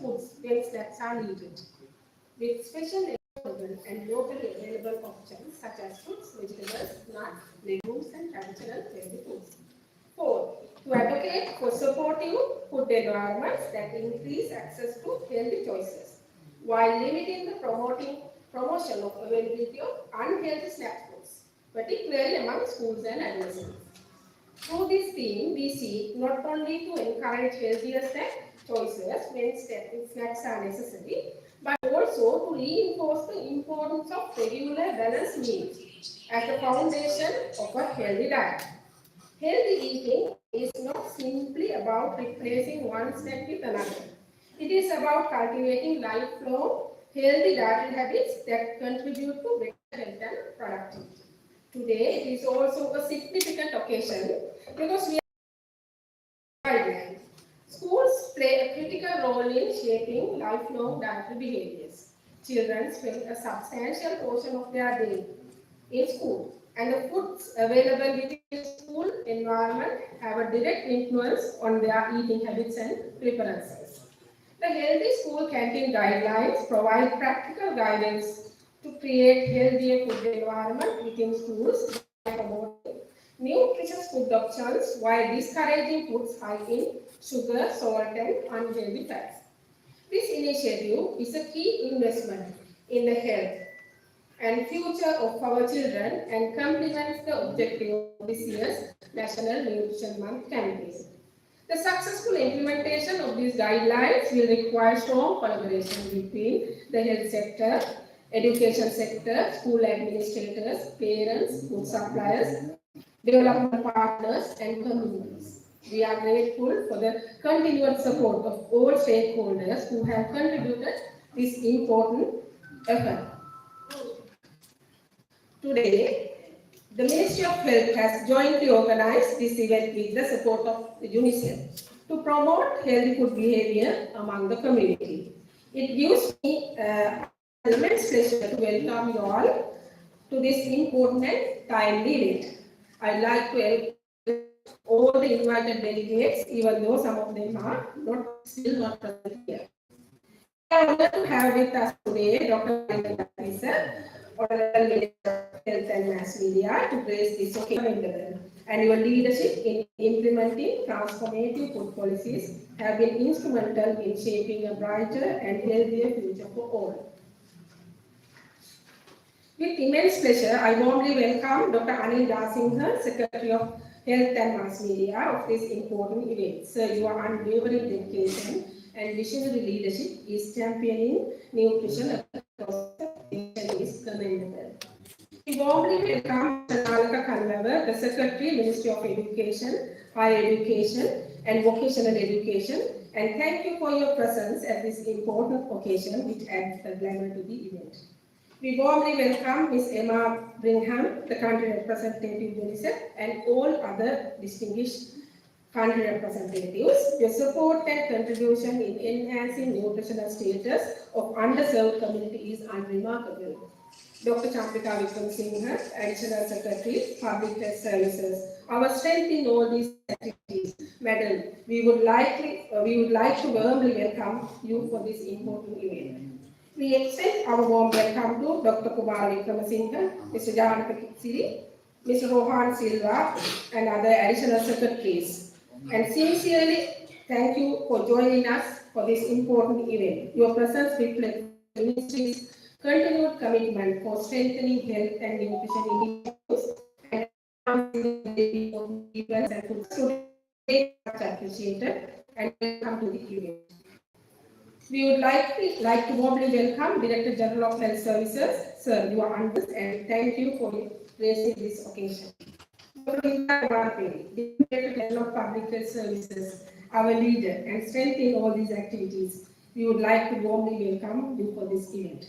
foods when snacks are needed, with special affordable and locally available options such as fruits, vegetables, nuts, legumes, and traditional healthy foods. 4. To advocate for supportive food environments that increase access to healthy choices, while limiting the promotion of availability of unhealthy snack foods, particularly among schools and adolescents. Through this theme, we seek not only to encourage healthier snack choices when snacks are necessary, but also to reinforce the importance of regular balanced meals as the foundation of a healthy diet. Healthy eating is not simply about replacing one snack with another. It is about cultivating lifelong healthy dietary habits that contribute to better health and productivity. Today, it is also a significant occasion because we are guidelines. Schools play a critical role in shaping lifelong dietary behaviors. Children spend a substantial portion of their day in school, and the foods available within school environment have a direct influence on their eating habits and preferences. The Healthy School Canteen Guidelines provide practical guidance to create healthier food environment within schools by promoting nutritious food options while discouraging foods high in sugar, salt, and unhealthy fats. This initiative is a key investment in the health and future of our children and complements the objective of this year's National Nutrition Month campaign. The successful implementation of these guidelines will require strong collaboration between the health sector, education sector, school administrators, parents, food suppliers, development partners, and communities. We are grateful for the continued support of all stakeholders who have contributed this important effort. Today, the Ministry of Health has jointly organized this event with the support of the UNICEF to promote healthy food behavior among the community. It gives me immense pleasure to welcome you all to this important and timely event. I'd like to welcome all the invited delegates, even though some of them are still not present here. We are honored to have with us today Dr. Honorable Minister of Health and Mass Media to grace this occasion, and your leadership in implementing transformative food policies have been instrumental in shaping a brighter and healthier future for all. With immense pleasure, I warmly welcome Dr. Anil Dasingha, Secretary of Health and Mass Media of this important event. Sir, your unwavering dedication and visionary leadership is championing nutrition across the nation is commendable. We warmly welcome Mr. Nalaka Kanlava, the Secretary, Ministry of Education, Higher Education and Vocational Education, and thank you for your presence at this important occasion which adds the glamour to the event. We warmly welcome Ms. Emma Brigham, the country representative of UNICEF, and all other distinguished country representatives. Your support and contribution in enhancing nutritional status of underserved community is unremarkable. Dr. Champika Vikramsinghe, Additional Secretary, Public Health Services. Our strength in all these activities, Madam, we would like to warmly welcome you for this important event. We extend our warm welcome to Dr. Kumar Vikramsinghe, Mr. Janaka Kitsiri, Mr. Rohan Silva, and other additional secretaries. And sincerely thank you for joining us for this important event. Your presence reflects the Ministry's continued commitment for strengthening health and nutrition initiatives and events and food today much appreciated and welcome to the event. We would like to warmly welcome Director General of Health Services, Sir, you are under and thank you for raising this occasion. Director General of Public Health Services, our leader and strength in all these activities, we would like to warmly welcome you for this event.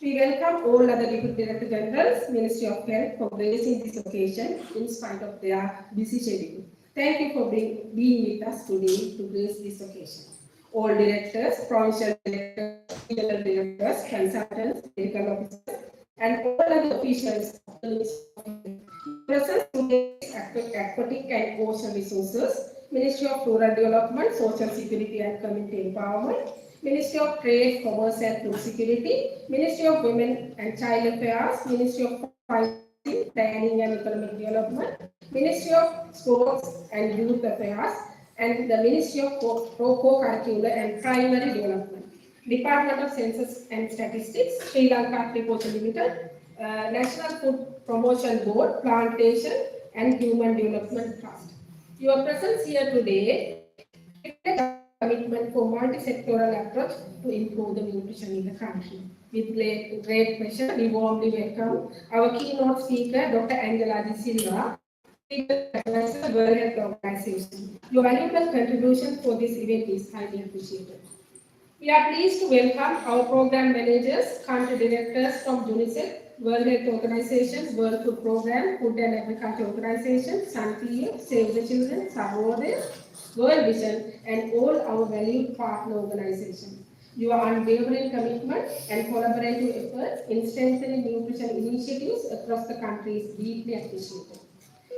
We welcome all other Deputy Director Generals, Ministry of Health for gracing this occasion in spite of their busy schedule. Thank you for being with us today to grace this occasion. All directors, provincial directors, regional directors, consultants, medical officers, and all other officials present today aquatic and ocean resources, Ministry of Rural Development, Social Security and Community Empowerment, Ministry of Trade, Commerce and Food Security, Ministry of Women and Child Affairs, Ministry of Planning and Economic Development, Ministry of Sports and Youth Affairs, and the Ministry of Co-Curricular and Primary Development, Department of Census and Statistics, Sri Lanka Agriculture Limited, National Food Promotion Board, Plantation and Human Development Trust. Your presence here today commitment for multi-sectoral approach to improve the nutrition in the country. With great pleasure, we warmly welcome our keynote speaker, Dr. Angela De Silva, World Health Organization. Your valuable contribution for this event is highly appreciated. We are pleased to welcome our program managers, country directors from UNICEF, World Health Organization, World Food Programme, Food and Agriculture Organization, SunPF, Save the Children, Sarvodaya, World Vision, and all our valued partner organizations. Your unwavering commitment and collaborative efforts in strengthening nutrition initiatives across the country is deeply appreciated.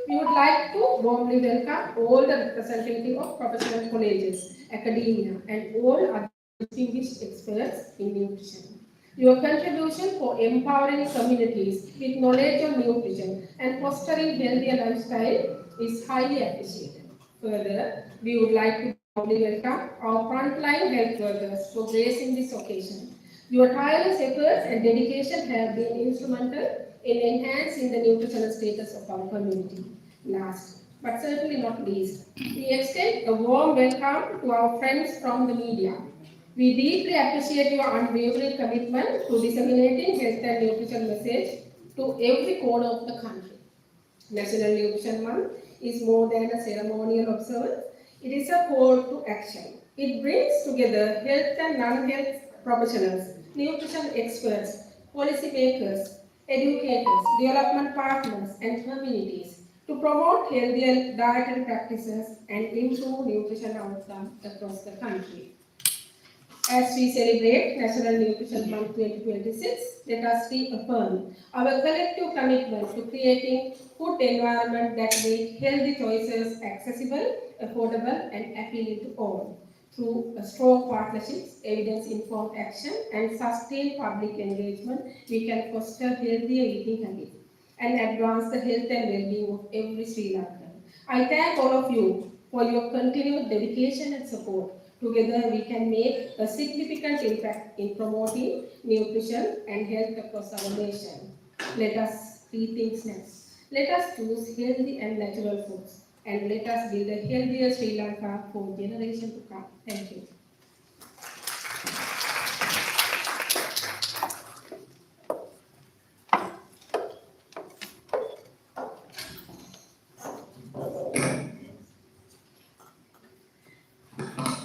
We would like to warmly welcome all the representatives of professional colleges, academia, and all other distinguished experts in nutrition. Your contribution for empowering communities with knowledge on nutrition and fostering healthier lifestyle is highly appreciated. Further, we would like to warmly welcome our frontline health workers for gracing this occasion. Your tireless efforts and dedication have been instrumental in enhancing the nutritional status of our community. Last, but certainly not least, we extend a warm welcome to our friends from the media. We deeply appreciate your unwavering commitment to disseminating health and nutrition message to every corner of the country. National Nutrition Month is more than a ceremonial observance. It is a call to action. It brings together health and non-health professionals, nutrition experts, policymakers, educators, development partners, and communities to promote healthier dietary practices and improve nutrition outcomes across the country. As we celebrate National Nutrition Month 2026, let us reaffirm our collective commitment to creating food environment that make healthy choices accessible, affordable, and appealing to all. Through strong partnerships, evidence-informed action, and sustained public engagement, we can foster healthier eating habits and advance the health and well-being of every Sri Lankan. I thank all of you for your continued dedication and support. Together, we can make a significant impact in promoting nutrition and health across our nation. Let us rethink snacks. Let us choose healthy and natural foods. And let us build a healthier Sri Lanka for generations to come. Thank you.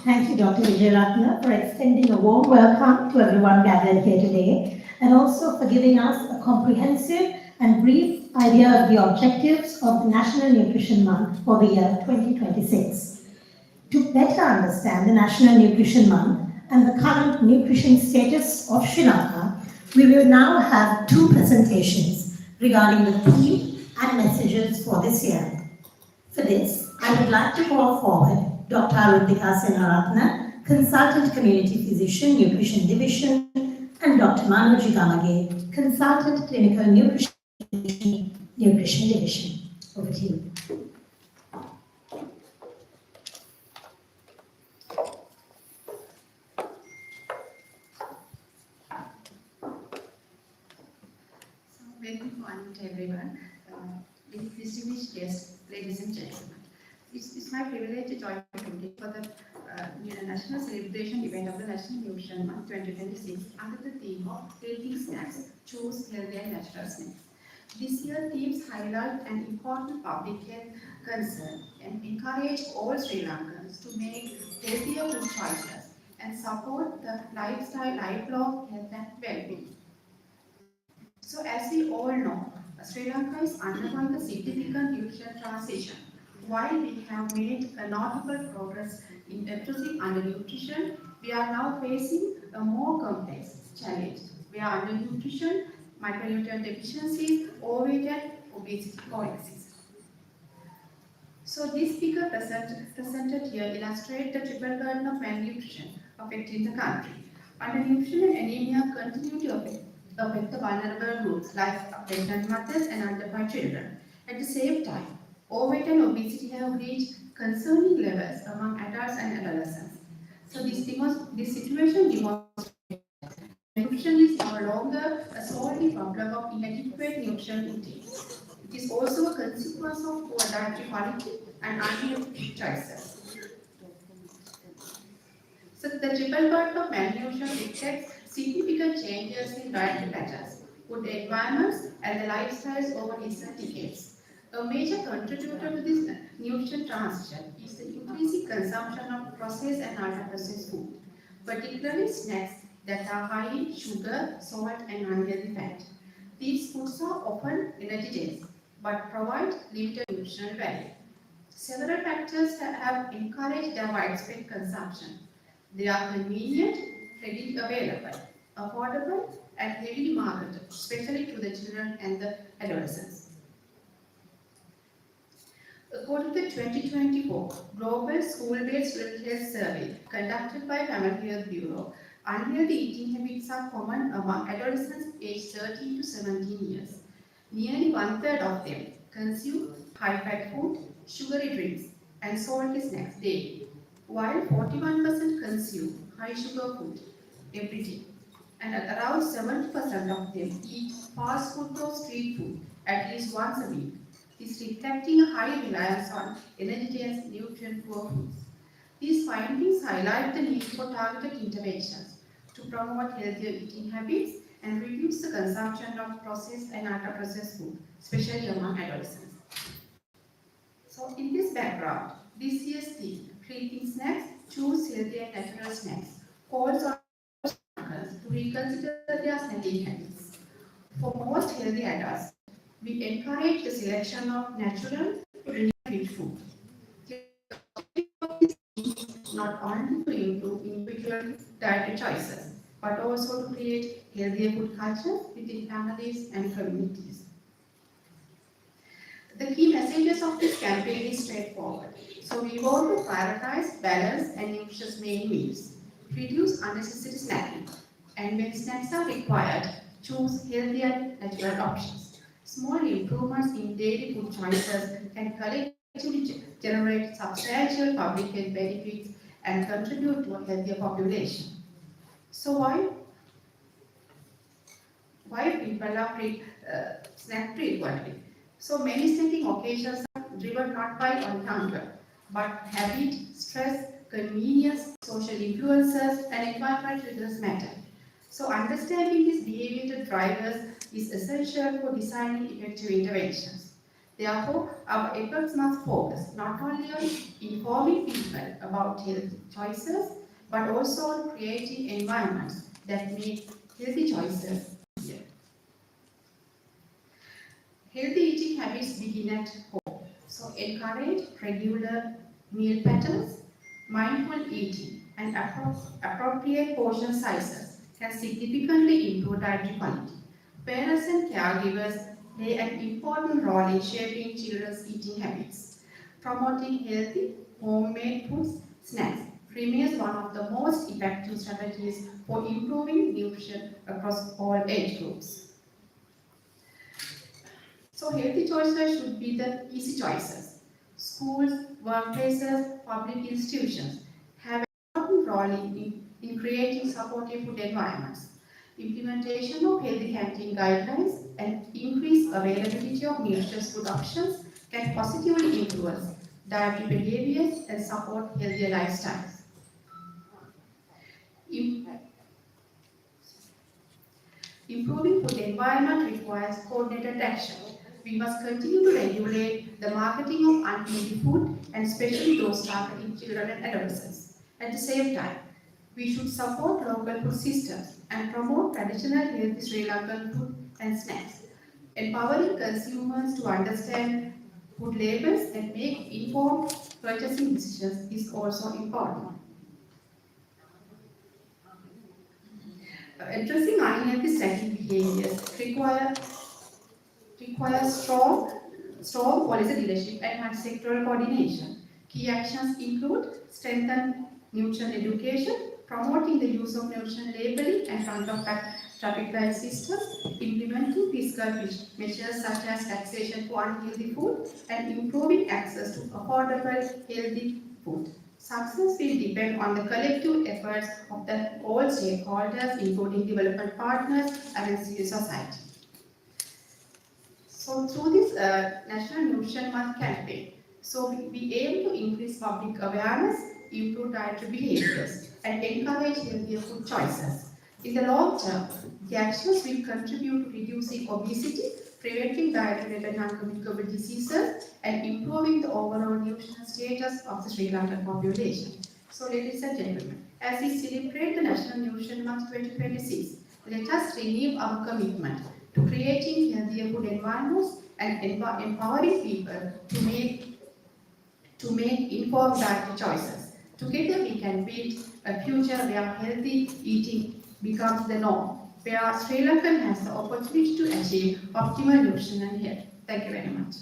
Thank you, Dr. Vijayaratna, for extending a warm welcome to everyone gathered here today, and also for giving us a comprehensive and brief idea of the objectives of the National Nutrition Month for the year 2026. To better understand the National Nutrition Month and the current nutrition status of Sri Lanka, we will now have two presentations regarding the theme and messages for this year. For this, I would like to call forward Dr. Arundika Senaratna, Consultant Community Physician, Nutrition Division, and Dr. Manoji Gamage, Consultant Clinical Nutrition Division. Over to you. Very good morning to everyone. Distinguished guests, ladies and gentlemen. It's my privilege to join you for the national celebration event of the National Nutrition Month 2026 under the theme of Healthy Snacks, Choose Healthy and Natural Snacks. This year's themes highlight an important public health concern and encourage all Sri Lankans to make healthier food choices and support the lifelong health and well-being. So as we all know, Sri Lanka is undergoing a significant nutrition transition. While we have made a notable progress in addressing undernutrition, we are now facing a more complex challenge where undernutrition, micronutrient deficiencies, overweight and obesity coexist. So this figure presented here illustrates the triple burden of malnutrition, affecting the country. Undernutrition and anemia continue to affect the vulnerable groups like pregnant mothers and underfed children. At the same time, overweight and obesity have reached concerning levels among adults and adolescents. So this situation demonstrates nutrition is no longer a solely problem of inadequate nutrition intake. It is also a consequence of poor dietary quality and unhealthy choices. So the triple burden of malnutrition reflects significant changes in dietary patterns, food environments, and the lifestyles over recent decades. A major contributor to this nutrition transition is the increasing consumption of processed and ultra-processed food, particularly snacks that are high in sugar, salt, and unhealthy fat. These foods are often energy-dense, but provide limited nutritional value. Several factors have encouraged their widespread consumption. They are convenient, readily available, affordable, and heavily marketed, especially to the children and the adolescents. According to the 2024 Global School-Based Health Survey conducted by Family Health Bureau, unhealthy eating habits are common among adolescents aged 13 to 17 years. Nearly one-third of them consume high-fat food, sugary drinks, and salty snacks daily, while 41% consume high-sugar food every day, and around 70% of them eat fast food or street food at least once a week. This reflecting a high reliance on energy-dense, nutrient-poor foods. These findings highlight the need for targeted interventions to promote healthier eating habits and reduce the consumption of processed and ultra-processed food, especially among adolescents. So in this background, this year's theme, Creating Snacks, Choose Healthy and Natural Snacks, calls on to reconsider their snacking habits. For most healthy adults, we encourage the selection of natural, rich food. Not only to improve individual dietary choices, but also to create healthier food cultures within families and communities. The key messages of this campaign is straightforward. So we want to prioritize balanced and nutritious main meals, reduce unnecessary snacking, and when snacks are required, choose healthy and natural options. Small improvements in daily food choices can collectively generate substantial public health benefits and contribute to a healthier population. So why people are snack frequently? So many snacking occasions are driven not by hunger, but habit, stress, convenience, social influences, and environmental triggers matter. So understanding these behavioral drivers is essential for designing effective interventions. Therefore, our efforts must focus not only on informing people about healthy choices, but also on creating environments that make healthy choices easier. Healthy eating habits begin at home. So encourage regular meal patterns, mindful eating, and appropriate portion sizes can significantly improve dietary quality. Parents and caregivers play an important role in shaping children's eating habits. Promoting healthy, homemade foods, snacks remains one of the most effective strategies for improving nutrition across all age groups. So healthy choices should be the easy choices. Schools, workplaces, public institutions have an important role in creating supportive food environments. Implementation of healthy canteen guidelines and increased availability of nutritious food options can positively influence dietary behaviors and support healthier lifestyles. Improving food environment requires coordinated action. We must continue to regulate the marketing of unhealthy food, and especially those targeting children and adolescents. At the same time, we should support local food systems and promote traditional healthy Sri Lankan food and snacks. Empowering consumers to understand food labels and make informed purchasing decisions is also important. Addressing unhealthy snacking behaviors requires strong policy leadership and multi-sectoral coordination. Key actions include strengthen nutrition education, promoting the use of nutrition labeling and front-of-pack traffic light systems, implementing fiscal measures such as taxation for unhealthy food, and improving access to affordable, healthy food. Success will depend on the collective efforts of all stakeholders, including development partners and civil society. So through this National Nutrition Month campaign, we aim to increase public awareness, improve dietary behaviors, and encourage healthier food choices. In the long term, the actions will contribute to reducing obesity, preventing dietary-related non-communicable diseases, and improving the overall nutritional status of the Sri Lankan population. So, ladies and gentlemen, as we celebrate the National Nutrition Month 2026, let us renew our commitment to creating healthier food environments and empowering people to make informed dietary choices. Together we can build a future where healthy eating becomes the norm, where Sri Lanka has the opportunity to achieve optimal nutrition and health. Thank you very much.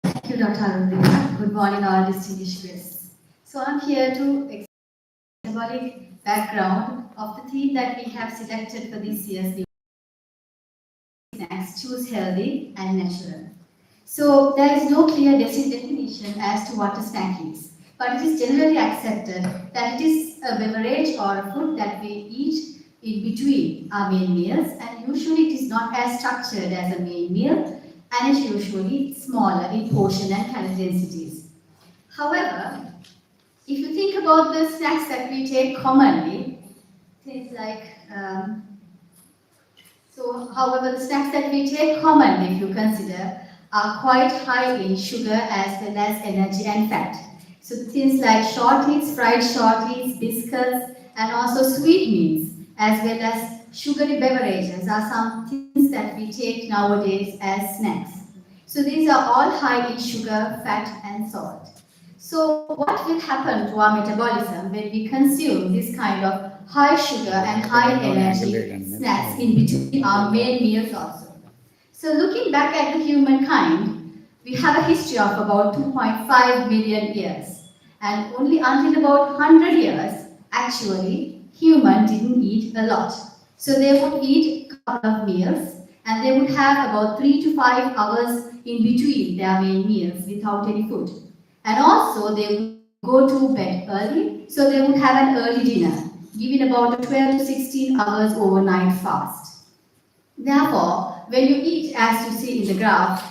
Thank you, Dr. Arundhati. Good morning, all distinguished guests. So I'm here to explain the symbolic background of the theme that we have selected for this year's snacks, choose healthy and natural. So there is no clear definition as to what a snack is, but it is generally accepted that it is a beverage or a food that we eat in between our main meals, and usually it is not as structured as a main meal, and is usually smaller in portion and calorie densities. However, if you think about the snacks that we take commonly, things like, however, the snacks that we take commonly, if you consider, are quite high in sugar as well as energy and fat. So things like shorties, fried shorties, biscuits, and also sweetmeats, as well as sugary beverages are some things that we take nowadays as snacks. So these are all high in sugar, fat, and salt. So what will happen to our metabolism when we consume this kind of high sugar and high energy snacks in between our main meals also? So looking back at the humankind, we have a history of about 2.5 million years. And only until about 100 years, actually, humans didn't eat a lot. So they would eat a couple of meals, and they would have about 3 to 5 hours in between their main meals without any food. And also they would go to bed early, so they would have an early dinner, giving about 12 to 16 hours overnight fast. Therefore, when you eat, as you see in the graph,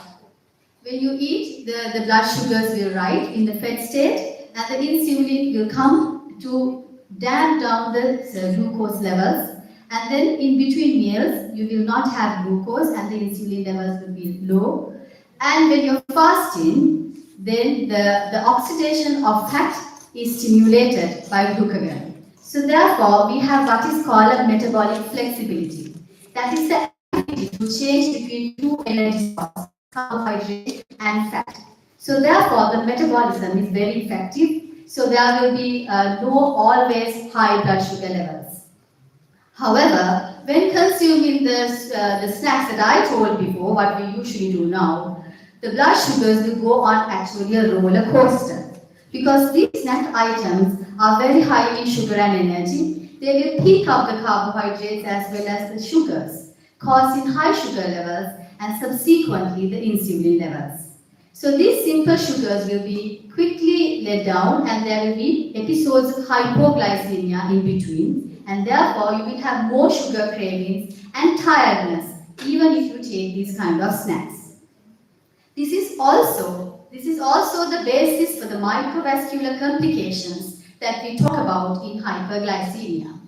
when you eat, the blood sugars will rise in the fed state, and the insulin will come to damp down the glucose levels. And then in between meals, you will not have glucose and the insulin levels will be low. And when you're fasting, then the oxidation of fat is stimulated by glucagon. So therefore, we have what is called a metabolic flexibility. That is the ability to change between two energy sources, carbohydrate and fat. So therefore, the metabolism is very effective. So there will be no always high blood sugar levels. However, when consuming the snacks that I told before, what we usually do now, the blood sugars will go on actually a roller coaster. Because these snack items are very high in sugar and energy, they will pick up the carbohydrates as well as the sugars, causing high sugar levels and subsequently the insulin levels. So these simple sugars will be quickly let down, and there will be episodes of hypoglycemia in between, and therefore you will have more sugar cravings and tiredness even if you take these kind of snacks. This is also the basis for the microvascular complications that we talk about in hyperglycemia.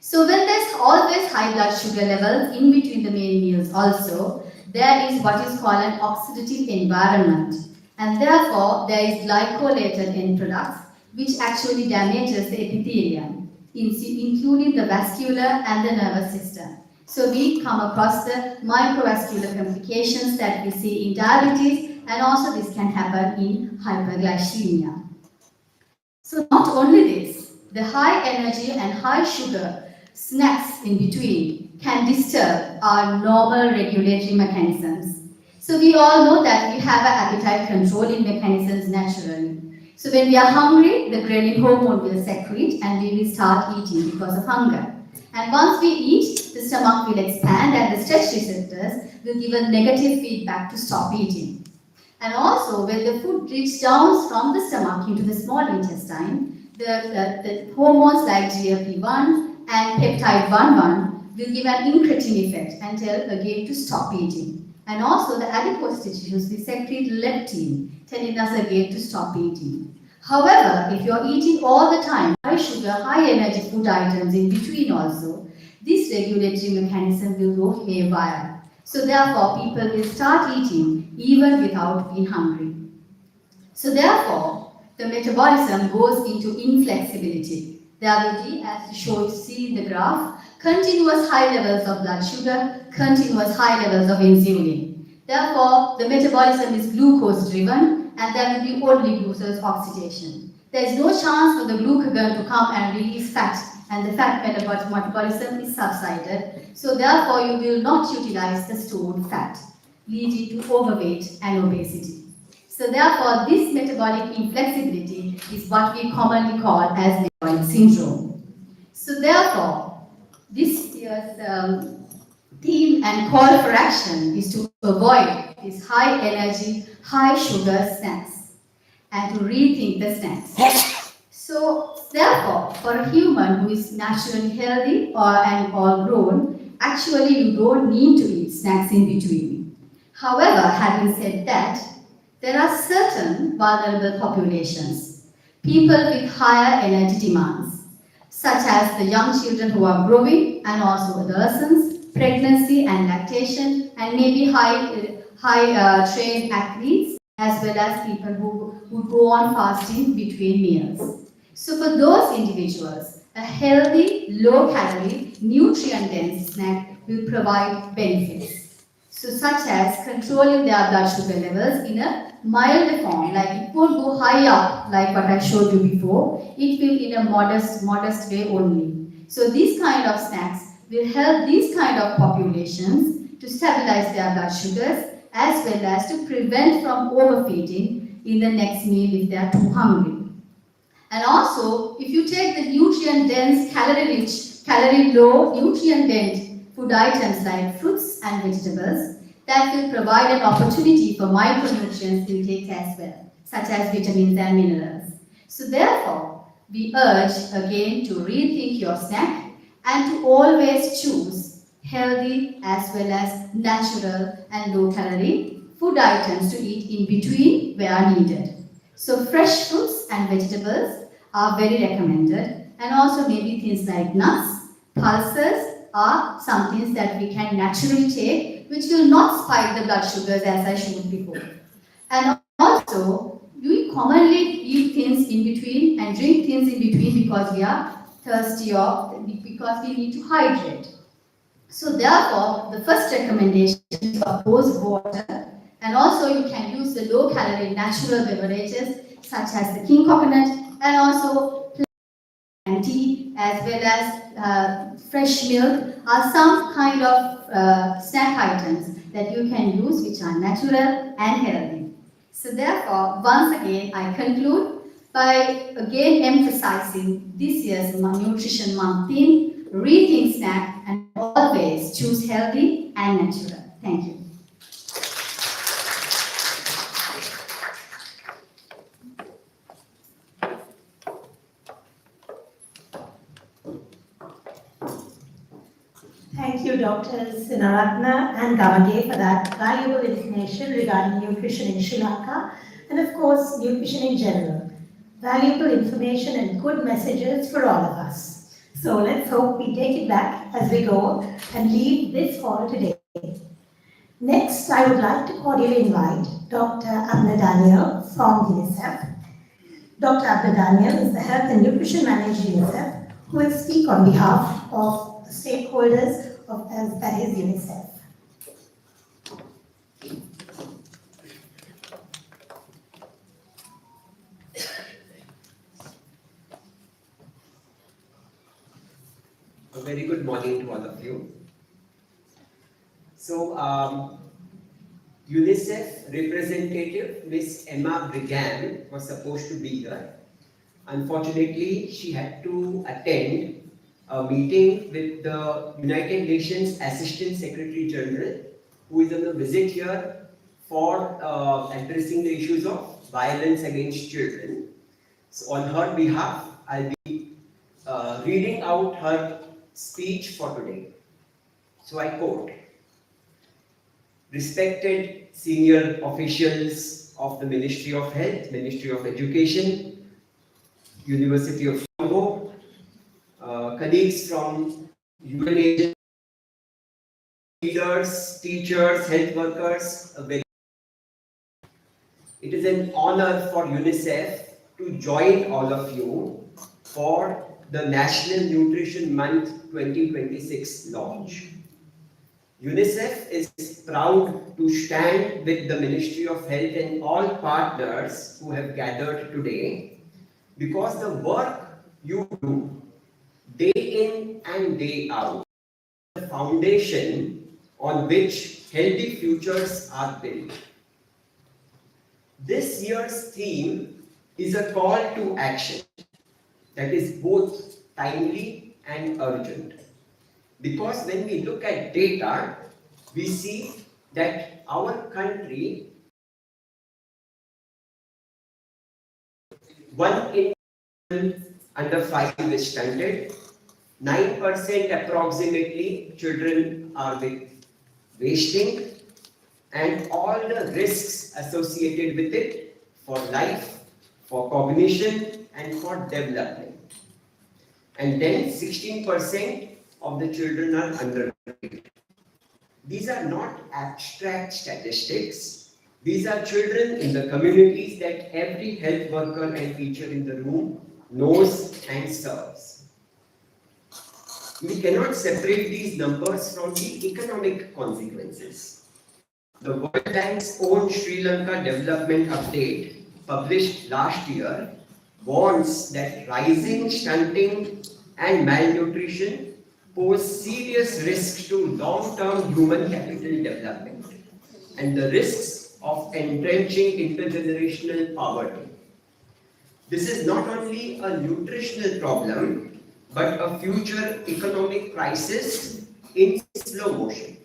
So when there's always high blood sugar levels in between the main meals also, there is what is called an oxidative environment, and therefore there is glycolated end products which actually damages the epithelium, including the vascular and the nervous system. So we come across the microvascular complications that we see in diabetes, and also this can happen in hyperglycemia. So not only this, the high energy and high sugar snacks in between can disturb our normal regulatory mechanisms. So we all know that we have an appetite controlling mechanisms naturally. So when we are hungry, the ghrelin hormone will secrete and we will start eating because of hunger. And once we eat, the stomach will expand and the stretch receptors will give a negative feedback to stop eating. And also, when the food reaches down from the stomach into the small intestine, the hormones like GLP-1 and peptide 1,1 will give an incretin effect and tell again to stop eating. And also, the adipose tissues will secrete leptin, telling us again to stop eating. However, if you're eating all the time high sugar, high energy food items in between also, this regulatory mechanism will go haywire. So therefore, people will start eating even without being hungry. So therefore, the metabolism goes into inflexibility. There will be, as you see in the graph, continuous high levels of blood sugar, continuous high levels of insulin. Therefore, the metabolism is glucose driven and there will be only glucose oxidation. There is no chance for the glucagon to come and release fat, and the fat metabolism is subsided. So therefore, you will not utilize the stored fat, leading to overweight and obesity. So therefore, this metabolic inflexibility is what we commonly call as metabolic syndrome. So therefore, this year's theme and call for action is to avoid these high energy, high sugar snacks and to rethink the snacks. So therefore, for a human who is naturally healthy and all grown, actually you don't need to eat snacks in between. However, having said that, there are certain vulnerable populations, people with higher energy demands, such as the young children who are growing and also adolescents, pregnancy and lactation, and maybe high trained athletes, as well as people who go on fasting between meals. So for those individuals, a healthy, low-calorie, nutrient-dense snack will provide benefits. So such as controlling their blood sugar levels in a mild form, like it won't go high up like what I showed you before, it will in a modest way only. So these kind of snacks will help these kind of populations to stabilize their blood sugars as well as to prevent from overfeeding in the next meal if they are too hungry. And also, if you take the nutrient-dense, calorie-rich, calorie-low, nutrient-dense food items like fruits and vegetables, that will provide an opportunity for micronutrients intake as well, such as vitamins and minerals. So therefore, we urge again to rethink your snack and to always choose healthy as well as natural and low-calorie food items to eat in between where needed. So fresh fruits and vegetables are very recommended, and also maybe things like nuts, pulses are some things that we can naturally take which will not spike the blood sugars as I showed before. And also, we commonly eat things in between and drink things in between because we are thirsty or because we need to hydrate. So therefore, the first recommendation is of course water, and also you can use the low-calorie natural beverages such as the king coconut and also and tea as well as fresh milk are some kind of snack items that you can use which are natural and healthy. So therefore, once again, I conclude by again emphasizing this year's Nutrition Month theme, rethink snack and always choose healthy and natural. Thank you. Thank you, Drs. Sinaratna and Gamage, for that valuable information regarding nutrition in Sri Lanka and, of course, nutrition in general. Valuable information and good messages for all of us. So let's hope we take it back as we go and leave this hall today. Next, I would like to cordially invite Dr. Abner Daniel from UNICEF. Dr. Abner Daniel is the Health and Nutrition Manager UNICEF, who will speak on behalf of the stakeholders that is UNICEF. A very good morning to all of you. So, UNICEF representative Miss Emma Brigham was supposed to be here. Unfortunately, she had to attend a meeting with the United Nations Assistant Secretary General, who is on a visit here for addressing the issues of violence against children. So, on her behalf, I'll be reading out her speech for today. So, I quote, "Respected senior officials of the Ministry of Health, Ministry of Education, University of Congo, colleagues from UN agencies, leaders, teachers, health workers, it is an honor for UNICEF to join all of you for the National Nutrition Month 2026 launch. UNICEF is proud to stand with the Ministry of Health and all partners who have gathered today, because the work you do day in and day out is the foundation on which healthy futures are built. This year's theme is a call to action that is both timely and urgent. Because when we look at data, we see that our country, 1 in under 5 is stunted, 9% approximately children are wasting, and all the risks associated with it for life, for cognition, and for development. And then 16% of the children are underweight. These are not abstract statistics. These are children in the communities that every health worker and teacher in the room knows and serves. We cannot separate these numbers from the economic consequences. The World Bank's own Sri Lanka Development Update, published last year, warns that rising stunting and malnutrition pose serious risks to long-term human capital development and the risks of entrenching intergenerational poverty. This is not only a nutritional problem, but a future economic crisis in slow motion.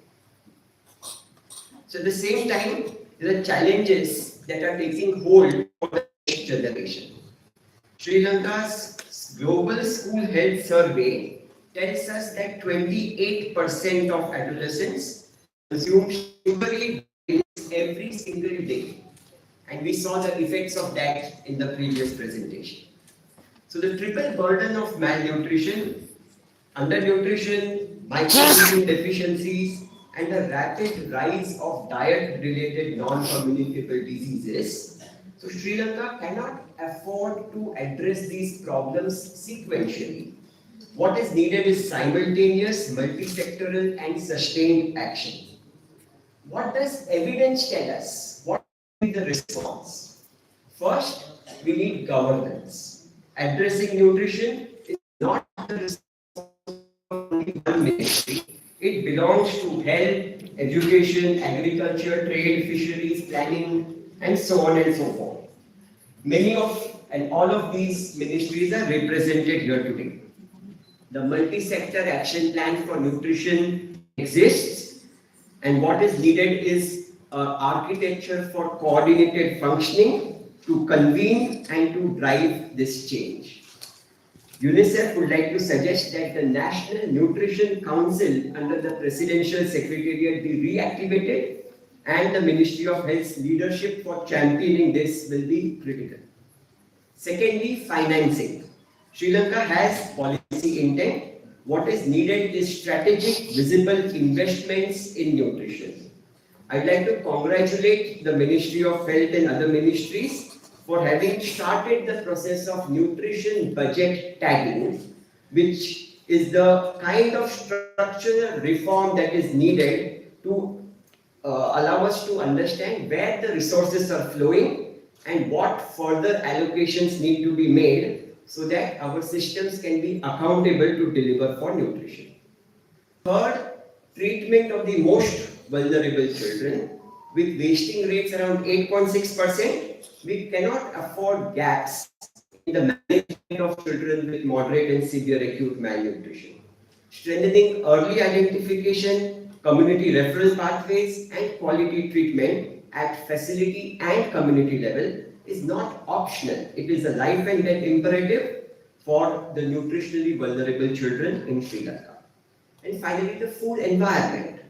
So at the same time, there are challenges that are taking hold for the next generation. Sri Lanka's Global School Health Survey tells us that 28% of adolescents consume sugary drinks every single day. And we saw the effects of that in the previous presentation. So the triple burden of malnutrition, undernutrition, micronutrient deficiencies, and the rapid rise of diet-related non-communicable diseases. So Sri Lanka cannot afford to address these problems sequentially. What is needed is simultaneous, multi-sectoral, and sustained action. What does evidence tell us? What will be the response? First, we need governance. Addressing nutrition is not the responsibility of only one ministry. It belongs to health, education, agriculture, trade, fisheries, planning, and so on and so forth. Many of and all of these ministries are represented here today. The multi-sector action plan for nutrition exists, and what is needed is architecture for coordinated functioning to convene and to drive this change. UNICEF would like to suggest that the National Nutrition Council under the Presidential Secretariat be reactivated, and the Ministry of Health's leadership for championing this will be critical. Secondly, financing. Sri Lanka has policy intent. What is needed is strategic, visible investments in nutrition. I'd like to congratulate the Ministry of Health and other ministries for having started the process of nutrition budget tagging, which is the kind of structural reform that is needed to allow us to understand where the resources are flowing and what further allocations need to be made so that our systems can be accountable to deliver for nutrition. Third, treatment of the most vulnerable children. With wasting rates around 8.6%, we cannot afford gaps in the management of children with moderate and severe acute malnutrition. Strengthening early identification, community referral pathways, and quality treatment at facility and community level is not optional. It is a life and death imperative for the nutritionally vulnerable children in Sri Lanka. And finally, the food environment.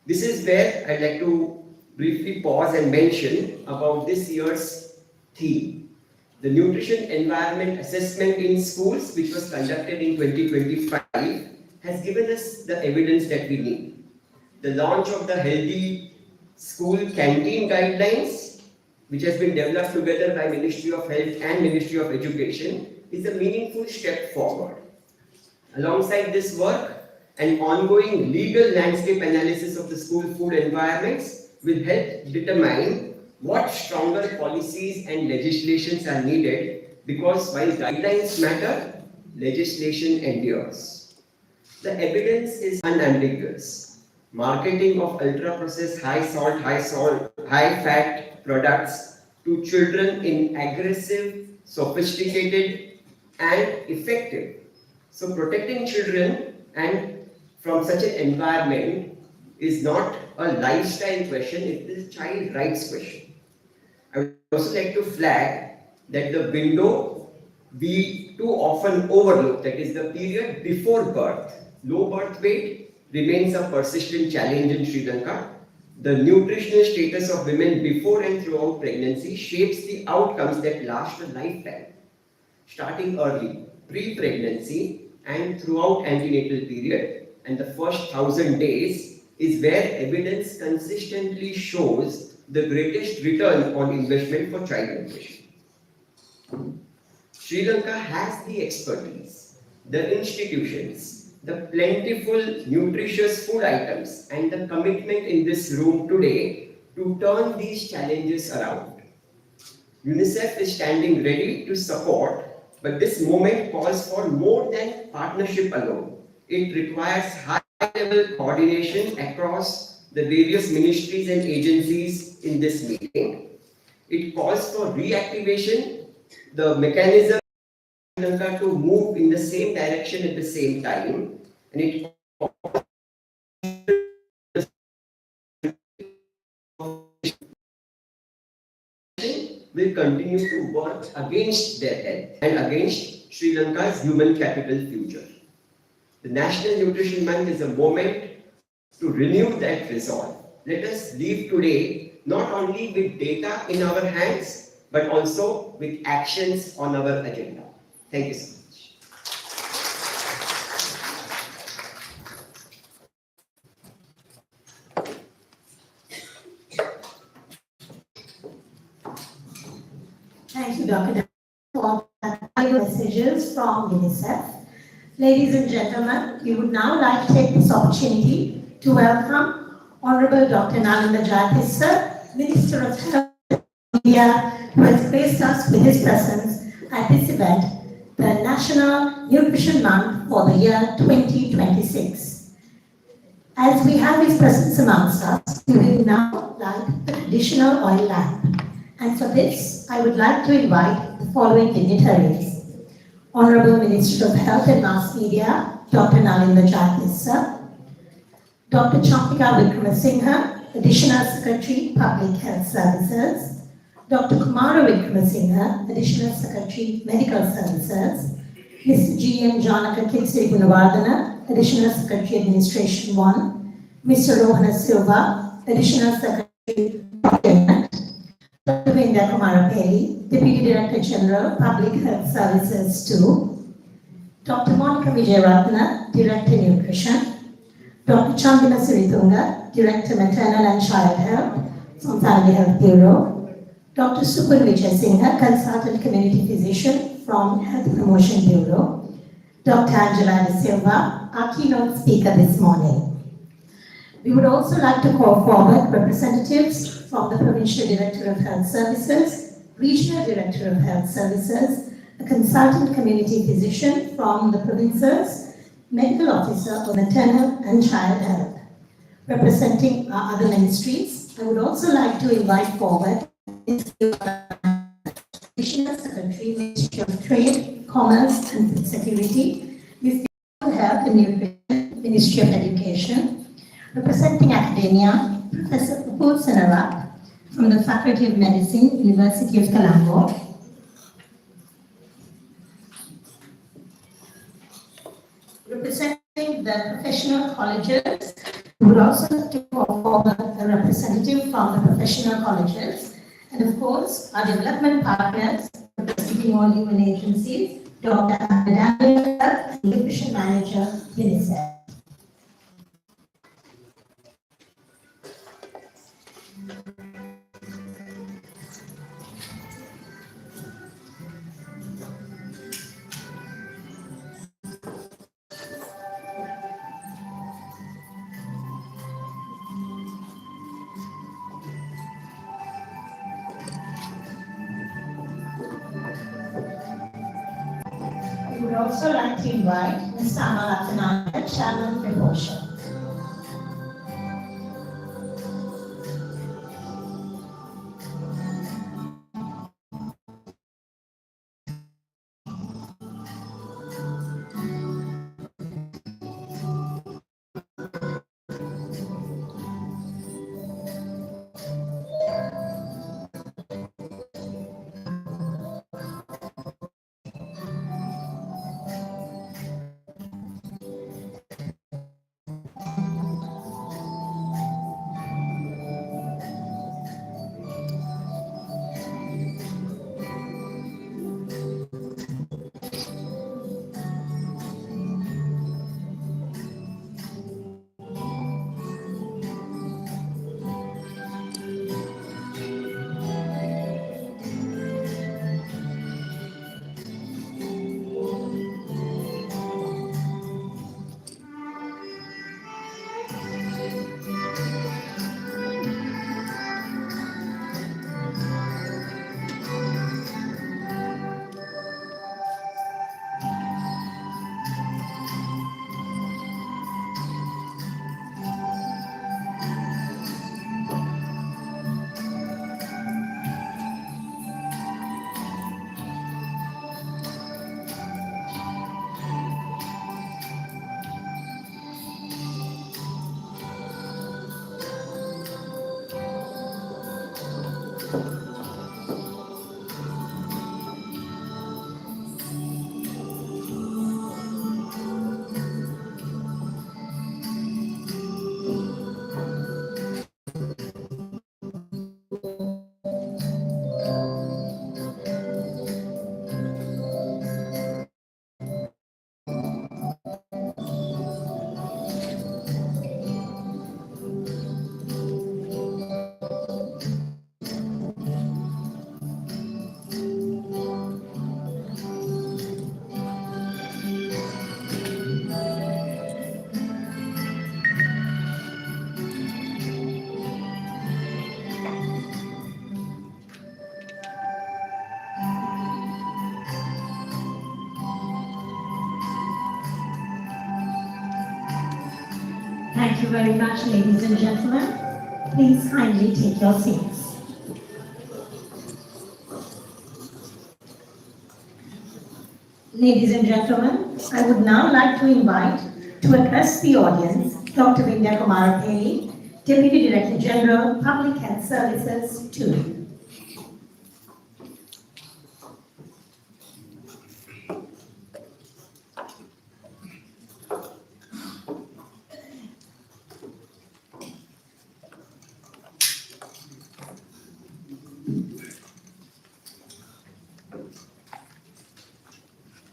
This is where I'd like to briefly pause and mention about this year's theme. The Nutrition Environment Assessment in Schools, which was conducted in 2025, has given us the evidence that we need. The launch of the Healthy School Canteen Guidelines, which has been developed together by Ministry of Health and Ministry of Education, is a meaningful step forward. Alongside this work, an ongoing legal landscape analysis of the school food environments will help determine what stronger policies and legislations are needed, because while guidelines matter, legislation endures. The evidence is unambiguous. Marketing of ultra-processed high salt, high fat products to children in aggressive, sophisticated and effective. So protecting children and from such an environment is not a lifestyle question, it is a child rights question. I would also like to flag that the window we too often overlook, that is the period before birth. Low birth weight remains a persistent challenge in Sri Lanka. The nutritional status of women before and throughout pregnancy shapes the outcomes that last a lifetime. Starting early, pre-pregnancy and throughout antenatal period and the first 1,000 days is where evidence consistently shows the greatest return on investment for child nutrition. Sri Lanka has the expertise, the institutions, the plentiful nutritious food items and the commitment in this room today to turn these challenges around. UNICEF is standing ready to support, but this moment calls for more than partnership alone. It requires high-level coordination across the various ministries and agencies in this meeting. It calls for reactivation, the mechanism to move in the same direction at the same time, and it will continue to work against their health and against Sri Lanka's human capital future. The National Nutrition Month is a moment to renew that resolve. Let us leave today not only with data in our hands, but also with actions on our agenda. Thank you so much. Thank you, Dr. for your messages from UNICEF. Ladies and gentlemen, we would now like to take this opportunity to welcome Honorable Dr. Nalanda Jayatissa, Sir, Minister of Health and India, who has graced us with his presence at this event, the National Nutrition Month for the year 2026. As we have his presence amongst us, we will now light the traditional oil lamp. And for this, I would like to invite the following dignitaries. Honorable Minister of Health and Mass Media, Dr. Nalanda Jayatissa, Dr. Champika Wickramasinghe, Additional Secretary, Public Health Services, Dr. Kumara Wickramasinghe, Additional Secretary, Medical Services, Mr. G.M. Janaka Kitsiri Gunawardana, Additional Secretary, Administration 1, Mr. Rohana Silva, Additional Secretary, Procurement, Dr. Vinda Kumara Peli, Deputy Director General, Public Health Services 2, Dr. Monica Vijayaratna, Director Nutrition, Dr. Chandana Siritunga, Director Maternal and Child Health from Family Health Bureau, Dr. Supun Vijay Singha, Consultant Community Physician from Health Promotion Bureau, Dr. Angela De Silva, our keynote speaker this morning. We would also like to call forward representatives from the Provincial Director of Health Services, Regional Director of Health Services, a consultant community physician from the provinces, medical officer for maternal and child health. Representing our other ministries, I would also like to invite forward Additional Secretary, Ministry of Trade, Commerce and Food Security, Ministry of Health and Nutrition, Ministry of Education, representing academia, Professor Upur Sanarak from the Faculty of Medicine, University of Colombo, representing the professional colleges. We would also like to call forward a representative from the professional colleges, and of course, our development partners, representing all human agencies, Dr. Amadana, Nutrition Manager, UNICEF. We would also like to invite Mr. Amatana, Chairman Promotion. Thank you very much, ladies and gentlemen. Please kindly take your seats. Ladies and gentlemen, I would now like to invite to address the audience Dr. Vindya Kumar Peli, Deputy Director General, Public Health Services, 2.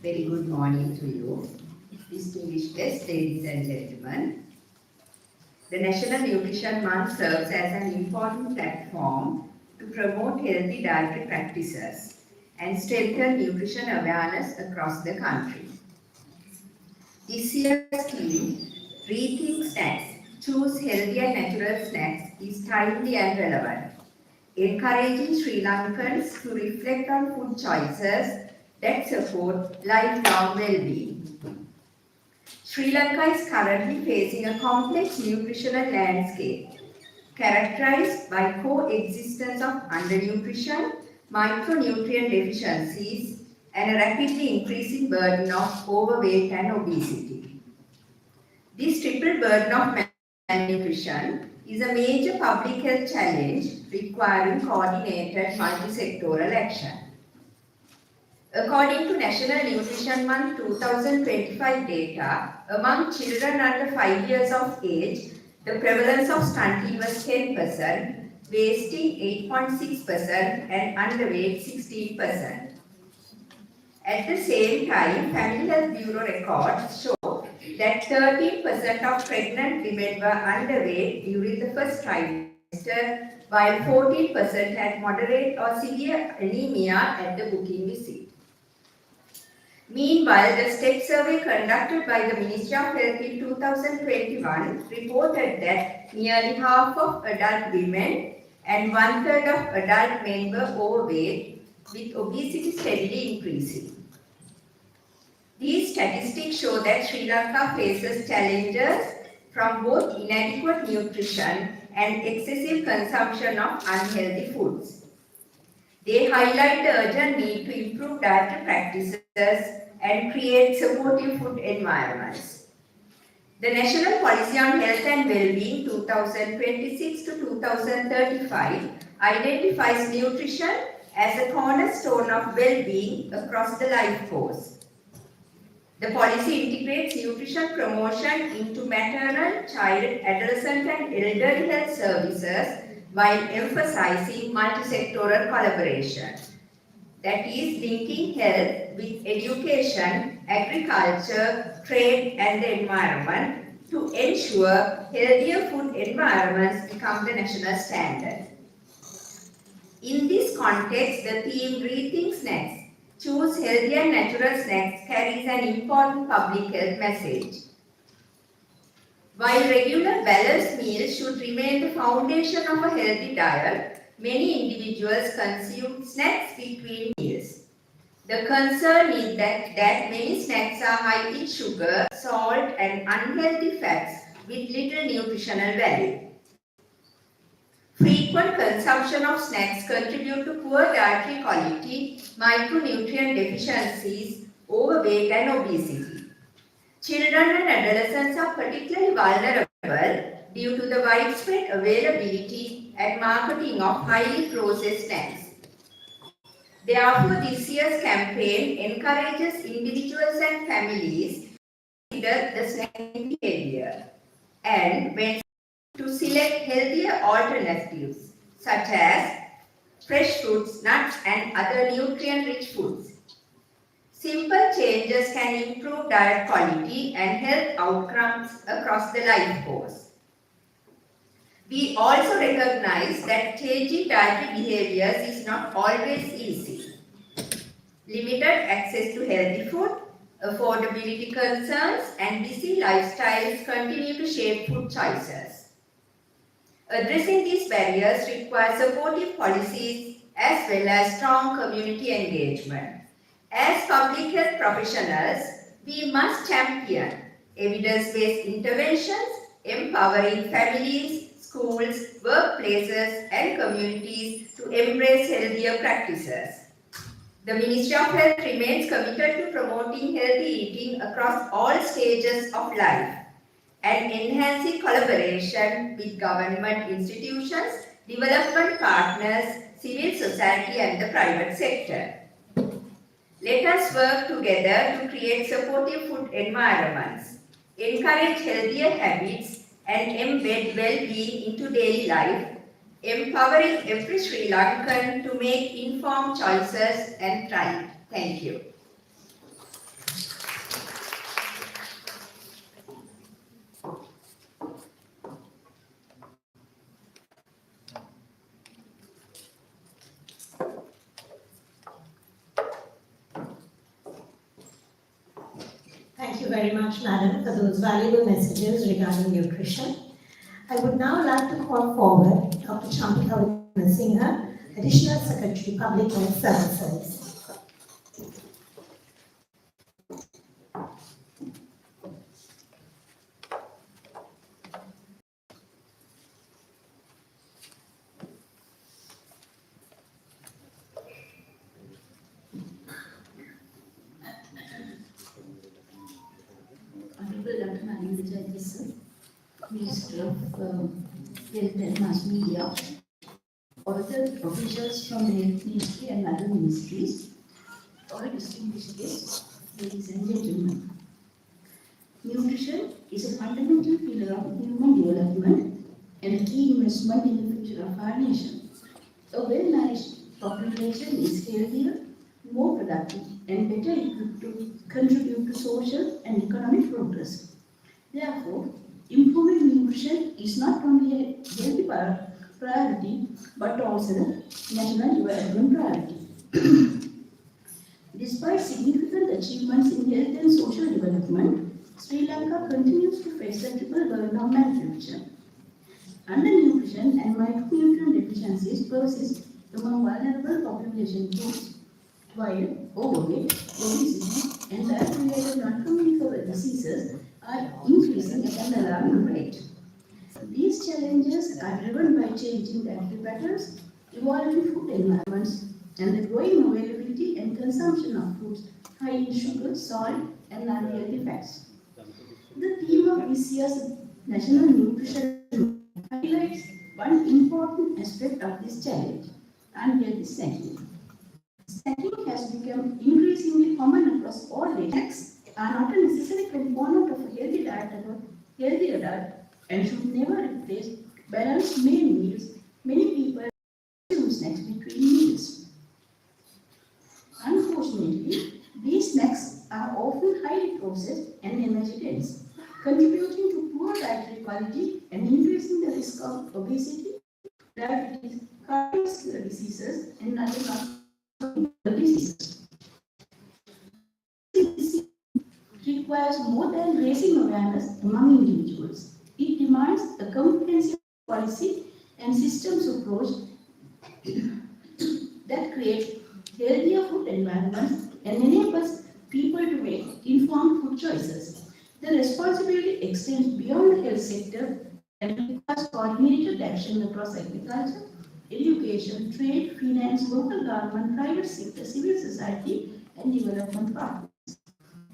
Very good morning to you, distinguished guests, ladies and gentlemen. The National Nutrition Month serves as an important platform to promote healthy dietary practices and strengthen nutrition awareness across the country. This year's theme, Rethink Snacks, Choose Healthy and Natural Snacks, is timely and relevant, encouraging Sri Lankans to reflect on food choices that support lifelong well-being. Sri Lanka is currently facing a complex nutritional landscape characterized by coexistence of undernutrition, micronutrient deficiencies, and a rapidly increasing burden of overweight and obesity. This triple burden of malnutrition is a major public health challenge requiring coordinated multi-sectoral action. According to National Nutrition Month 2025 data, among children under 5 years of age, the prevalence of stunting was 10%, wasting 8.6%, and underweight 16%. At the same time, Family Health Bureau records show that 13% of pregnant women were underweight during the first trimester, while 14% had moderate or severe anemia at the booking visit. Meanwhile, the STEP survey conducted by the Ministry of Health in 2021 reported that nearly half of adult women and one-third of adult men were overweight, with obesity steadily increasing. These statistics show that Sri Lanka faces challenges from both inadequate nutrition and excessive consumption of unhealthy foods. They highlight the urgent need to improve dietary practices and create supportive food environments. The National Policy on Health and Wellbeing 2026 to 2035 identifies nutrition as a cornerstone of well-being across the life course. The policy integrates nutrition promotion into maternal, child, adolescent and elderly health services while emphasizing multi-sectoral collaboration. That is, linking health with education, agriculture, trade and the environment to ensure healthier food environments become the national standard. In this context, the theme Rethink Snacks, Choose Healthy and Natural Snacks carries an important public health message. While regular balanced meals should remain the foundation of a healthy diet, many individuals consume snacks between meals. The concern is that many snacks are high in sugar, salt and unhealthy fats with little nutritional value. Frequent consumption of snacks contribute to poor dietary quality, micronutrient deficiencies, overweight and obesity. Children and adolescents are particularly vulnerable due to the widespread availability and marketing of highly processed snacks. Therefore, this year's campaign encourages individuals and families to consider the snacking behavior and when to select healthier alternatives such as fresh fruits, nuts and other nutrient-rich foods. Simple changes can improve diet quality and health outcomes across the life course. We also recognize that changing dietary behaviors is not always easy. Limited access to healthy food, affordability concerns, and busy lifestyles continue to shape food choices. Addressing these barriers requires supportive policies as well as strong community engagement. As public health professionals, we must champion evidence-based interventions, empowering families, schools, workplaces, and communities to embrace healthier practices. The Ministry of Health remains committed to promoting healthy eating across all stages of life and enhancing collaboration with government institutions, development partners, civil society and the private sector. Let us work together to create supportive food environments, encourage healthier habits and embed well-being into daily life, empowering every Sri Lankan to make informed choices and thrive. Thank you. Thank you very much, Madam, for those valuable messages regarding nutrition. I would now like to call forward Dr. Champika Singha, Additional Secretary, Public Health Services. Minister of Health and Mass Media, all the officials from the Health Ministry and other ministries, all distinguished guests, ladies and gentlemen. Nutrition is a fundamental pillar of human development and a key investment in the future of our nation. A well-nourished population is healthier, more productive, and better equipped to contribute to social and economic progress. Therefore, improving nutrition is not only a healthy priority, but also a national development priority. Despite significant achievements in health and social development, Sri Lanka continues to face the triple burden of malnutrition. Undernutrition and micronutrient deficiencies persist among vulnerable population groups, while overweight, obesity, and diet-related non-communicable diseases are increasing at an alarming rate. These challenges are driven by changing dietary patterns, evolving food environments, and the growing availability and consumption of foods high in sugar, salt, and unhealthy fats. The theme of this year's National Nutrition highlights one important aspect of this challenge: unhealthy snacking. Snacking has become increasingly common across all ages, are not a necessary component of a healthy diet or healthy adult, and should never replace balanced main meals. Many people consume snacks between meals. Unfortunately, these snacks are often highly processed and energy dense, contributing to poor dietary quality and increasing the risk of obesity, diabetes, cardiovascular diseases, and other non-communicable diseases. Requires more than raising awareness among individuals. It demands a comprehensive policy and systems approach that creates healthier food environments and enables people to make informed food choices. The responsibility extends beyond the health sector and requires coordinated action across agriculture, education, trade, finance, local government, private sector, civil society, and development partners.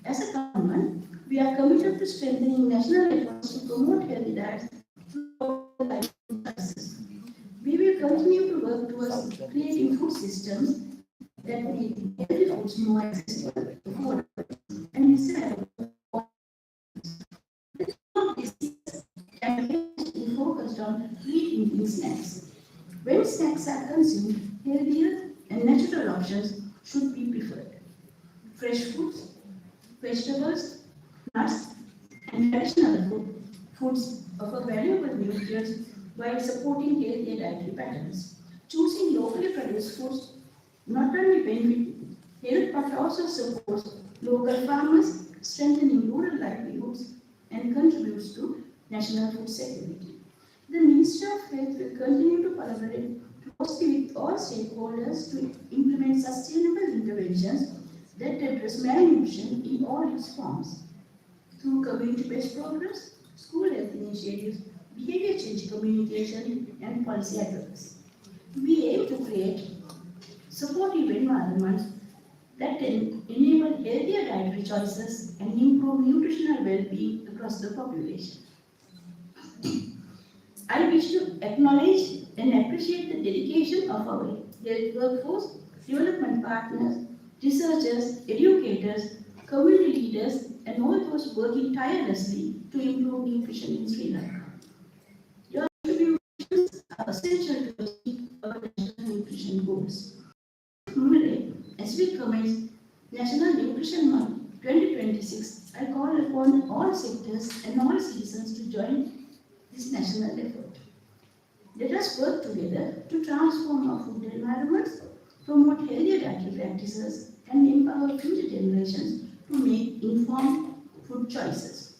As a government, we are committed to strengthening national efforts to promote healthy diets through local lifestyle choices. We will continue to work towards creating food systems that make healthy foods more accessible, affordable, and desirable. This campaign is focused on eating snacks. When snacks are consumed, healthier and natural options should be preferred. Fresh fruits, vegetables, nuts, and traditional foods offer valuable nutrients while supporting healthier dietary patterns. Choosing locally produced foods not only benefits health but also supports local farmers, strengthening rural livelihoods, and contributes to national food security. The Ministry of Health will continue to collaborate closely with all stakeholders to implement sustainable interventions that address malnutrition in all its forms. Through community-based programs, school health initiatives, behavior change communication, and policy advocacy. We aim to create supportive environments that enable healthier dietary choices and improve nutritional well-being across the population. I wish to acknowledge and appreciate the dedication of our health workforce, development partners, researchers, educators, community leaders, and all those working tirelessly to improve nutrition in Sri Lanka. Your contributions are essential to achieve our national nutrition goals. As we commence National Nutrition Month 2026, I call upon all sectors and all citizens to join this national effort. Let us work together to transform our food environments, promote healthier dietary practices, and empower future generations to make informed food choices.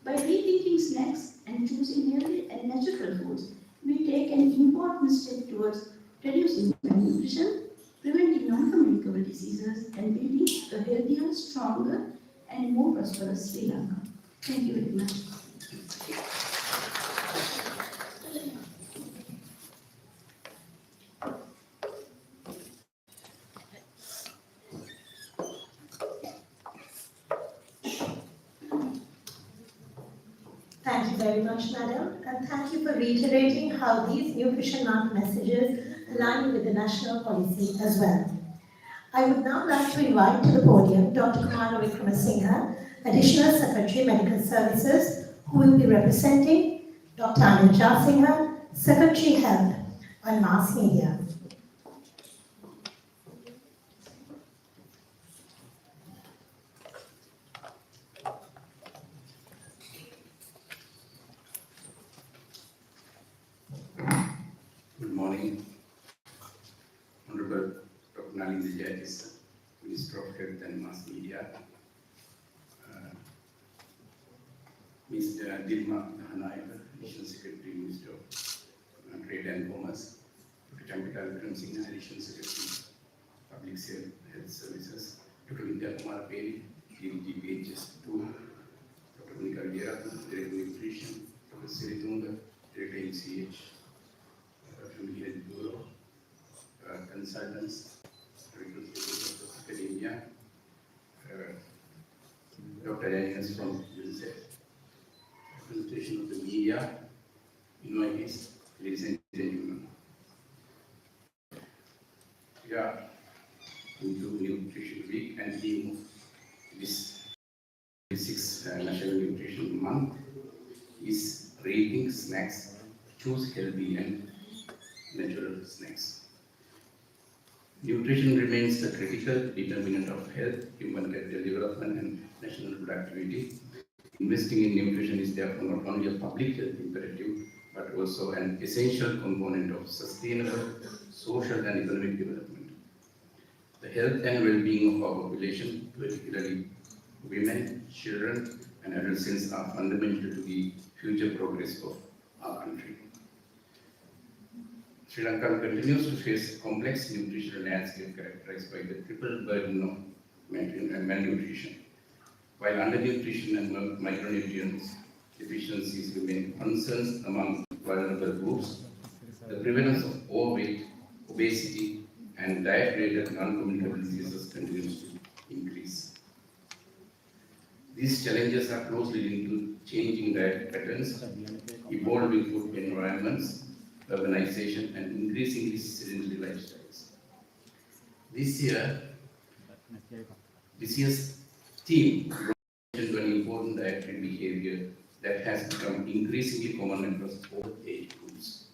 By rethinking snacks and choosing healthy and natural foods, we take an important step towards reducing malnutrition, preventing non-communicable diseases, and building a healthier, stronger, and more prosperous Sri Lanka. Thank you very much. Thank you very much, Madam, and thank you for reiterating how these Nutrition Month messages align with the national policy as well. I would now like to invite to the podium Dr. Kumara Wickramasinghe, Additional Secretary Medical Services, who will be representing Dr. Anil Singha, Secretary Health on Mass Media. Good morning, Honorable Dr. Nalin Vijayadis, Minister of Health and Mass Media, Mr. Dilma Dahanayaka, Additional Secretary, Minister of Trade and Commerce, Dr. Champika Wickramasinghe, Additional Secretary, Public Health Services, Dr. Vidya Kumar Peri, DVG PHS2, Dr. Monica Vieratna, Director of Nutrition, Dr. Siritunga, Director MCH, Health Bureau, consultants, directors of academia, Dr. Daniels from UNICEF, presentation of the media, invitees, ladies and gentlemen. We are into Nutrition Week, and theme of this 6th National Nutrition Month is rating snacks, choose healthy and natural snacks. Nutrition remains the critical determinant of health, human development, and national productivity. Investing in nutrition is therefore not only a public health imperative, but also an essential component of sustainable social and economic development. The health and well-being of our population, particularly women, children, and adolescents, are fundamental to the future progress of our country. Sri Lanka continues to face a complex nutritional landscape characterized by the triple burden of malnutrition. While undernutrition and micronutrients deficiencies remain concerns among vulnerable groups, the prevalence of overweight, obesity, and diet-related non-communicable diseases continues to increase. These challenges are closely linked to changing diet patterns, evolving food environments, urbanization, and increasingly sedentary lifestyles. This year's theme is an important dietary behavior that has become increasingly common across all age groups.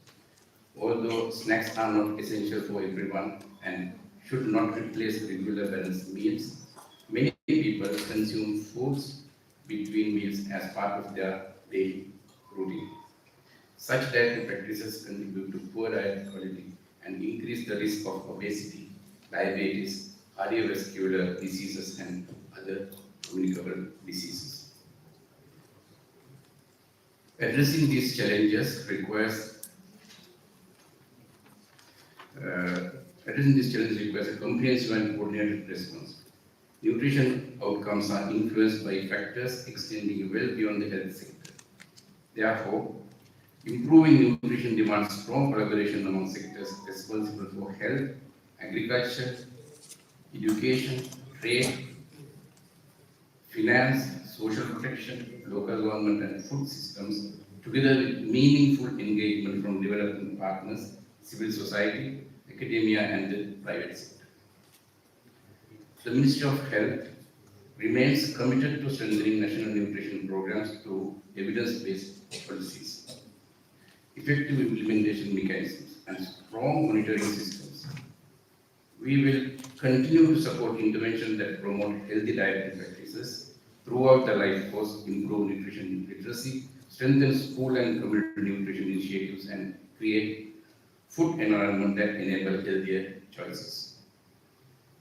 Although snacks are not essential for everyone and should not replace regular balanced meals, many people consume foods between meals as part of their daily routine. Such dietary practices contribute to poor diet quality and increase the risk of obesity, diabetes, cardiovascular diseases, and other communicable diseases. Addressing these challenges requires a comprehensive and coordinated response. Nutrition outcomes are influenced by factors extending well beyond the health sector. Therefore, improving nutrition demands strong collaboration among sectors responsible for health, agriculture, education, trade, finance, social protection, local government, and food systems, together with meaningful engagement from development partners, civil society, academia, and the private sector. The Ministry of Health remains committed to strengthening national nutrition programs through evidence-based policies, effective implementation mechanisms, and strong monitoring systems. We will continue to support interventions that promote healthy dietary practices throughout the life course, improve nutrition literacy, strengthen school and community nutrition initiatives, and create food environment that enable healthier choices.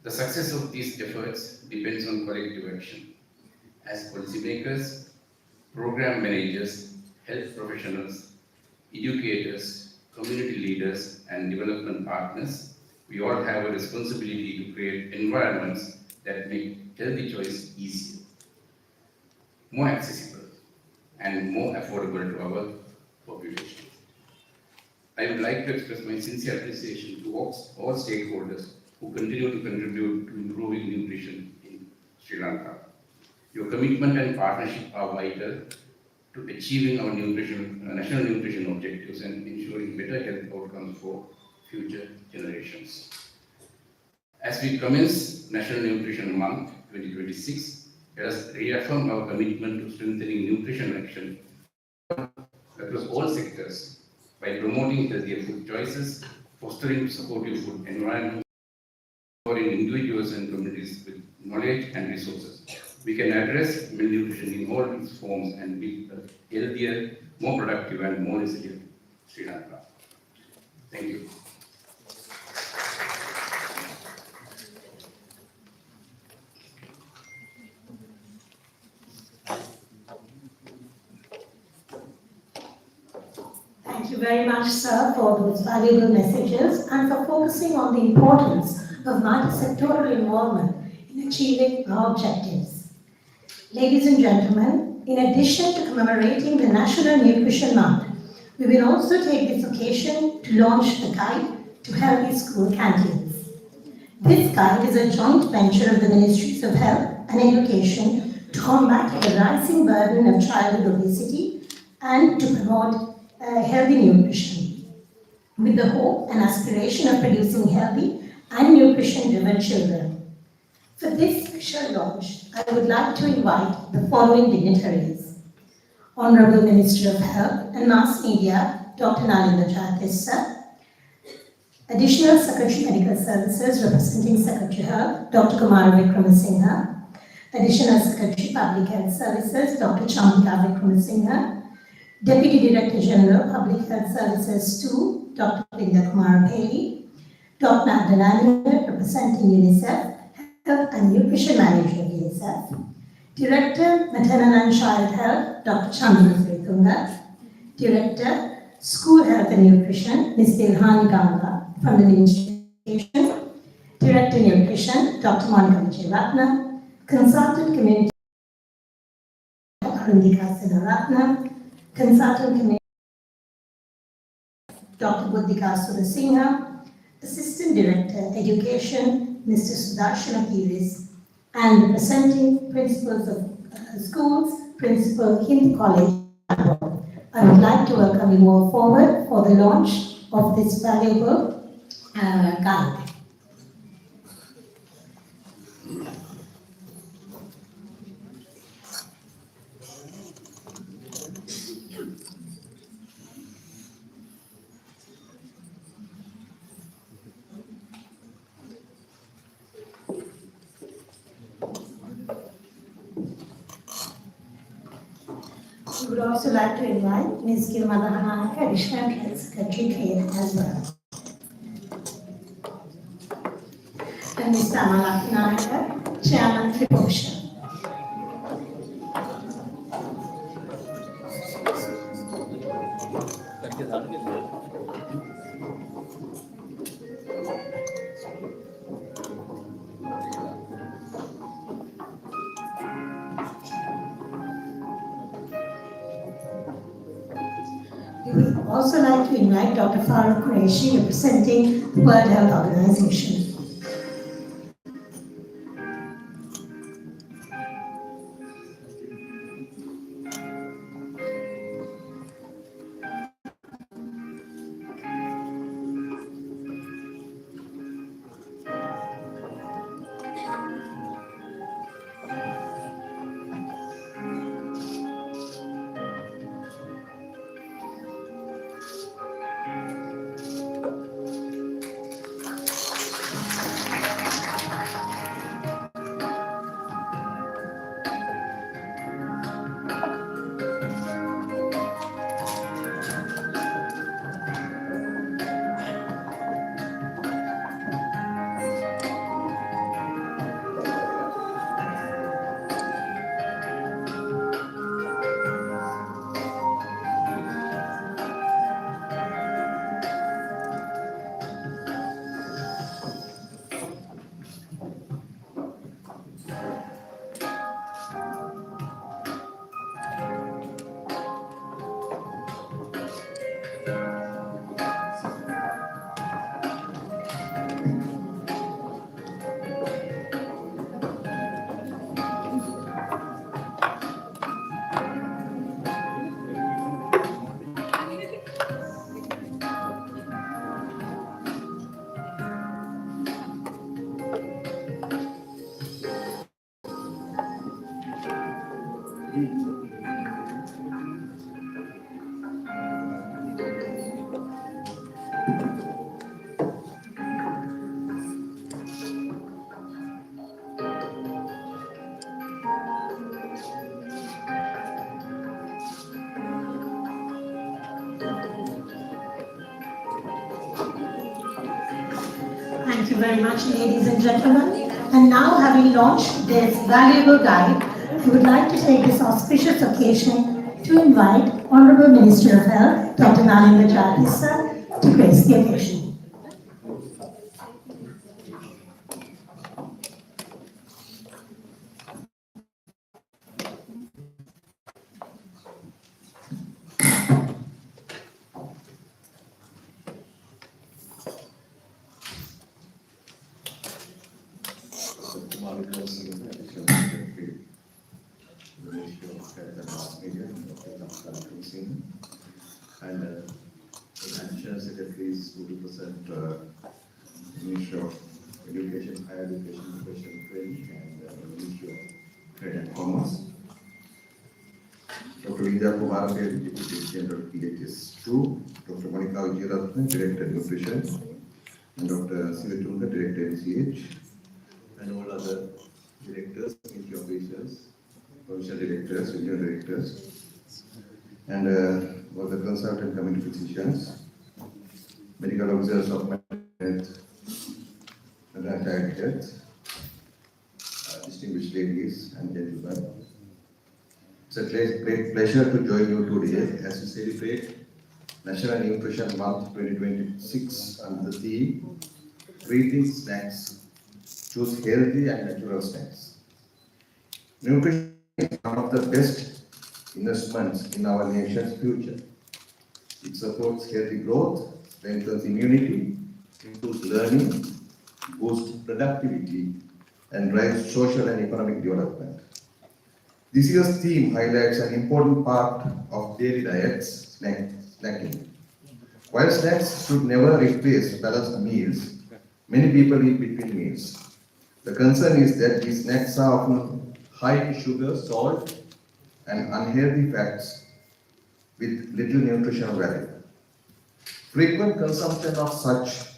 The success of these efforts depends on collective action. as policymakers, program managers, health professionals, educators, community leaders, and development partners, we all have a responsibility to create environments that make healthy choice easier, more accessible, and more affordable to our population. I would like to express my sincere appreciation to all stakeholders who continue to contribute to improving nutrition in Sri Lanka. Your commitment and partnership are vital to achieving our national nutrition objectives and ensuring better health outcomes for future generations. As we commence National Nutrition Month 2026, let us reaffirm our commitment to strengthening nutrition action across all sectors by promoting healthier food choices, fostering supportive food environments, empowering individuals and communities with knowledge and resources. We can address malnutrition in all its forms and build a healthier, more productive, and more resilient Sri Lanka. Thank you. Thank you very much, sir, for those valuable messages and for focusing on the importance of multi-sectoral involvement in achieving our objectives. Ladies and gentlemen, in addition to commemorating the National Nutrition Month, we will also take this occasion to launch a guide to healthy school canteens. This guide is a joint venture of the Ministries of Health and Education to combat the rising burden of childhood obesity and to promote healthy nutrition, with the hope and aspiration of producing healthy and nutrition-driven children. For this special launch, I would like to invite the following dignitaries: Honorable Minister of Health and Mass Media, Dr. Nalinda Jayatissa, Additional Secretary Medical Services representing Secretary Health, Dr. Kumar Vikramasinghe, Additional Secretary Public Health Services, Dr. Chandika Vikramasinghe, Deputy Director General Public Health Services 2, Dr. Linda Kumar Peli, Dr. Abdullah representing UNICEF, Health and Nutrition Manager of UNICEF, Director Maternal and Child Health, Dr. Chandra Sritunga, Director School Health and Nutrition, Ms. Dilhani Ganga from the Ministry of Education, Director Nutrition, Dr. Monica Vijayaratna, Consultant Community Arundika Siddharatna, Consultant Community Dr. Buddhika Surasinghe, Assistant Director Education, Mr. Sudarshana Piris, and representing principals of schools, Principal Hindu College. I would like to welcome you all forward for the launch of this valuable guide. We would also like to invite Ms. Gilmada Hanaka, Additional Health Secretary as well. And Mr. Amalaki Nayaka, Chairman Triposha. We would also like to invite Dr. Farooq Qureshi, representing the World Health Organization. Thank you very much, ladies and gentlemen. And now, having launched this valuable guide, we would like to take this auspicious occasion to invite Honorable Minister of Health, Dr. Nalinda Jayatissa, to grace the occasion. And the National Secretary is to represent Ministry of Education, Higher Education, Professional Training, and Ministry of Trade and Commerce. Dr. Vidya Kumar, Deputy General PHS2, Dr. Monica Vijayaratne, Director Nutrition, and Dr. Sivatunga, Director MCH, and all other directors, committee officials, provincial directors, regional directors, and all the consultant community physicians, medical officers of health, and health, distinguished ladies and gentlemen. It's a great pleasure to join you today as we celebrate National Nutrition Month 2026 under the theme, Breathing Snacks, Choose Healthy and Natural Snacks. Nutrition is one of the best investments in our nation's future. It supports healthy growth, strengthens immunity, improves learning, boosts productivity, and drives social and economic development. This year's theme highlights an important part of daily diets, snacking. While snacks should never replace balanced meals, many people eat between meals. The concern is that these snacks are often high in sugar, salt, and unhealthy fats with little nutritional value. Frequent consumption of such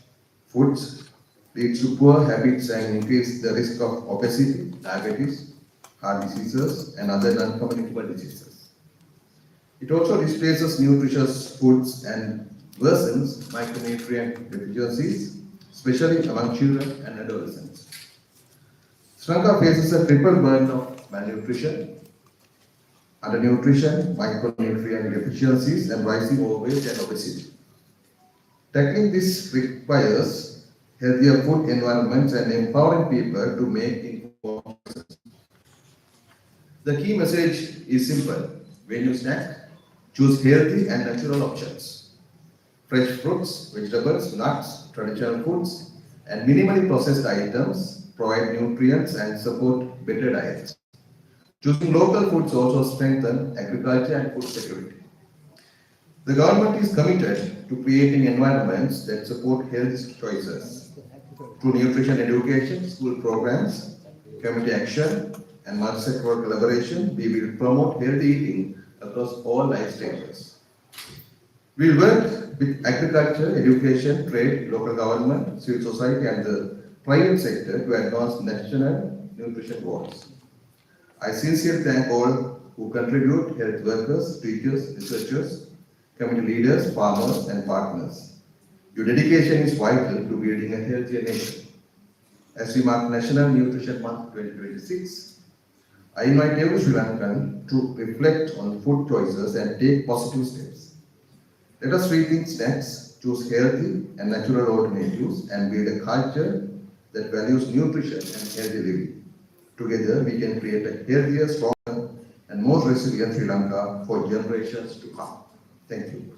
foods leads to poor habits and increase the risk of obesity, diabetes, heart diseases, and other non-communicable diseases. It also displaces nutritious foods and worsens micronutrient deficiencies, especially among children and adolescents. Sri Lanka faces a triple burden of malnutrition, undernutrition, micronutrient deficiencies, and rising overweight and obesity. Tackling this requires healthier food environments and empowering people to make informed choices. The key message is simple. When you snack, choose healthy and natural options. Fresh fruits, vegetables, nuts, traditional foods, and minimally processed items provide nutrients and support better diets. Choosing local foods also strengthen agriculture and food security. The government is committed to creating environments that support health choices. Through nutrition education, school programs, community action, and multi-sectoral collaboration, we will promote healthy eating across all life stages. We will work with agriculture, education, trade, local government, civil society, and the private sector to advance national nutrition goals. I sincerely thank all who contribute: health workers, teachers, researchers, community leaders, farmers, and partners. Your dedication is vital to building a healthier nation. As we mark National Nutrition Month 2026, I invite every Sri Lankan to reflect on food choices and take positive steps. Let us rethink snacks, choose healthy and natural alternatives, and build a culture that values nutrition and healthy living. Together, we can create a healthier, stronger, and more resilient Sri Lanka for generations to come. Thank you.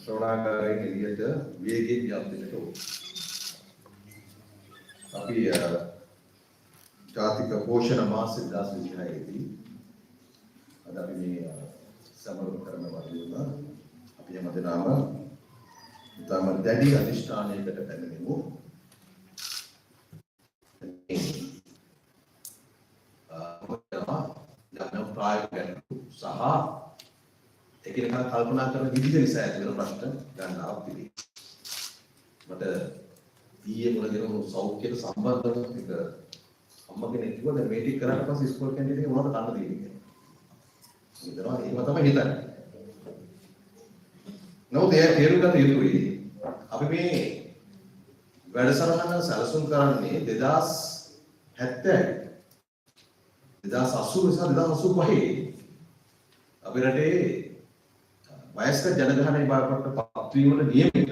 ශ්‍රවණාකාරයෙන් එළියට වේගයෙන් යන්නට ඕන. අපි ජාතික පෝෂණ මාස 2026 දී අද අපි මේ සමරන කරන වගේම අපි හැමදෙනා දෙනාම ඉතාම දැඩි අධිෂ්ඨානයකට පැමිණෙමු. යම් ප්‍රායෝගික සහ එකිනෙකා කල්පනා කරන විදිහ නිසා ඇති වෙන ප්‍රශ්න ගණනාවක් තිබේ. මට ඊයේ මොනදිනම සෞඛ්‍යයට සම්බන්ධව එක අම්ම කෙනෙක් කිව්වා දැන් මේ ටික කරාට පස්සේ ඉස්කෝලේ කැන්ටින් එකේ මොනවද කන්න දෙන්නේ කියලා. හිතනවා එහෙම තමයි හිතන්නේ. නමුත් ඒ තේරුම් ගන්න යුතුයි. අපි මේ වැඩසටහන සැලසුම් කරන්නේ 2070 2080 නිසා 2085 අපේ රටේ වයස්ක ජනගහනය බවට පත්වීමට නියමිත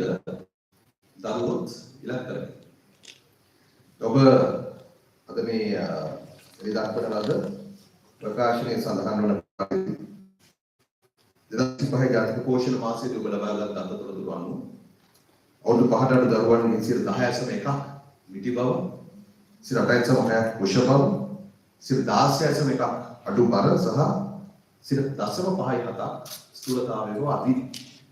දරුවොත් ඉලක්ක කරගෙන. ඔබ අද මේ දක්වන ලද ප්‍රකාශනයේ සඳහන් වන 2005 ජාතික පෝෂණ මාසයේ ඔබ ලබාගත් අතතොරතුරු අනුව අවුරුදු 5ට අඩු දරුවන්ගේ 10.1ක් මිටි බව, 8.6ක් කුෂ බව, 16.1ක් අඩු බර සහ 0.57ක් ස්ථූලතාවයව අධි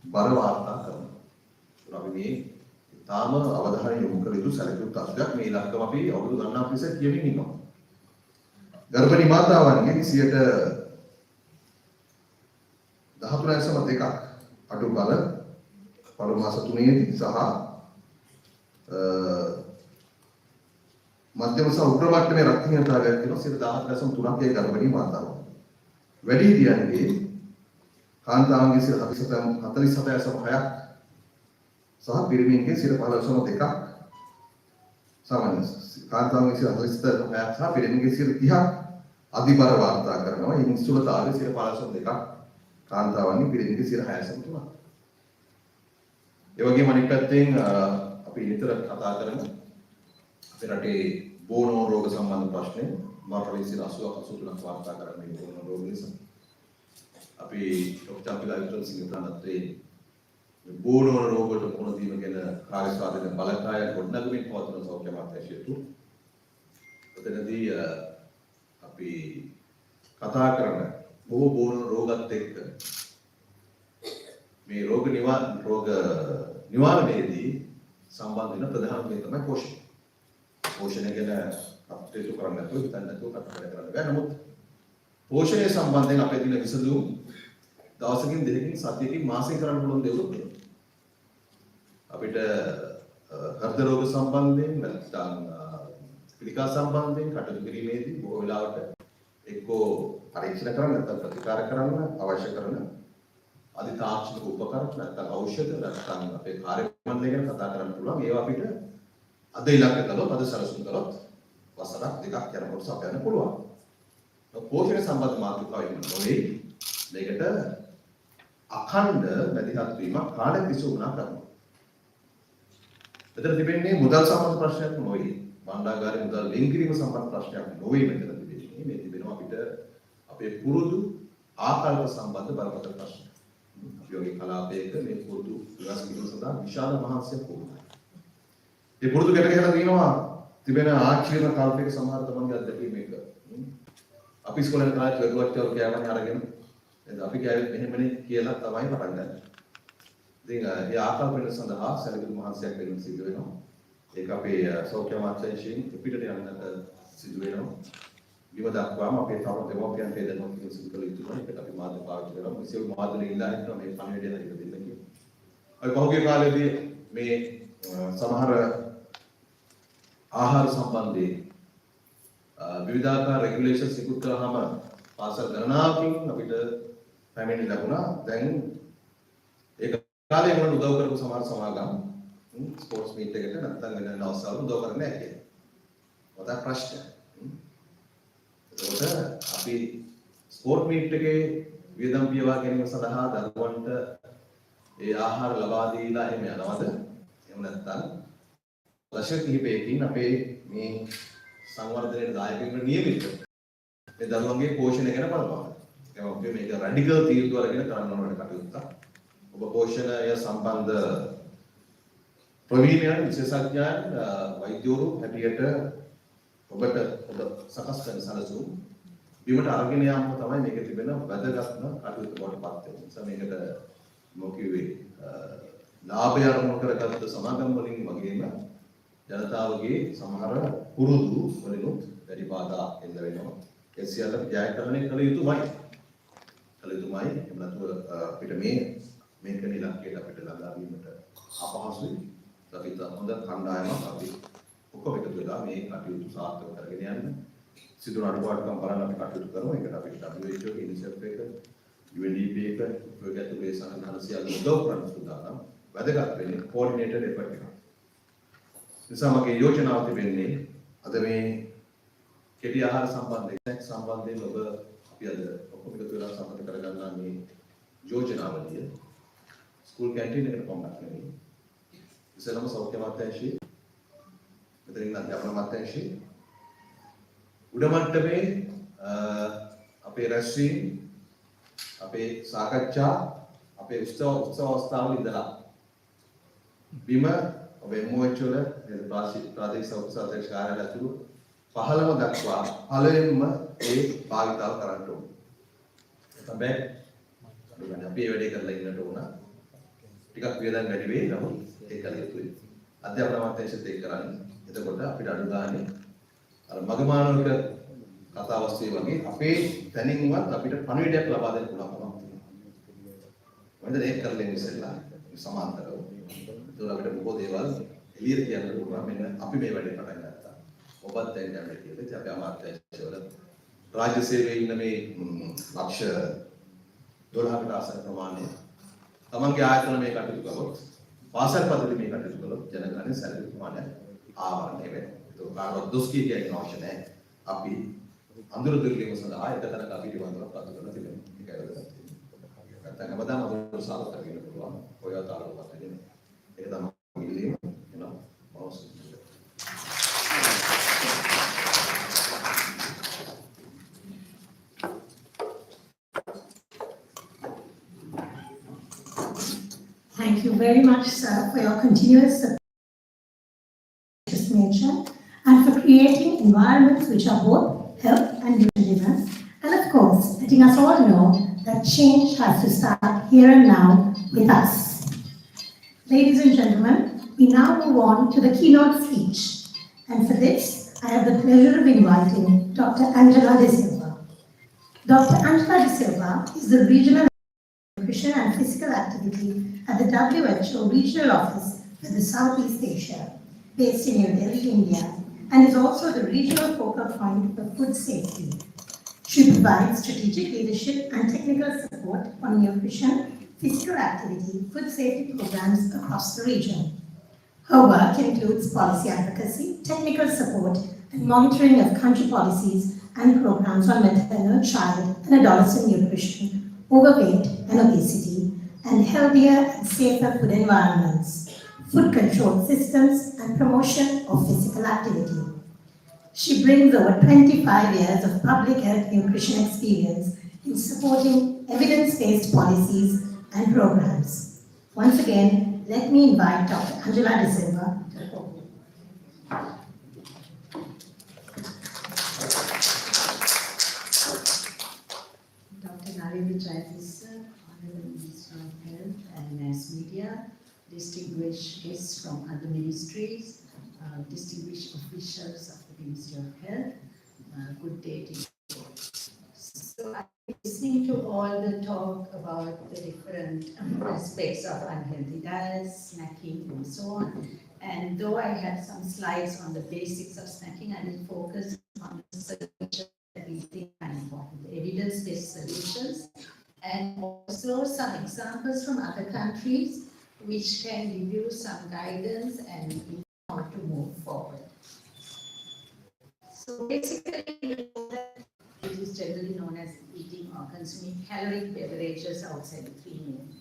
බර වාර්තා කරනවා. අපි මේ තාම අවධානය යොමු කළ යුතු සැලකිය තත්ත්වයක් මේ ඉලක්කම අපි අවුරුදු ගණනාවක් තිස්සේ කියමින් ඉන්නවා. ගර්භණී මාතාවන්ගේ 13.2ක් අඩු බල පළමු මාස 3ේදී සහ මධ්‍යම සහ උග්‍ර මට්ටමේ රක්තහීනතාවයක් තියෙනවා 17.3ක් ඒ ගර්භණී මාතාවන්. වැඩිහිටියන්ගේ කාන්තාවන්ගේ 47.6ක් සහ පිරිමින්ගේ 15.2ක් සාමාන්‍ය කාන්තාවන්ගේ 47.6ක් සහ පිරිමින්ගේ 30ක් අධිබර වාර්තා කරනවා. ඒ නිශ්චලතාවයේ 15.2ක් කාන්තාවන්ගේ පිරිමින්ගේ 6.3ක්. ඒ වගේම අනිත් පැත්තෙන් අපි නිතර කතා කරන අපේ රටේ බෝනෝ රෝග සම්බන්ධ ප්‍රශ්නය මාර්ගයේ 83ක් වාර්තා කරන්නේ බෝනෝ රෝග නිසා. අපි ડોક્ટર අපිලා සිංහලනත්‍රේ බෝනෝ රෝග වලට මුහුණ දීම ගැන කාර්ය සාධන බලකාය ගොඩනගමින් පවත්වන සෞඛ්‍ය අමාත්‍යාංශයතු. එතනදී අපි කතා කරන බොහෝ බෝනෝ රෝගත් එක්ක මේ රෝග නිවාරණයේදී සම්බන්ධ වෙන ප්‍රධාන දේ තමයි පෝෂණය. පෝෂණය ගැන අපිට කරන්න නැතුව හිතන්න නැතුව කතා කරන්න බෑ. නමුත් පෝෂණය සම්බන්ධයෙන් අපේ දින විසඳුම් දවසකින් දෙකකින් සතියකින් මාසෙකින් කරන්න පුළුවන් දේවල් තියෙනවා. අපිට හෘද රෝග සම්බන්ධයෙන් නැත්නම් පිළිකා සම්බන්ධයෙන් කටයුතු කිරීමේදී බොහෝ වෙලාවට එක්කෝ පරීක්ෂණ කරන්න නැත්නම් ප්‍රතිකාර කරන්න අවශ්‍ය කරන අධිතාක්ෂණික උපකරණ නැත්නම් ඖෂධ නැත්නම් අපේ කාර්ය මණ්ඩලය ගැන කතා කරන්න පුළුවන්. ඒවා අපිට අද ඉලක්ක කළොත් අද සැලසුම් කළොත් වසරක් දෙකක් යනකොට සපයන්න පුළුවන්. පෝෂණ සම්බන්ධ මාතෘකාවෙන් නොවේ මේකට අඛණ්ඩ මැදිහත් වීමක් කාලයක් තිස්සේ උනා කරනවා. මෙතන තිබෙන්නේ මුදල් සම්බන්ධ ප්‍රශ්නයක් නොවේ. භාණ්ඩාගාරයේ මුදල් වෙන් කිරීම සම්බන්ධ ප්‍රශ්නයක් නොවේ මෙතන තිබෙන්නේ. මේ තිබෙනවා අපිට අපේ පුරුදු ආකල්ප සම්බන්ධ බරපතල ප්‍රශ්න. යෝගී කලාපයක මේ පුරුදු විකාශ කිරීම සඳහා විශාල මහන්සියක් වුණා. මේ පුරුදු ගැට ගැහලා තියෙනවා තිබෙන ආචාර්ය කල්පයක සමහර තමන්ගේ අත්දැකීම් එක. අපි ඉස්කෝලේ කාලේ ලැබුවච්චවරු කෑමනේ අරගෙන එතන අපි කෑවෙත් මෙහෙමනේ කියලා තමයි පටන් ගන්න. ඉතින් ඒ ආකල්ප වෙන සඳහා සැලකිලි මහන්සියක් වෙන්න සිදු වෙනවා. ඒක අපේ සෞඛ්‍ය අමාත්‍යාංශයෙන් පිටට යන්නට සිදු වෙනවා. විව දක්වාම අපේ තම දෙමෝපියන් පෙදෙනවා කියන සිදු කළ යුතුයි. ඒකට අපි මාධ්‍ය පාවිච්චි කරනවා. මෙසේ මාධ්‍යවලින් ඉල්ලා හිටනවා මේ පණිවිඩය හරියට දෙන්න කියලා. අපි පහුගිය කාලේදී මේ සමහර ආහාර සම්බන්ධයෙන් විවිධාකාර රෙගුලේෂන්ස් ඉක්ුත් කරාම පාසල් ගණනාවකින් අපිට පැමිණිලි ලැබුණා. දැන් ඒක කාලේ වුණ උදව් කරපු සමහර සමාගම් ස්පෝර්ට්ස් මීට් එකට නැත්නම් වෙන අවස්ථාවල උදව් කරන්නේ නැහැ කියලා. වදා ප්‍රශ්න. ඒකට අපි ස්පෝර්ට් මීට් එකේ වියදම් පියවා ගැනීම සඳහා දරුවන්ට ඒ ආහාර ලබා දීලා එහෙම යනවද? එහෙම නැත්නම් දශක කිහිපයකින් අපේ මේ සංවර්ධනයේ දායක වෙන නියමිත මේ දරුවන්ගේ පෝෂණය ගැන බලනවා. ඒක අපි මේක රැඩිකල් තීන්දුව අරගෙන කරන්න ඕන කටයුත්තක්. ඔබ පෝෂණය සම්බන්ධ ප්‍රවීණයන් විශේෂඥයන් වෛද්‍යවරු හැටියට ඔබට ඔබ සකස් කරන සැලසුම් බිමට අරගෙන යාම තමයි මේක තිබෙන වැදගත්ම කටයුතු බවට පත් වෙනවා. නිසා මේකට මොකිවේ ලාභය අරමුණු කරගත්ත සමාගම් වලින් වගේම ජනතාවගේ සමහර පුරුදු වලිනුත් වැඩි බාධා එන්න වෙනවා. ඒ සියල්ල ජයග්‍රහණය කළ යුතුමයි. එහෙම නැතුව අපිට මේක නිලක්කයට අපිට ළඟා වීමට අපහසුයි. අපි හොඳ කණ්ඩායමක් අපි ඔක්කොම එකතු වෙලා මේ කටයුතු සාර්ථක කරගෙන යන්න. සිදුවන අඩුපාඩුකම් බලන්න අපි කටයුතු කරමු. ඒකට අපිට WHO UNICEF එක UNDP එක ඔය ගැතුලේ සංවිධාන සියල්ල උදව් කරන්න සූදානම්. වැදගත් වෙන්නේ කෝඩිනේටඩ් එෆර්ට් එක. නිසා මගේ යෝජනාව තිබෙන්නේ අද මේ කෙටි ආහාර සම්බන්ධයෙන් ඔබ අපි අද ඔක්කොම එකතු වෙලා සම්මත කරගන්නා මේ යෝජනාවලිය ස්කූල් කැන්ටීන් එකට පමණක් නෙවෙයි. ඉස්සෙල්ලාම සෞඛ්‍ය අමාත්‍යාංශයේ මෙතනින් අධ්‍යාපන අමාත්‍යාංශයේ උඩ මට්ටමේ අපේ රැස්වීම් අපේ සාකච්ඡා අපේ උත්සව අවස්ථාවල ඉඳලා බිම ඔබේ MOH වල ප්‍රාදේශීය සෞඛ්‍ය අධ්‍යක්ෂ කාර්යාලය ඇතුළු 15 දක්වා පළවෙනිම ඒ භාවිතාව කරන්න ඕනේ. තමයි අපි මේ වැඩේ කරලා ඉන්නට ඕන. ටිකක් වියදම් වැඩි වෙයි නමුත් ඒක කළ යුතුයි. අධ්‍යාපන අමාත්‍යාංශයත් ඒක කරන්නේ. එතකොට අපිට අඩු ගානේ අර මගමානවක කතාවස්තුවේ වගේ අපේ තැනින්වත් අපිට පණිවිඩයක් ලබා දෙන්න පුළුවන්කමක් තියෙනවා. මොකද ඒක කරලා ඉස්සෙල්ලා සමාන්තරව. ඒක අපිට බොහෝ දේවල් එළියට කියන්න පුළුවන්. මෙන්න අපි මේ වැඩේ පටන් ගත්තා. ඔබත් දැන් යන්නේ කියලා. ඉතින් අපි අමාත්‍යාංශවල රාජ්‍ය සේවයේ ඉන්න මේ ලක්ෂ 12කට ආසන්න ප්‍රමාණය තමන්ගේ ආයතන මේ කටයුතු කළොත් පාසල් පද්ධති මේ කටයුතු කළොත් ජනගහනය සැලකුම් ප්‍රමාණය ආවරණය වෙනවා. ඒක කාටවත් දොස් කියන්න අවශ්‍ය නැහැ. අපි අඳුර දුර්ලභම සඳහා එක තැනක අපි දිවන්තව පත් කරලා තිබෙනවා. ඒකයි වැදගත්. නැත්නම් අපදාම අඳුර සාර්ථක වෙන්න පුළුවන්. ඔය තාලුවත් වෙන්නේ. ඒක තමයි ඉල්ලීම. එනවා. මොනවද? Thank you very much, sir, for your continuous support nature and for creating environments which are both health and nutritious, and of course, letting us all know that change has to start here and now with us. Ladies and gentlemen, we now move on to the keynote speech, and for this, I have the pleasure of inviting Dr. Angela De Silva. Dr. Angela De Silva is the Regional Nutrition and Physical Activity at the WHO Regional Office for the Southeast Asia, based in New Delhi, India, and is also the regional focal point for food safety. She provides strategic leadership and technical support on nutrition, physical activity, food safety programs across the region. Her work includes policy advocacy, technical support, and monitoring of country policies and programs on maternal, child, and adolescent nutrition, overweight and obesity, and healthier and safer food environments, food control systems, and promotion of physical activity. She brings over 25 years of public health nutrition experience in supporting evidence-based policies and programs. Once again, let me invite Dr. Angela De Silva to the podium. Dr. Narendra Jayatissa, Honorable Minister of Health and Mass Media, distinguished guests from other ministries, distinguished officials of the Ministry of Health, good day to you. So I'm listening to all the talk about the different aspects of unhealthy diets, snacking and so on. And though I have some slides on the basics of snacking, I will focus on the solutions that we think are important, the evidence-based solutions, and also some examples from other countries which can give you some guidance and how to move forward. So basically, it is generally known as eating or consuming caloric beverages outside the 3 meals.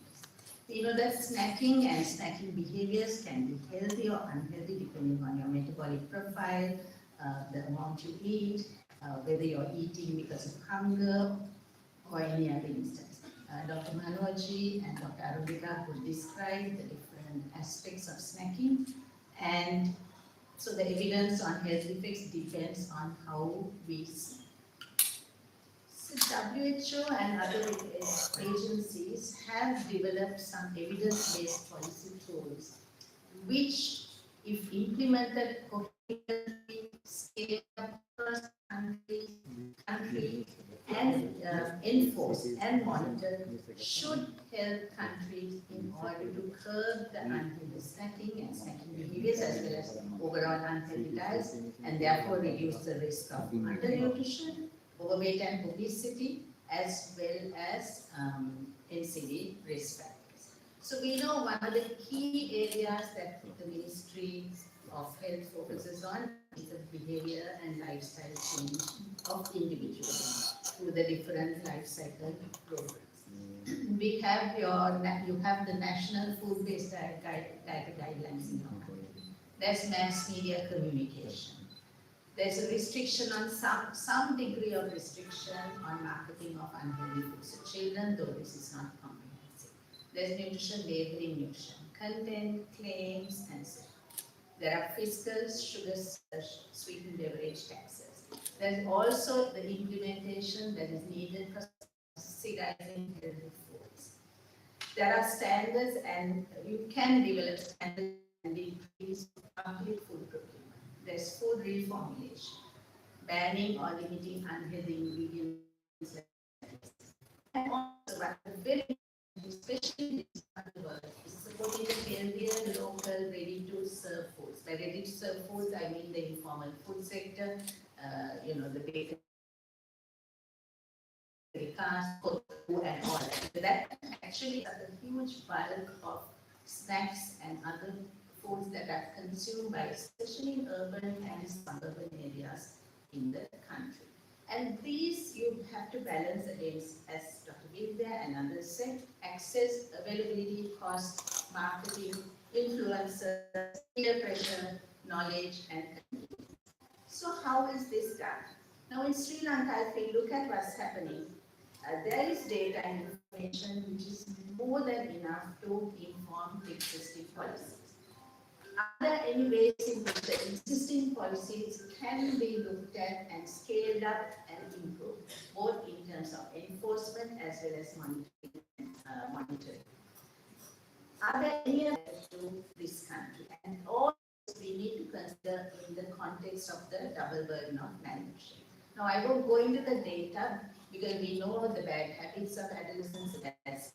We know that snacking and snacking behaviors can be healthy or unhealthy depending on your metabolic profile, the amount you eat, whether you're eating because of hunger or any other instance. Dr. Manoj and Dr. Arubika would describe the different aspects of snacking, and so the evidence on health effects depends on how we So WHO and other agencies have developed some evidence-based policy tools, which, if implemented coherently, scale up across countries and enforced and monitored, should help countries in order to curb the unhealthy snacking and snacking behaviors as well as overall unhealthy diets, and therefore reduce the risk of undernutrition, overweight and obesity, as well as NCD risk factors. So we know one of the key areas that the Ministry of Health focuses on is the behavior and lifestyle change of individuals through the different life cycle programs. We have you have the National Food-Based Diet Guidelines in your country. There's mass media communication. There's a restriction on some degree of restriction on marketing of unhealthy foods to children, though this is not comprehensive. There's nutrition labeling, nutrition content, claims, and so on. There are fiscal sugar sweetened beverage taxes. There's also the implementation that is needed for subsidizing healthy foods. There are standards, and you can develop standards and increase public food procurement. There's food reformulation, banning or limiting unhealthy ingredients, and also very especially is supporting the healthier, local, ready-to-serve foods. By ready-to-serve foods, I mean the informal food sector, the bakery, cars, food, and all that. So that actually is a huge bulk of snacks and other foods that are consumed by especially in urban and suburban areas in the country. And these you have to balance against, as Dr. Vidya and others said, access, availability, cost, marketing, influencers, peer pressure, knowledge, and convenience. So how is this done? Now in Sri Lanka, if we look at what's happening, there is data and information which is more than enough to inform the existing policies. Are there any ways in which the existing policies can be looked at and scaled up and improved, both in terms of enforcement as well as monitoring? Are there any other to this country? And all we need to consider in the context of the double burden of malnutrition. Now, I won't go into the data because we know the bad habits of adolescents.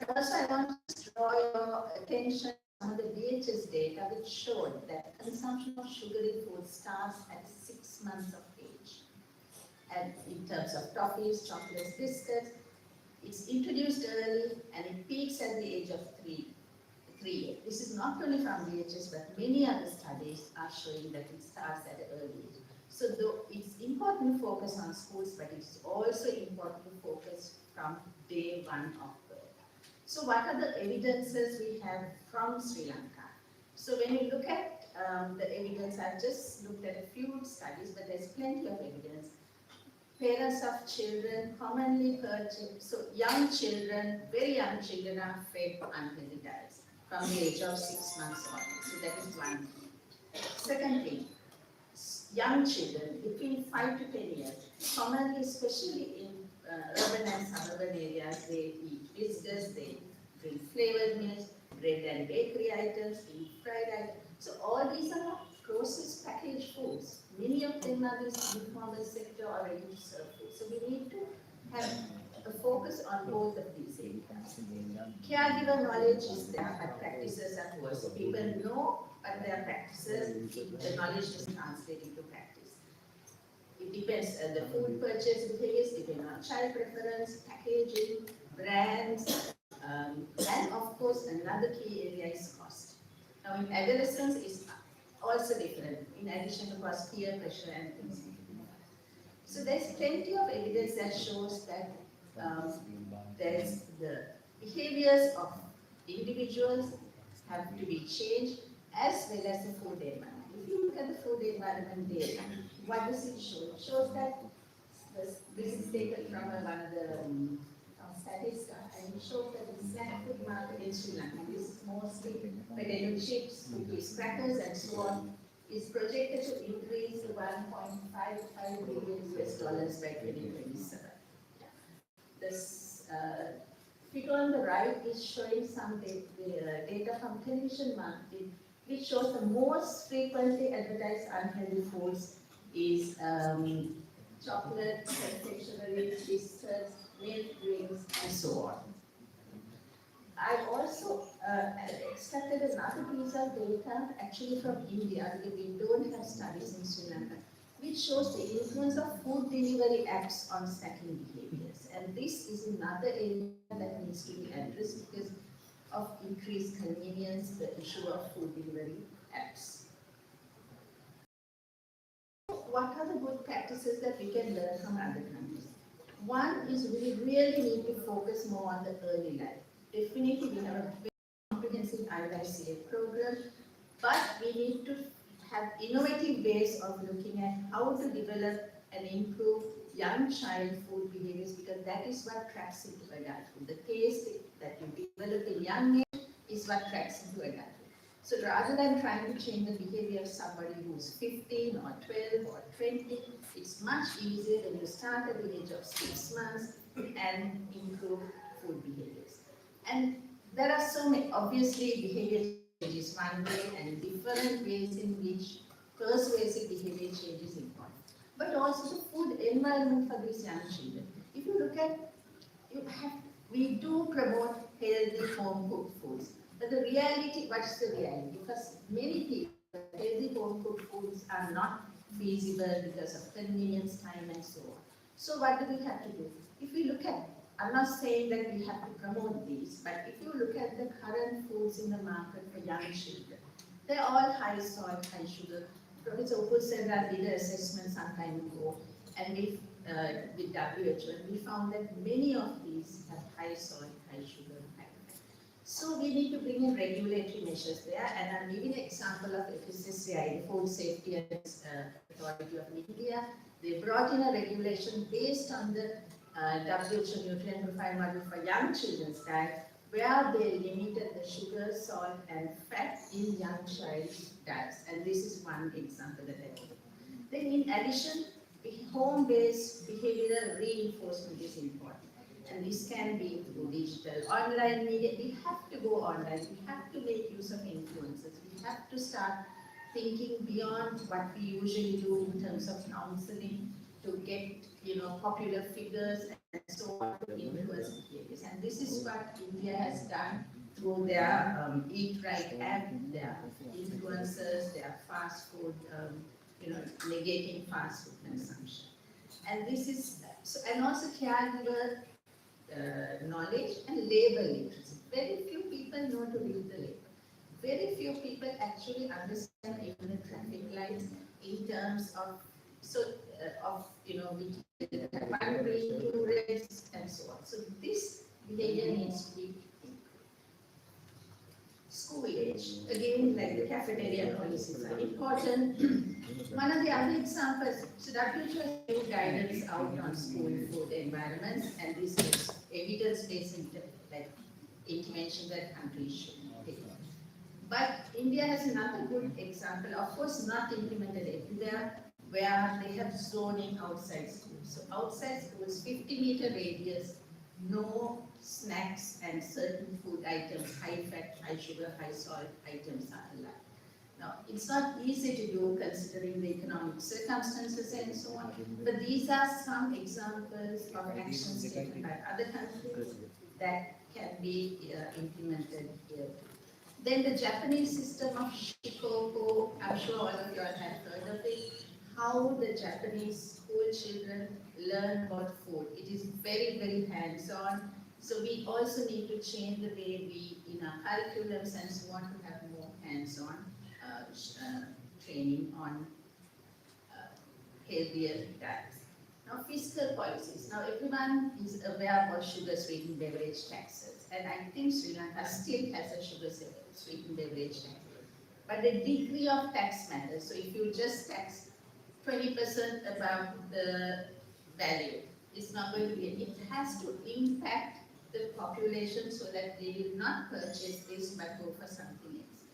But also, I want to draw your attention to the VHS data which showed that consumption of sugary food starts at 6 months of age. And in terms of toffees, chocolates, biscuits, it's introduced early and it peaks at the age of 3 years. This is not only from VHS, but many other studies are showing that it starts at an early age. So though it's important to focus on schools, but it's also important to focus from day one of birth. So what are the evidences we have from Sri Lanka? So when you look at the evidence, I've just looked at a few studies, but there's plenty of evidence. Parents of children commonly purchase, so young children, very young children are fed unhealthy diets from the age of 6 months on. So that is one thing. Second thing, young children between 5 to 10 years, commonly, especially in urban and suburban areas, they eat biscuits, they drink flavored meals, bread and bakery items, eat fried items. So all these are processed packaged foods. Many of them are this informal sector or ready-to-serve food. So we need to have a focus on both of these areas. Caregiver knowledge is there, but practices are poor. So people know, but their practices, the knowledge doesn't translate into practice. It depends, the food purchase behaviors depend on child preference, packaging, brands, and of course another key area is cost. Now in adolescence is also different, in addition to cost, peer pressure and things like that. So there's plenty of evidence that shows that there's the behaviors of individuals have to be changed as well as the food environment. If you look at the food environment data, what does it show? It shows that this is taken from one of the statistics, and it shows that the snack food market in Sri Lanka is mostly potato chips, cookies, crackers, and so on, is projected to increase to $1.55 billion by 2027. This figure on the right is showing some data from television marketing, which shows the most frequently advertised unhealthy foods is chocolate, confectionery, biscuits, milk drinks, and so on. I also extracted another piece of data, actually from India, because we don't have studies in Sri Lanka, which shows the influence of food delivery apps on snacking behaviors. And this is another area that needs to be addressed because of increased convenience, the issue of food delivery apps. What are the good practices that we can learn from other countries? One is we really need to focus more on the early life. Definitely we have a very comprehensive IYCA program, but we need to have innovative ways of looking at how to develop and improve young child food behaviors, because that is what tracks into adulthood. The taste that you develop in young age is what tracks into adulthood. So rather than trying to change the behavior of somebody who's 15 or 12 or 20, it's much easier when you start at the age of 6 months and improve food behaviors. And there are so many, obviously behavior change is one way and different ways in which persuasive behavior change is important. But also the food environment for these young children. If you look at, we do promote healthy home cooked foods. But the reality, what is the reality? Because many people, healthy home cooked foods are not feasible because of convenience, time and so on. So what do we have to do? If we look at, I'm not saying that we have to promote these, but if you look at the current foods in the market for young children, they're all high salt, high sugar. Professor Opusera did an assessment some time ago, and with WHO, and we found that many of these have high salt, high sugar, high fat. So we need to bring in regulatory measures there, and I'm giving an example of FSSAI, the Food Safety Authority of India. They brought in a regulation based on the WHO nutrient profile model for young children's diet, where they limited the sugar, salt, and fat in young child's diets. And this is one example that I give. Then in addition, home-based behavioral reinforcement is important. And this can be through digital, online media. We have to go online. We have to make use of influencers. We have to start thinking beyond what we usually do in terms of counseling to get, popular figures and so on to influence behaviors. And this is what India has done through their Eat Right app, their influencers, their fast food, negating fast food consumption. And this is, and also caregiver knowledge and label literacy. Very few people know to read the label. Very few people actually understand even the traffic lights in terms of one green, two reds, and so on. So this behavior needs to be school age. Again, like the cafeteria policies are important. One of the other examples, so WHO has new guidance out on school food environments, and this is evidence-based intervention that countries should take. But India has another good example, of course not implemented everywhere, where they have zoning outside schools. So outside schools, 50-meter radius, no snacks and certain food items, high fat, high sugar, high salt items are allowed. Now, it's not easy to do considering the economic circumstances and so on, but these are some examples of actions taken by other countries that can be implemented here. Then the Japanese system of shikoku, I'm sure all of you all have heard of it, how the Japanese school children learn about food. It is very, very hands-on. So we also need to change the way we, in our curriculums and so on, to have more hands-on training on healthier diets. Now, fiscal policies. Now, everyone is aware about sugar-sweetened beverage taxes, and I think Sri Lanka still has a sugar-sweetened beverage tax. But the degree of tax matters. So, if you just tax 20% above the value, it's not going to be. It has to impact the population so that they will not purchase this but go for something else.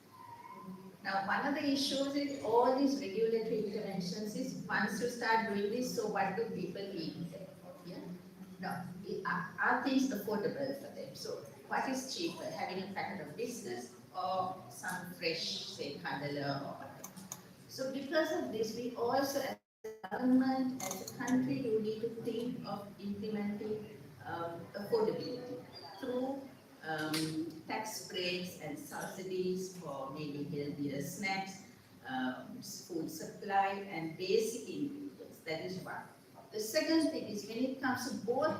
Now, one of the issues in all these regulatory interventions is once you start doing this, so what do people eat? Yeah? Now, are things affordable for them? So what is cheaper, having a packet of biscuits or some fresh, say, kadala or whatever? So because of this, we also, as a government, as a country, you need to think of implementing affordability through tax breaks and subsidies for maybe healthier snacks, food supply, and basic ingredients. That is one. The second thing is when it comes to both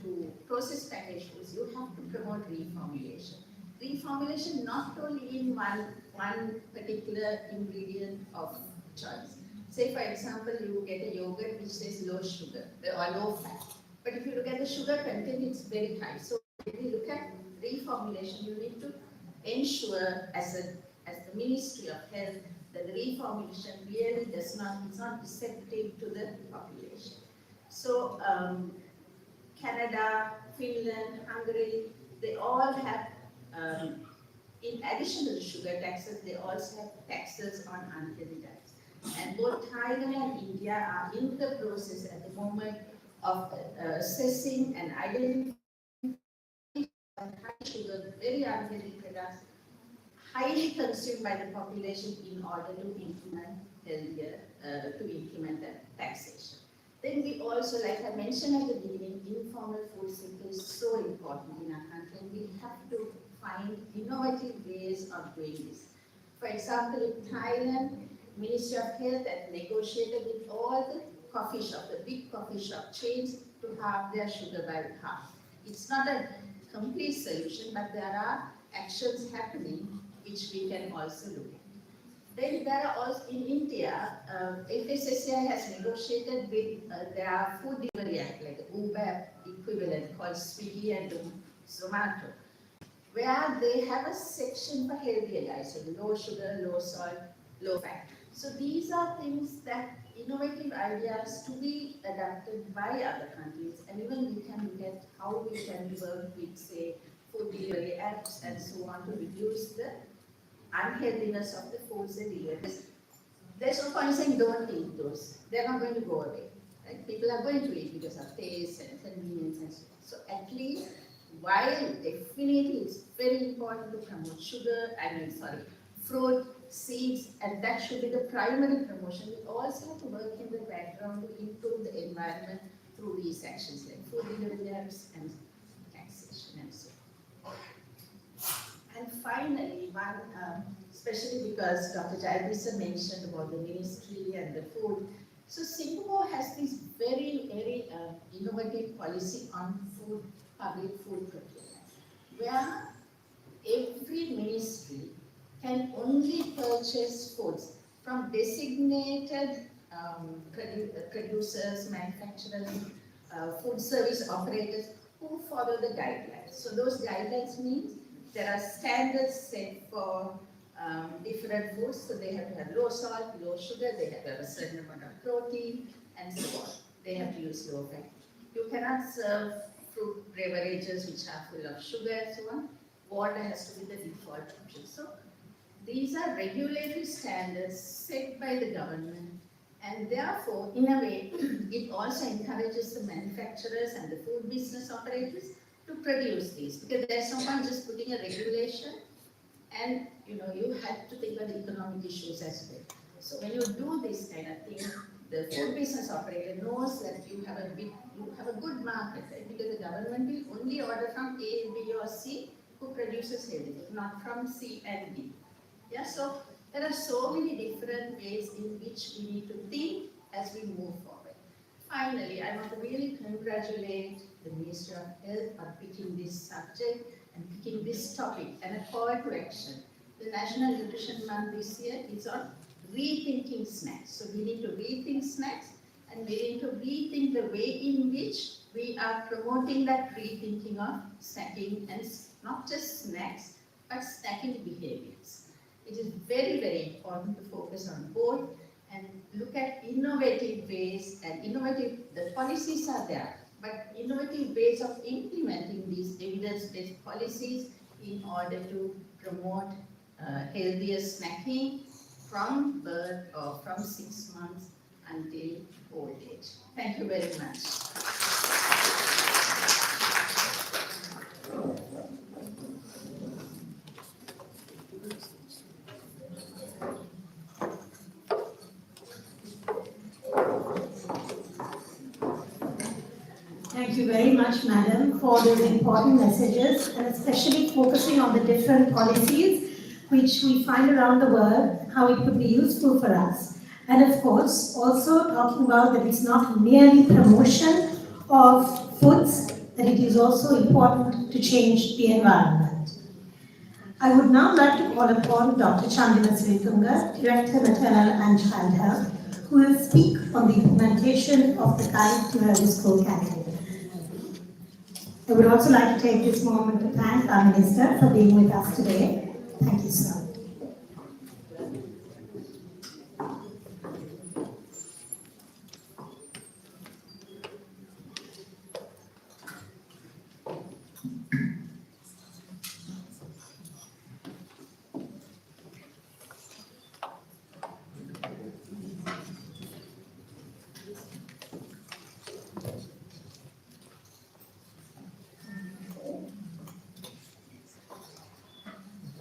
to processed packaged foods, you have to promote reformulation. Reformulation not only in one particular ingredient of choice. Say for example, you get a yogurt which says low sugar or low fat. But if you look at the sugar content, it's very high. So when you look at reformulation, you need to ensure as the Ministry of Health that the reformulation really it's not deceptive to the population. So Canada, Finland, Hungary, they all have, in addition to the sugar taxes, they also have taxes on unhealthy diets. And both Thailand and India are in the process at the moment of assessing and identifying high sugar, very unhealthy products, highly consumed by the population in order to implement healthier, to implement that taxation. Then we also, like I mentioned at the beginning, informal food sector is so important in our country, and we have to find innovative ways of doing this. For example, in Thailand, Ministry of Health has negotiated with all the coffee shops, the big coffee shop chains, to halve their sugar by half. It's not a complete solution, but there are actions happening which we can also look at. Then there are also in India, FSSAI has negotiated with their food delivery act, like the Uber equivalent called Swiggy and Zomato, where they have a section for healthier diets, so low sugar, low salt, low fat. So these are things that innovative ideas to be adapted by other countries, and even we can look at how we can work with, say, food delivery apps and so on to reduce the unhealthiness of the foods they deliver. There's no point saying don't eat those. They're not going to go away. Right? People are going to eat because of taste and convenience and so on. So at least, while definitely it's very important to promote fruit, seeds, and that should be the primary promotion, we also have to work in the background to improve the environment through these actions like food delivery apps and taxation and so on. And finally, especially because Dr. Jayabisa mentioned about the ministry and the food, so Singapore has this very, very innovative policy on public food procurement, where every ministry can only purchase foods from designated producers, manufacturers, food service operators who follow the guidelines. So those guidelines means there are standards set for different foods. So they have to have low salt, low sugar, they have to have a certain amount of protein, and so on. They have to use low fat. You cannot serve fruit beverages which are full of sugar and so on. Water has to be the default option. So these are regulatory standards set by the government, and therefore, in a way, it also encourages the manufacturers and the food business operators to produce these, because there's no point just putting a regulation, and you have to think about the economic issues as well. So when you do this kind of thing, the food business operator knows that you have a good market, right? Because the government will only order from A, B, or C who produces healthy, not from C and D. Yeah, so there are so many different ways in which we need to think as we move forward. Finally, I want to really congratulate the Ministry of Health on picking this subject and picking this topic and a call to action. The National Nutrition Month this year is on rethinking snacks. So we need to rethink snacks, and we need to rethink the way in which we are promoting that rethinking of snacking, and not just snacks, but snacking behaviors. It is very, very important to focus on both and look at innovative ways, and the policies are there, but innovative ways of implementing these evidence-based policies in order to promote healthier snacking from birth or from 6 months until old age. Thank you very much. Thank you very much, Madam, for those important messages and especially focusing on the different policies which we find around the world and how it could be useful for us. And of course, also talking about that it's not merely promotion of foods, that it is also important to change the environment. I would now like to call upon Dr. Chandana Sritunga, Director Maternal and Child Health, who will speak on the implementation of the Guide to Healthy School campaign. I would also like to take this moment to thank our Minister for being with us today. Thank you, sir.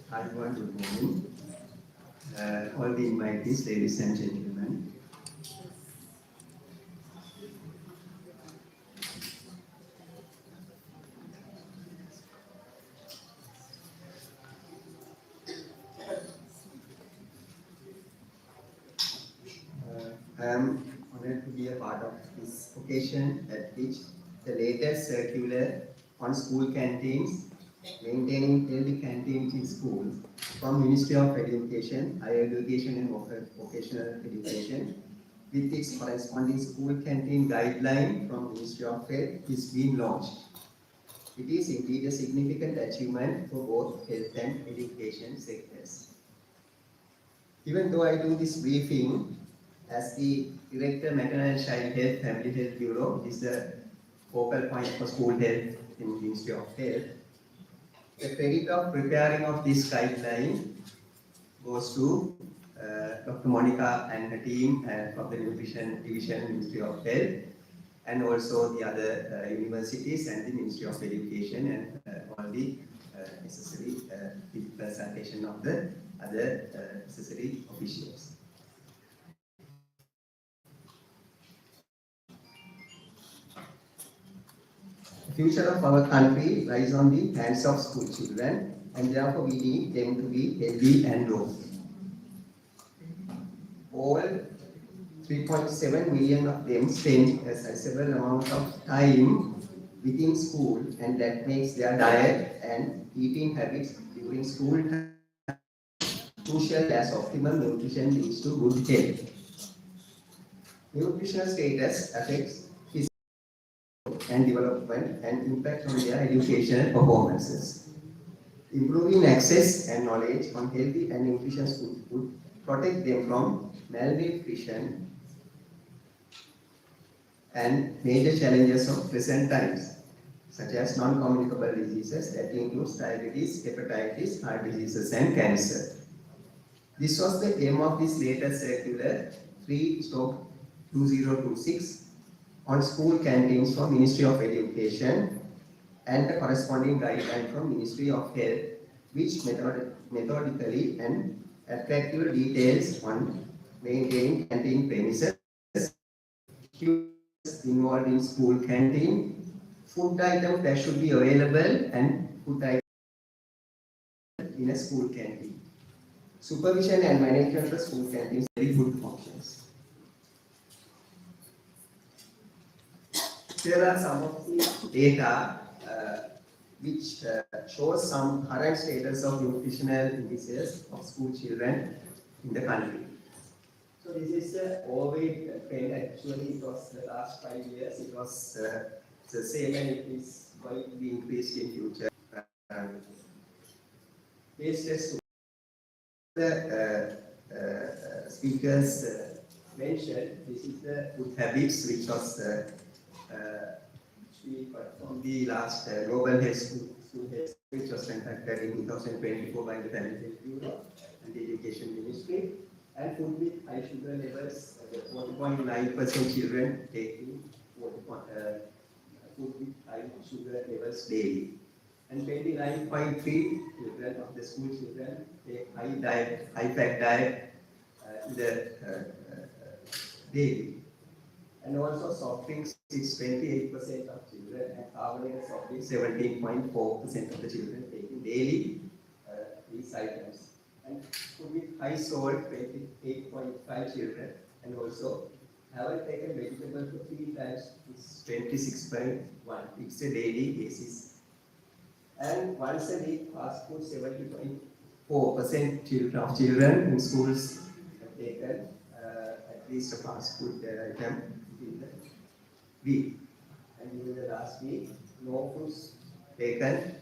Hi everyone, good morning. All the invitees, ladies and gentlemen. I am honored to be a part of this occasion at which the latest circular on school canteens, maintaining healthy canteens in schools from Ministry of Education, Higher Education and Vocational Education, with its corresponding school canteen guideline from Ministry of Health is being launched. It is indeed a significant achievement for both health and education sectors. Even though I do this briefing as the Director Maternal and Child Health Family Health Bureau, is the focal point for school health in the Ministry of Health, the credit of preparing of this guideline goes to Dr. Monica and her team from the Nutrition Division, Ministry of Health, and also the other universities and the Ministry of Education and all the necessary presentation of the other necessary officials. The future of our country lies on the hands of school children, and therefore we need them to be healthy and growth. All 3.7 million of them spend a sizable amount of time within school, and that makes their diet and eating habits during school time crucial as optimal nutrition leads to good health. Nutritional status affects and development and impact on their educational performances. Improving access and knowledge on healthy and nutritious food would protect them from malnutrition and major challenges of present times, such as non-communicable diseases that includes diabetes, hepatitis, heart diseases and cancer. This was the aim of this latest circular 3/2026 on school canteens from Ministry of Education and the corresponding guideline from Ministry of Health, which methodically and attractive details on maintaining canteen premises, involved in school canteen, food items that should be available and food items in a school canteen. Supervision and management of the school canteens very good functions. Here are some of the data which shows some current status of nutritional indices of school children in the country. So this is the overweight trend. Actually, it was the last 5 years. It was the same, and it is going to be increased in future. The speakers mentioned, this is the good habits which was from the last Global Health School school health, which was conducted in 2024 by the Family Health Bureau and the Education Ministry. And food with high sugar levels, 40.9% children taking food with high sugar levels daily. And 29.3 children of the school children take high fat diet daily. And also soft drinks is 28% of children, and carbonated soft drinks 17.4% of the children taking daily these items. And food with high salt, 28.5 children, and also haven't taken vegetable for 3 times, it's 26.1. It's a daily basis. And once a week, fast food, 70.4% of children in schools have taken at least a fast food item in the week. And during the last week, no foods taken,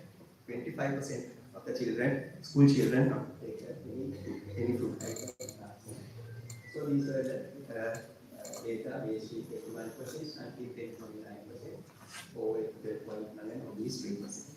25% of the children, school children, not taken any food item. So these are the data based with 81%, until 10.9%, over 12.9 of these 3%.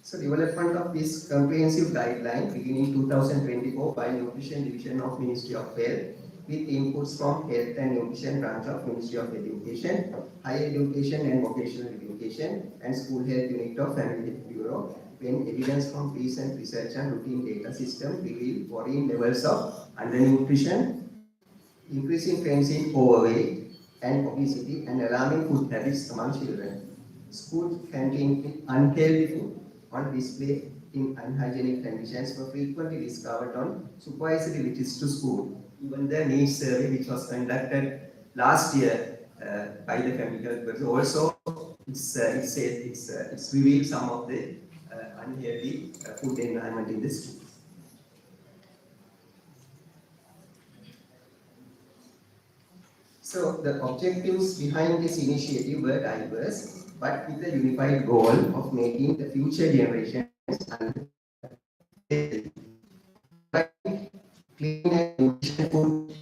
So development of this comprehensive guideline beginning 2024 by Nutrition Division of Ministry of Health with inputs from Health and Nutrition Branch of Ministry of Education, Higher Education and Vocational Education, and School Health Unit of Family Health Bureau, when evidence from recent research and routine data system reveal worrying levels of undernutrition, increasing trends in overweight and obesity, and alarming food habits among children. School canteen unhealthy food on display in unhygienic conditions were frequently discovered on supervisory visits to school. Even the needs survey, which was conducted last year by the Family Health Bureau, also it's revealed some of the unhealthy food environment in the schools. So the objectives behind this initiative were diverse, but with a unified goal of making the future generations clean and nutritious food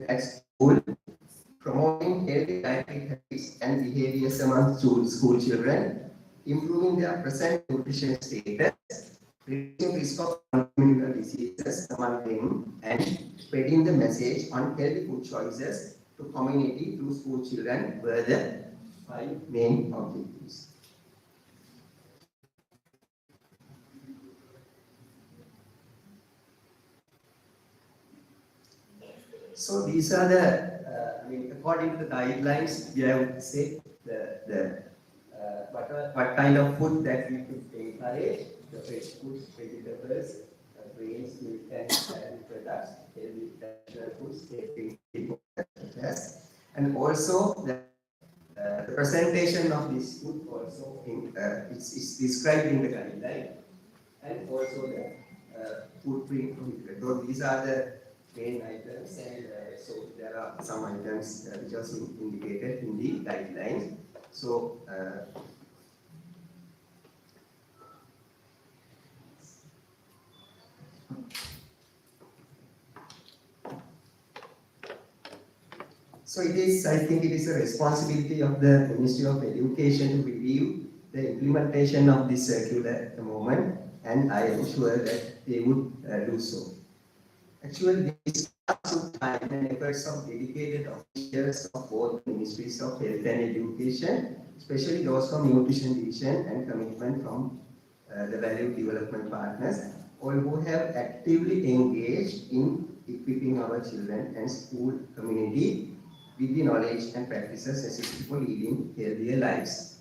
at school, promoting healthy dietary habits and behaviors among school children, improving their present nutrition status, reducing risk of communicable diseases among them, and spreading the message on healthy food choices to community through school children were the 5 main objectives. So these are the, according to the guidelines, we have said what kind of food that we could encourage, the fresh foods, vegetables, grains, milk and dairy products, healthy natural foods, and also the presentation of this food also it's described in the guideline, and also the footprint. So these are the main items, and so there are some items which are indicated in the guidelines. So it is, I think it is a responsibility of the Ministry of Education to review the implementation of this circular at the moment, and I am sure that they would do so. Actually, this time and efforts of dedicated officials of both Ministries of Health and Education, especially those from Nutrition Division, and commitment from the value development partners, all who have actively engaged in equipping our children and school community with the knowledge and practices necessary for leading healthier lives.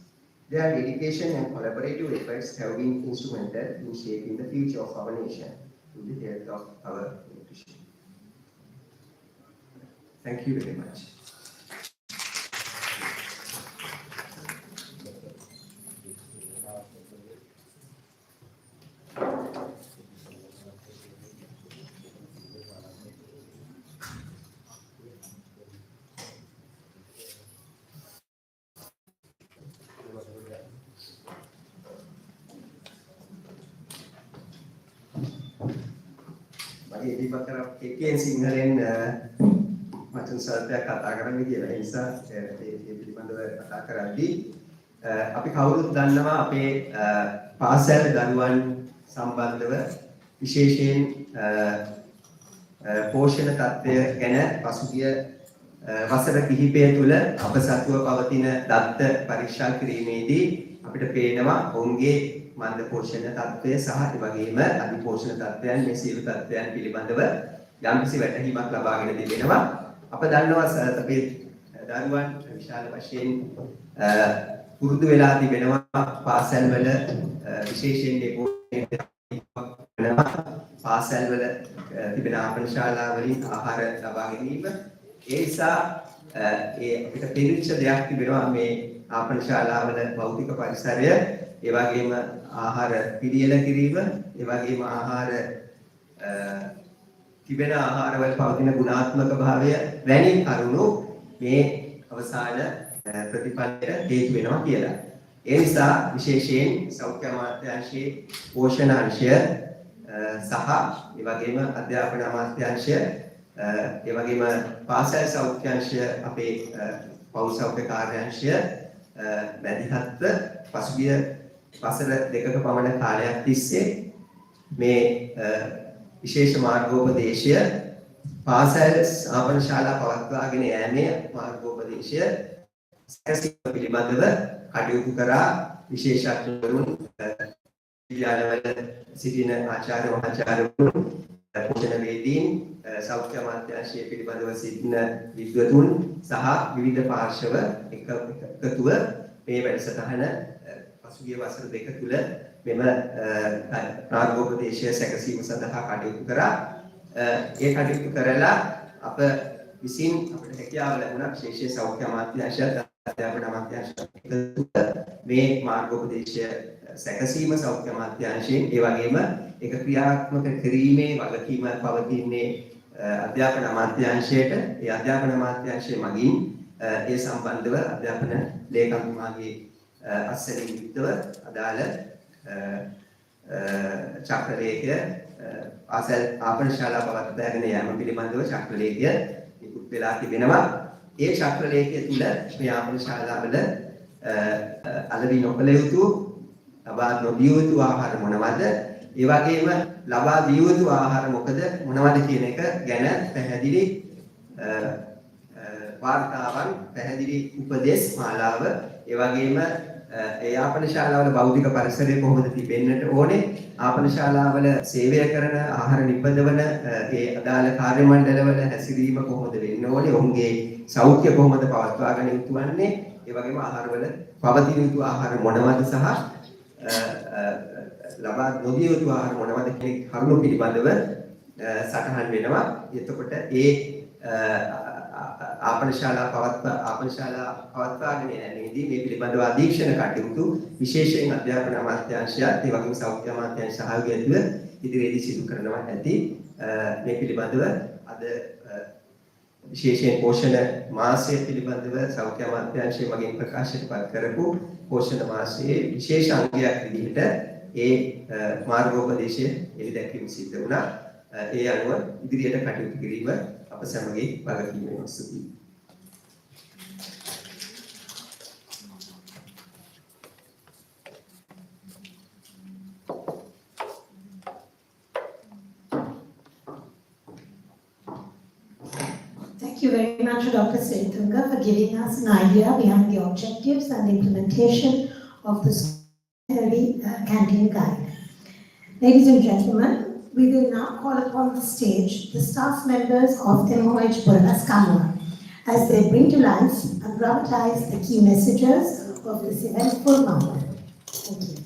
Their dedication and collaborative efforts have been instrumental in shaping the future of our nation to the health of our nutrition. Thank you very much. ඒ දීපක් කර එකෙන් සිංහලෙන් වචන සල්පයක් කතා කරන්න කියලා. ඒ නිසා ඒ පිළිබඳව කතා කරද්දී අපි කවුරුත් දන්නවා අපේ පාසල් දරුවන් සම්බන්ධව විශේෂයෙන් පෝෂණ තත්ත්වය ගැන පසුගිය වසර කිහිපය තුළ අප සතුව පවතින දත්ත පරීක්ෂා කිරීමේදී අපිට පේනවා ඔවුන්ගේ මන්ද පෝෂණ තත්ත්වය සහ ඒ වගේම අධි පෝෂණ තත්ත්වයන් මේ සියලු තත්ත්වයන් පිළිබඳව යම්කිසි වැටහීමක් ලබාගෙන තිබෙනවා. අප දන්නවා අපේ දරුවන් විශාල වශයෙන් පුරුදු වෙලා තිබෙනවා පාසල් වල විශේෂයෙන් පාසල් වල තිබෙන ආපන ශාලා වලින් ආහාර ලබා ගැනීම. ඒ නිසා අපිට පිළිච්ච දෙයක් තිබෙනවා මේ ආපන ශාලාවල භෞතික පරිසරය, ඒ වගේම ආහාර පිළියෙල කිරීම, ඒ වගේම ආහාර තිබෙන ආහාරවල පවතින ගුණාත්මක භාවය වැනි කරුණු මේ අවසාන ප්‍රතිඵලයට හේතු වෙනවා කියලා. ඒ නිසා විශේෂයෙන් සෞඛ්‍ය අමාත්‍යාංශයේ පෝෂණ අංශය සහ ඒ වගේම අධ්‍යාපන අමාත්‍යාංශය ඒ වගේම පාසල් සෞඛ්‍ය අංශය අපේ පෞද්ගලික සෞඛ්‍ය කාර්යාංශය මැදිහත්ව පසුගිය වසර දෙකක පමණ කාලයක් තිස්සේ මේ විශේෂ මාර්ගෝපදේශය පාසල් ආපන ශාලා පවත්වාගෙන යෑමේ මාර්ගෝපදේශය සැකසීම පිළිබඳව කටයුතු කරා. විශේෂඥවරුන් විද්‍යාලවල සිටින ආචාර්ය මහාචාර්යවරුන් පෝෂණ වේදීන් සෞඛ්‍ය අමාත්‍යාංශය පිළිබඳව සිටින විද්වතුන් සහ විවිධ පාර්ශව එකතුව මේ වැඩසටහන පසුගිය වසර දෙක තුළ මෙම මාර්ගෝපදේශය සැකසීම සඳහා කටයුතු කරා. ඒ කටයුතු කරලා අප විසින් අපිට හැකියාව ලැබුණා විශේෂ සෞඛ්‍ය අමාත්‍යාංශයත් අධ්‍යාපන අමාත්‍යාංශයත් මේ මාර්ගෝපදේශය සැකසීම සෞඛ්‍ය අමාත්‍යාංශයෙන් ඒ වගේම ඒක ක්‍රියාත්මක කිරීමේ වගකීම පවතින්නේ අධ්‍යාපන අමාත්‍යාංශයට. ඒ අධ්‍යාපන අමාත්‍යාංශය මගින් ඒ සම්බන්ධව අධ්‍යාපන ලේකම්තුමාගේ අස්සරින් යුක්තව අදාළ චක්‍රලේඛය පාසල් ආපන ශාලා පවත්වාගෙන යාම පිළිබඳව චක්‍රලේඛය නිකුත් වෙලා තිබෙනවා. ඒ චක්‍රලේඛය තුල මේ ආපන ශාලාවල අලවි නොකළ යුතු ලබා නොදිය යුතු ආහාර මොනවද, ඒ වගේම ලබා දිය යුතු ආහාර මොකද මොනවද කියන එක ගැන පැහැදිලි වාර්තාවන්, පැහැදිලි උපදේශ මාලාව, ඒ වගේම ඒ ආපන ශාලාවල භෞතික පරිසරය කොහොමද තිබෙන්නට ඕනේ, ආපන ශාලාවල සේවය කරන ආහාර නිබ්බදවන ඒ අදාළ කාර්ය මණ්ඩලවල හැසිරීම කොහොමද වෙන්න ඕනේ, ඔවුන්ගේ සෞඛ්‍ය කොහොමද පවත්වාගෙන යුතු වන්නේ, ඒ වගේම ආහාරවල පවතින යුතු ආහාර මොනවද සහ ලබා නොදිය යුතු ආහාර මොනවද කියන කරුණු පිළිබඳව සටහන් වෙනවා. එතකොට ඒ ආපන ශාලා පවත්වාගෙන යෑමේදී මේ පිළිබඳව අධීක්ෂණ කටයුතු විශේෂයෙන් අධ්‍යාපන අමාත්‍යාංශයත් ඒ වගේම සෞඛ්‍ය අමාත්‍යාංශ සහයෝගයත්ව ඉදිරියේදී සිදු කරනවා ඇති. මේ පිළිබඳව අද විශේෂයෙන් පෝෂණ මාසය පිළිබඳව සෞඛ්‍ය අමාත්‍යාංශය මගින් ප්‍රකාශයට පත් කරපු පෝෂණ මාසයේ විශේෂ අංගයක් විදිහට ඒ මාර්ගෝපදේශය එළිදැක්වීම සිද්ධ වුණා. ඒ අනුව ඉදිරියට කටයුතු කිරීම අප සැමගේ වගකීම වෙනස්තුයි. Thank you very much, Dr. Setunga, for giving us an idea behind the objectives and the implementation of the healthy canteen guide. Ladies and gentlemen, we will now call upon the stage the staff members of MOH Burlas Kamala as they bring to life and dramatize the key messages of this eventful month. Thank you.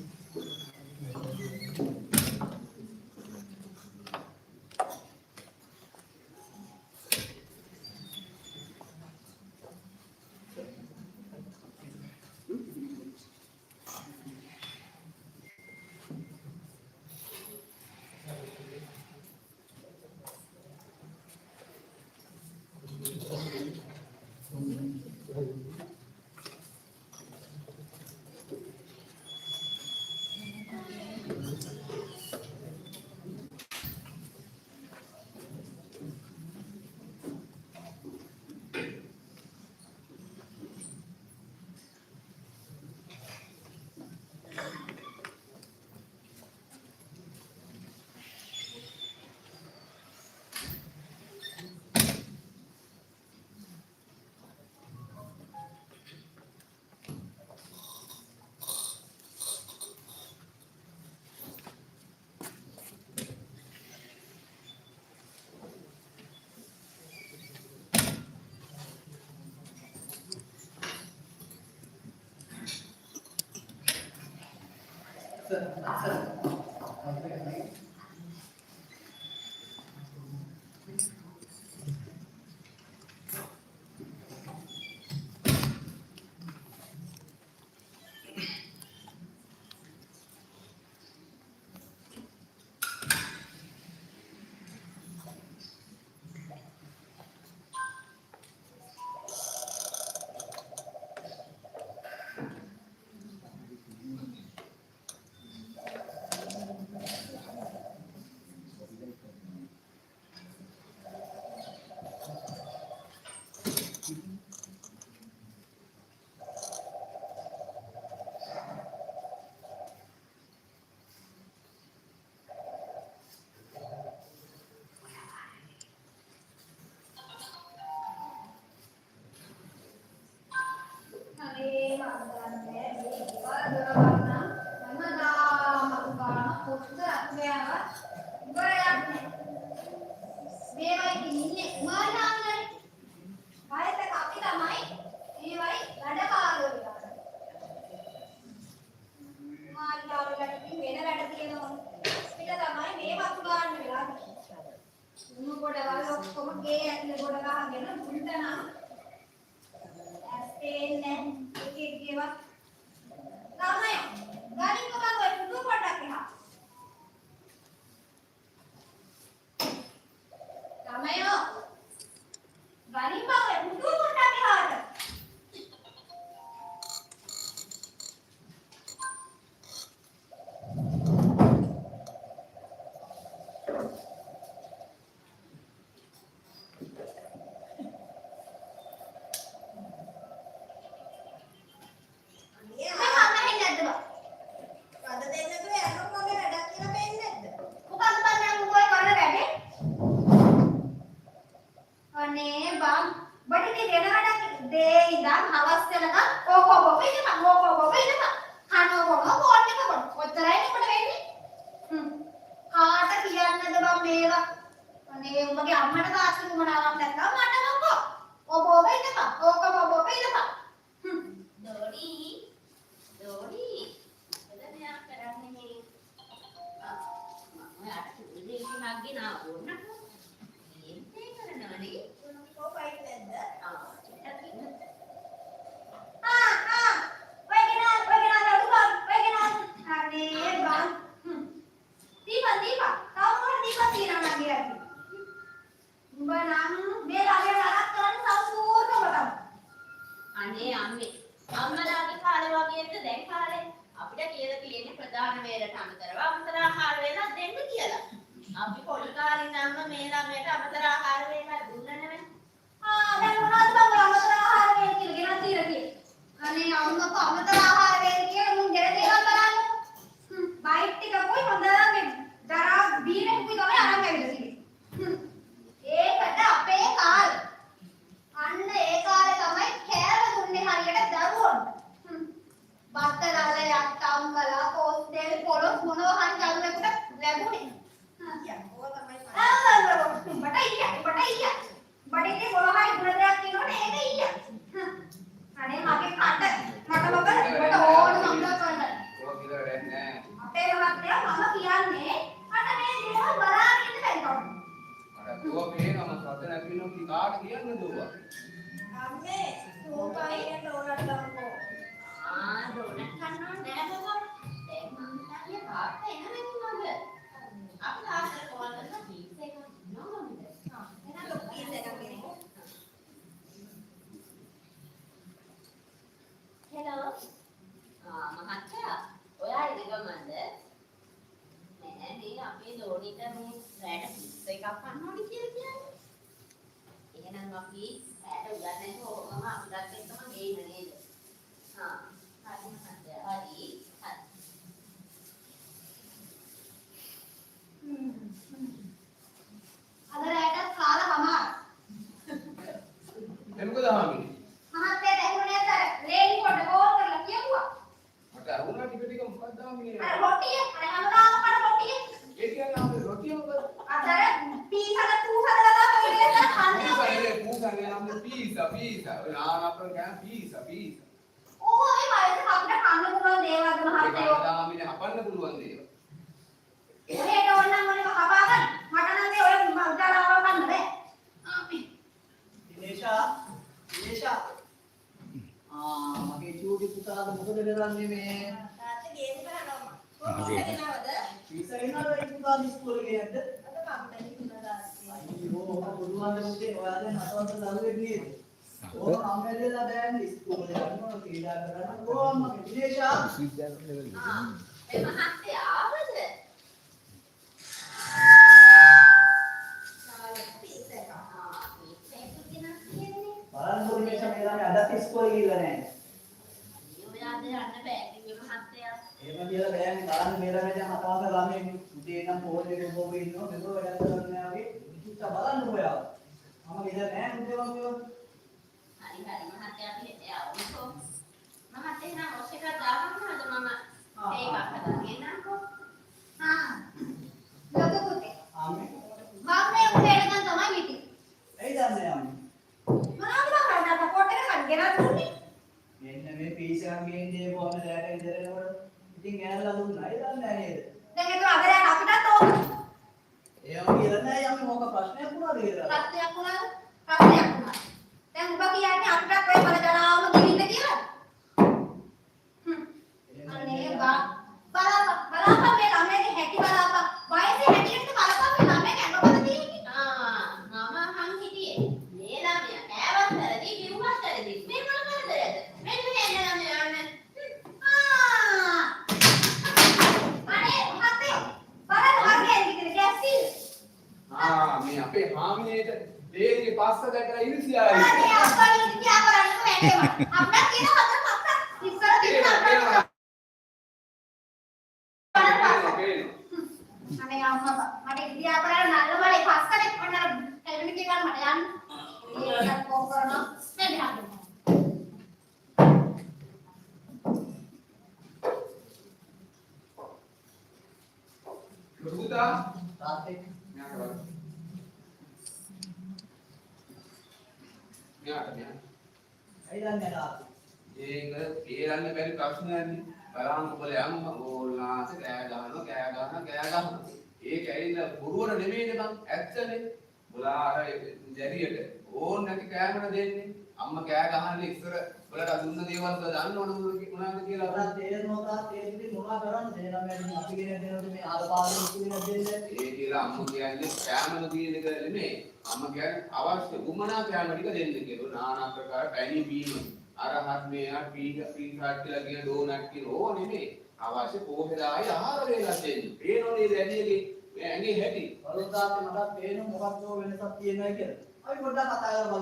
අපිට ගන්න පුළුවන් දේවල්. ඔහෙට ඕනනම් මොනක කපා ගන්න. මට නම් මේ ඔය උදාරාව ගන්න බෑ. දිනේෂා මගේ චූටි පුතාට මොකද කරන්නේ මේ? තාත්තා ගේම් කරනවා. කොහොමද ගෙනවද? පීසා ගෙනල්ලා ඒ පුතා ඉස්කෝලේ ගියද? අද කම්පැනි තුනක් දාස්සේ. අයියෝ මම බුදුන්ගේ මුත්තේ ඔයාලා දැන් අතවත දරුවෙක් නේද? ඕක අම්මෙල්ලලා බෑන්නේ ඉස්කෝලේ යනවා ක්‍රීඩා කරන්න. ඕ මගේ දිනේෂා ඒ මහත්තයා ආවද? බලන්න දිනේෂා මේ ළමයි අදත් ඉස්කෝලේ ගිහලා නැහැ. ඔයාද යන්න බෑ කිව්වේ මහත්තයා. එහෙම කියලා බෑන්නේ බලන්න මේ ළමයි දැන් අතවත ළමයි උදේ නම් ෆෝන් එකේ බොබ ඉන්නවා මෙතන වැඩ කරන්නේ ආවේ. ඉතින් බලන්න ඔයා. මම ගෙදර නැහැ උදේ වගේ. හරි මහත්තයා අපි එයාවෝ. මහත්තයා නම් ඔස් එකක් දාගන්නවද මම ඒක හදාගෙන නම්කෝ. ලොකු පුතේ. ආමේ. මාමේ උදේට නම් තමයි මිටි. ඇයි දන්නේ ආමේ? මොනවද කරන්නේ? පොට් එක ගන්න ගෙනත් දුන්නේ. මෙන්න මේ පීසන් ගේන්නේ කොහොමද දැට ඉඳරනකොට ඉතින් ගෙනල්ලා දුන්නා. ඒ දන්නේ නැහැ නේද? දැන් ඒක අගරයන් අපිටත් ඕන. ඒව කියලා නෑ යම් මොක ප්‍රශ්නයක් වුණාද කියලා. ප්‍රශ්නයක් වුණාද? ප්‍රශ්නයක් වුණා. දැන් ඔබ කියන්නේ අපිටත් ඔය බල ජනාවම ගිහින්ද කියලා? අනේ බලාපන් මේ ළමයාගේ හැටි බලාපන්. වයසේ හැටියට බලපන් මේ ළමයාගේ ඇඟවල තියෙන්නේ. මම අහන් හිටියේ. මේ ළමයා කෑවත් කරදී කිව්වත් කරදී. මේ මොන කරදරයද? මෙන්න මේ එන ළමයා යන්නේ. අනේ මහත්තයෝ බලන්න වගේ ඉන්නේ ගැස්සී. මේ අපේ හාමිනේට දෙයගේ පස්ස දැකලා ඉරිසියායි. අනේ අප්පා ඉතියා කරන්නේ වැටේවා. අප්පා කියන හද මත්ත ඉස්සර තිබුණා. අනේ අම්මා මට ඉතියා කරලා නල්ල වලේ පස්සට කොන්නර ටෙලිවිෂන් එක ගන්න මට යන්න. ඒකට කොම් කරනවා මේ දිහාට. පුතා තාත්තේ මෙයා කරා. මෙයාට ඇයි දන්නේ තාත්තේ? ඒක ඒරන්න බැරි ප්‍රශ්නයක්නේ. බලන්න ඔබලා යන්න ඕල්ලාස කෑ ගහනවා. ඒක ඇවිල්ලා බොරුවර නෙමෙයිනේ බං. ඇත්තනේ. ඔලා අර දැරියට ඕන් නැති කෑමන දෙන්නේ. අම්මා කෑ ගහන්නේ ඉස්සර ඔයාලට දුන්න දේවල් දන්නවද මොනවද කියලා. ඔයා තේරෙනවා තාත්තේ ඉතින් මොනවා කරන්නද? ඒ ළමයා ඉතින් අපි කියන දේවල් මේ ආරපාරේ ඉතින් දෙන්නේ. ඒ කියලා අම්මා කියන්නේ කෑමන දින එක නෙමෙයි. අම්මා කියන්නේ අවශ්‍ය උමනා කෑම ටික දෙන්න කියලා. নানা ආකාර පැණි බීම අරහත් මේවා පීගාට් කියලා කියන ඩෝනට් කියන ඕ නෙමෙයි. අවශ්‍ය පොහේදායි ආහාර වේලා දෙන්න. පේනෝනේ දැඩියගේ ඇඟේ හැටි. බලන්න තාත්තේ මට පේන මොකක්ද වෙනසක් තියෙනවා කියලා. අපි පොඩ්ඩක්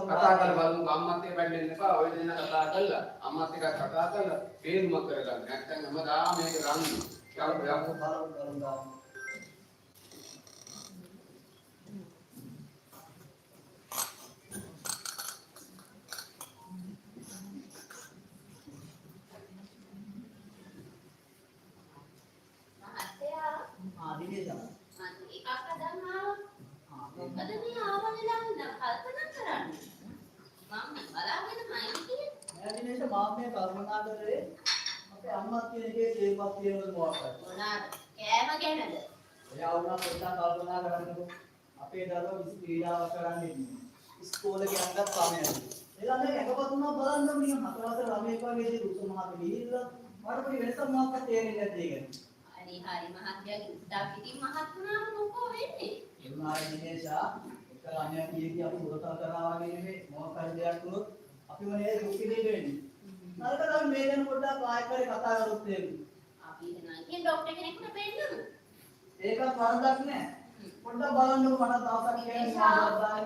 කතා කරලා බලමු. අම්මත් එක්ක බැලෙන්න එපා. ඔය දෙන්න කතා කරලා අම්මත් එක්ක කතා කරලා තේරුමක් කරගන්න. නැත්නම් හැමදාම මේක රණ්ඩු. කියලා බලමු. දිනේෂා මම එකක් හදන්න ආවා. මොකද මේ ආවනේ ළඟ කල්පනා කරන්නේ. මම බලාගෙන මයින් කියේ. නෑ දිනේෂා මම මේ කරුණා කරේ අපේ අම්මා කියන එකේ තේරුමක් තියෙනවද මොකක්ද? මොනාද? කෑම ගැනද? එයා වුණා පොඩ්ඩක් කල්පනා කරන්නකෝ. අපේ දරුවා විසි ක්‍රීඩාවක් කරන්නේ ඉස්කෝලේ යනවත් ළමයි. ඒ ළමයි එකපතුනක් බලන්න නිකන් 4 වසර ළමයෙක් වගේ ඉතින් උස මහත් ගිහිල්ලා මට පොඩි වෙනසක් මොකක්ද තේරෙන්නේ නැද්ද ඒක? හරි මහත්තයාගේ උත්සාහ පිටින් මහත් වුණාම මොකෝ වෙන්නේ? එන්නා දිනේෂා එක ළමයා කීකී අපි උරතල් කරනවා වගේ නෙමෙයි මොකක් හරි දෙයක් වුණොත් අපිම නේද දුක්ඛ දෙන්න වෙන්නේ. නරක තමයි මේ ගැන පොඩ්ඩක් ආයෙත් කතා කරොත් එන්නේ. අපි එනකන් ડોක්ටර් කෙනෙකුට පෙන්නමු. ඒකත් වරදක් නෑ. පොඩ්ඩක් බලන්නකෝ මට දවසක් කියන්නේ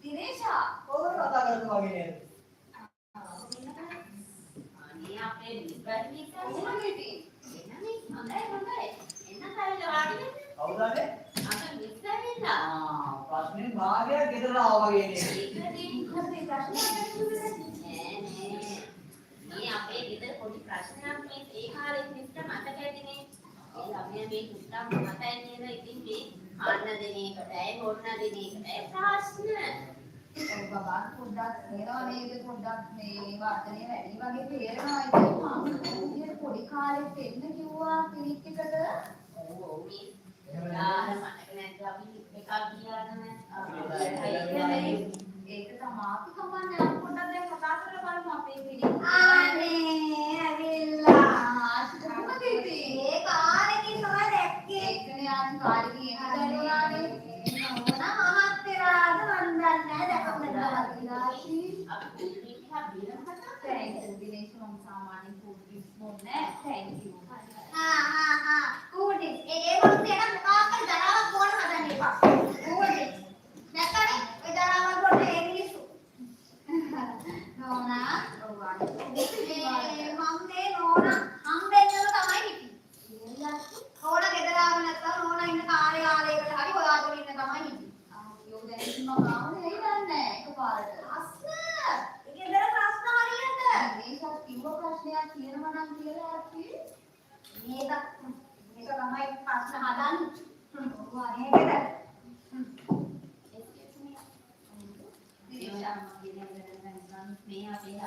දිනේෂා කොහොමද කතා කරනවා වගේ නේද? අනේ අපේ නිබ්බත් ඉස්සරහට හොඳයි. එන්න කල්ල වාඩි වෙන්න. කවුද අනේ? අර මිස්සෙල්ලා. ප්‍රශ්නේ භාගයක් ගෙදර ආවා වගේ නේද? ඒකදී කොහේ ප්‍රශ්නයක් නෑ. මේ අපේ ගෙදර පොඩි ප්‍රශ්නයක් මේ ඒ කාලේ මිස්ටර් මතක ඇතිනේ. ඒ ළමයා මේ කුට්ටම් මතයි නේද? ඉතින් මේ අන්න දෙන එකටයි බොන්න දෙන එකටයි ප්‍රශ්න. බබා පොඩ්ඩක් තේරෙනවා නේද පොඩ්ඩක් මේ වර්ධනය වැඩි වගේ තේරෙනවා ඉතින් මම විදියට පොඩි කාලෙත් එන්න කිව්වා ක්ලිනික් එකට ඔව් මිස් යාර මට නැත්නම් අපි එකක් ගියාම ඒක තමයි අපි කමන්නේ අපි පොඩ්ඩක් දැන් කතා කරලා බලමු අපේ ක්ලිනික් අනේ ඇවිල්ලා කොහොමද ඉතින් ඒ කාලෙකින් තමයි දැක්කේ ඒකනේ ආන් කාලෙකින් එන්න දැනුණානේ නෝනා මහත්තයාද මන් දන්නේ නැහැ දැකපු නැති අපි ක්ලිනික් එක බීරම කතා කරේ දිනේෂ් මම සාමාන්‍ය කුඩිස් මොන්නේ තැන්ක් යූ කුඩිස් ඒ වගේ නම් මොකක්ද දරාවක් බෝන හදන්න එපා කුඩිස් නැත්නම් ඒ දරාවක් බෝන ඒ මිනිස්සු නෝනා ඔව් අනේ මම්නේ නෝනා හම්බෙන්නම තමයි හිටියේ නෝනා ගෙදර ආව නැත්නම් නෝනා ඉන්න කාර්යාලයකට හරි හොයාගෙන ඉන්න තමයි හිටියේ යෝ දැන් මම ආවනේ ඇයි දන්නේ එකපාරට ප්‍රශ්න ගෙදර ප්‍රශ්න හරියට මේක කිව්ව ප්‍රශ්නයක් කියනවා නම් කියලා ඇති මේක තමයි ප්‍රශ්න හදන්නේ ඔව් අනේකද මේ අපේ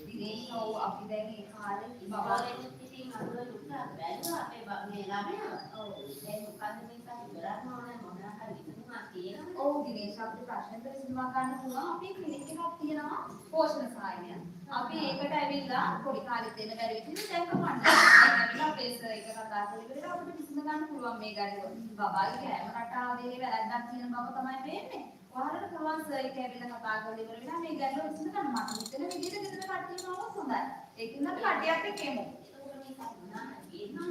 දිනේෂ් ඔව් අපි දැන් ඒ කාලේ බබාගෙන් ඉතින් අරුල දුක්ඛ බැලුවා අපේ මේ ළමයා ඔව් දැන් මොකද්ද මේක ඉවරක් නෝනේ මොනවා හරි විසඳුමක් තියෙනවද ඔව් දිනේෂ් අපිට ප්‍රශ්න විසඳුමක් ගන්න පුළුවන් අපේ ක්ලිනික් එකක් තියෙනවා පෝෂණ සහායය අපි ඒකට ඇවිල්ලා පොඩි කාලෙත් දෙන්න බැරි විදිහට දැන් කමන්න දැන් ඇවිල්ලා අපේ සර් එක කතා කරලා අපිට විසඳ ගන්න පුළුවන් මේ ගැටලුව බබාගේ කෑම රටාවේ වැරද්දක් තියෙන බව තමයි වෙන්නේ ඔයාලට පුළුවන් සර් එක ඇවිල්ලා කතා කරලා ඉවර වෙලා මේ ගැටලුව විසඳ ගන්න මට හිතෙන විදිහට ගෙදර කට්ටියම આવොත් හොඳයි ඒකින් අපි කට්ටියක් එක්ක එමු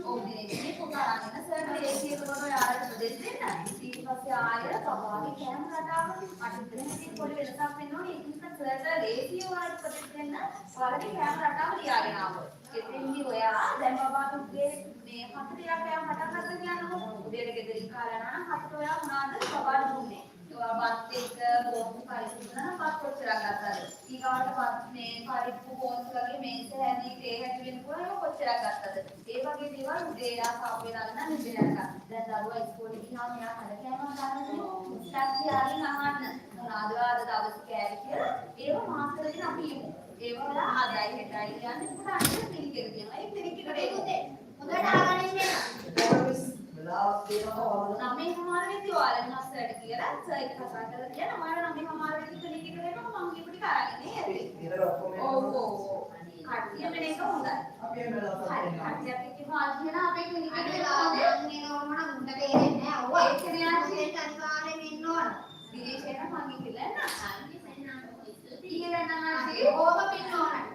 ඔව් දිනේ පොතා අරගෙන සර් ඒකේ කොට ඔයාලට උපදෙස් දෙන්න ඊට පස්සේ ආයෙ බබාගේ කෑම රටාව අට දෙනෙක් පොඩි වෙනසක් වෙන්න ඕනේ ඒක නිසා සර්ට ලේසිය ඔයාලට උපදෙස් දෙන්න ඔයාලගේ කෑම රටාව ලියාගෙන ආවොත් එතෙන්දී ඔයා දැන් බබාගේ මේ හතර කෑම රටාව හදන්න කියනවා උදේට ගෙදරින් කාලා නම් හතර ඔයා මොනවාද බබාට දුන්නේ බත් එක බෝම්බු පරිපූර්ණ පත් කොච්චරක් ගත්තද ඊගාවට පත් මේ පරිප්පු බෝන්ස් වගේ මේස හැදී තේ හැදි වෙනකොට ඒක කොච්චරක් ගත්තද ඒ වගේ දේවල් උදේ යා කාප් වෙලා ගන්න නිදෙන්නක දැන් දරුවා ඉස්කෝලේ ගියාම එයා කඩ කෑම ගන්නනේ ඉස්සක් කියාගෙන අහන්න මොනවාද ආද දවස් කෑවේ කියලා ඒව මාක් කරගෙන අපි ඉමු ඒවල ආදයි හෙටයි කියන්නේ පුතා අනිත් ක්ලිනික් එක තියෙනවා ඒ ක්ලිනික් එකට එන්නේ හොඳට අහගෙන ඉන්න වෙලාවක් දෙනවා නමේ හමාර වෙද්දී ඔයාලා මාස්ටර්ට කියලා සර් එක කතා කරලා කියන ඔයාලා නමේ හමාර වෙද්දී ක්ලිනික් එකට එනවා මම ඊපුටි කරගෙන නේද ඊතර ඔක්කොම ඔව් කට්ටිය වෙන එක හොඳයි අපි එන්න වෙලාවක් දෙනවා කට්ටියත් එක්ක මාර්ජින අපේ ක්ලිනික් එකට එනවා නේ නෝනා උන්ට තේරෙන්නේ නැහැ ඔව් ඒක ක්‍රියාශීලී අනිවාර්යෙන් ඉන්න ඕන දිනේෂේට මම කියලා නෑ අනිත් සෙන්නාට ඉතින් නම් ඕක පින්න ඕන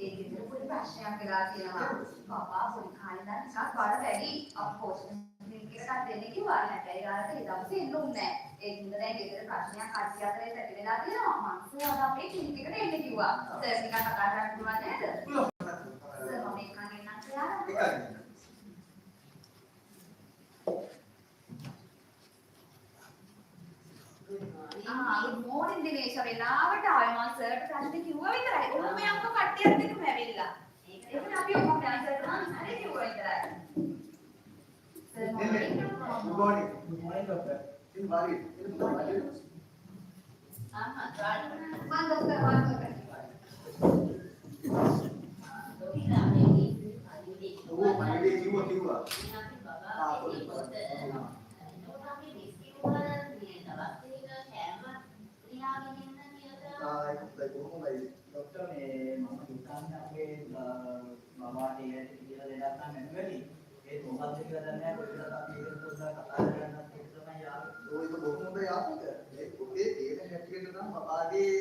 ඒකෙන් පොඩි ප්‍රශ්නයක් වෙලා තියෙනවා. බබා පොඩි කාලේ ඉඳන් ටිකක් බඩ වැඩි. අපි පෝෂණ ක්ලිනික් එකට දෙන්න කිව්වා. හැබැයි යාට ඒ දවසේ එන්න උන්නේ නැහැ. ඒකින්ද දැන් ගෙදර ප්‍රශ්නයක් කට්ටිය අතරේ ඇති වෙලා තියෙනවා. මම සර් අපේ ක්ලිනික් එකට එන්න කිව්වා. සර් ටිකක් කතා කරන්න පුළුවන් නේද? සර් මම එකන් එන්නම් කියලා. good morning දිනේෂ් වෙලාවට ආවේ මම සර්ට ප්‍රශ්න කිව්වා විතරයි. ඔන්න මේ අම්ම කට්ටියත් එක්කම ඇවිල්ලා. ඒකනේ අපි ඔක්කොම ආන්සර් කරනවා හරි කිව්වා විතරයි. Sir good morning doctor in bari doctor ને મම દુકાન આપේ મામાට ඒකට කියලා දෙන්නත් නැමෙලි ඒ මොකක්ද කියලා දන්නේ නැහැ කොහෙද අපි ඒක පොඩ්ඩක් කතා කරන්නත් ඒක තමයි ආවේ ඒක බොහොම හොඳ යාපක ඒ පොතේ තියෙන හැටියට නම් බබාගේ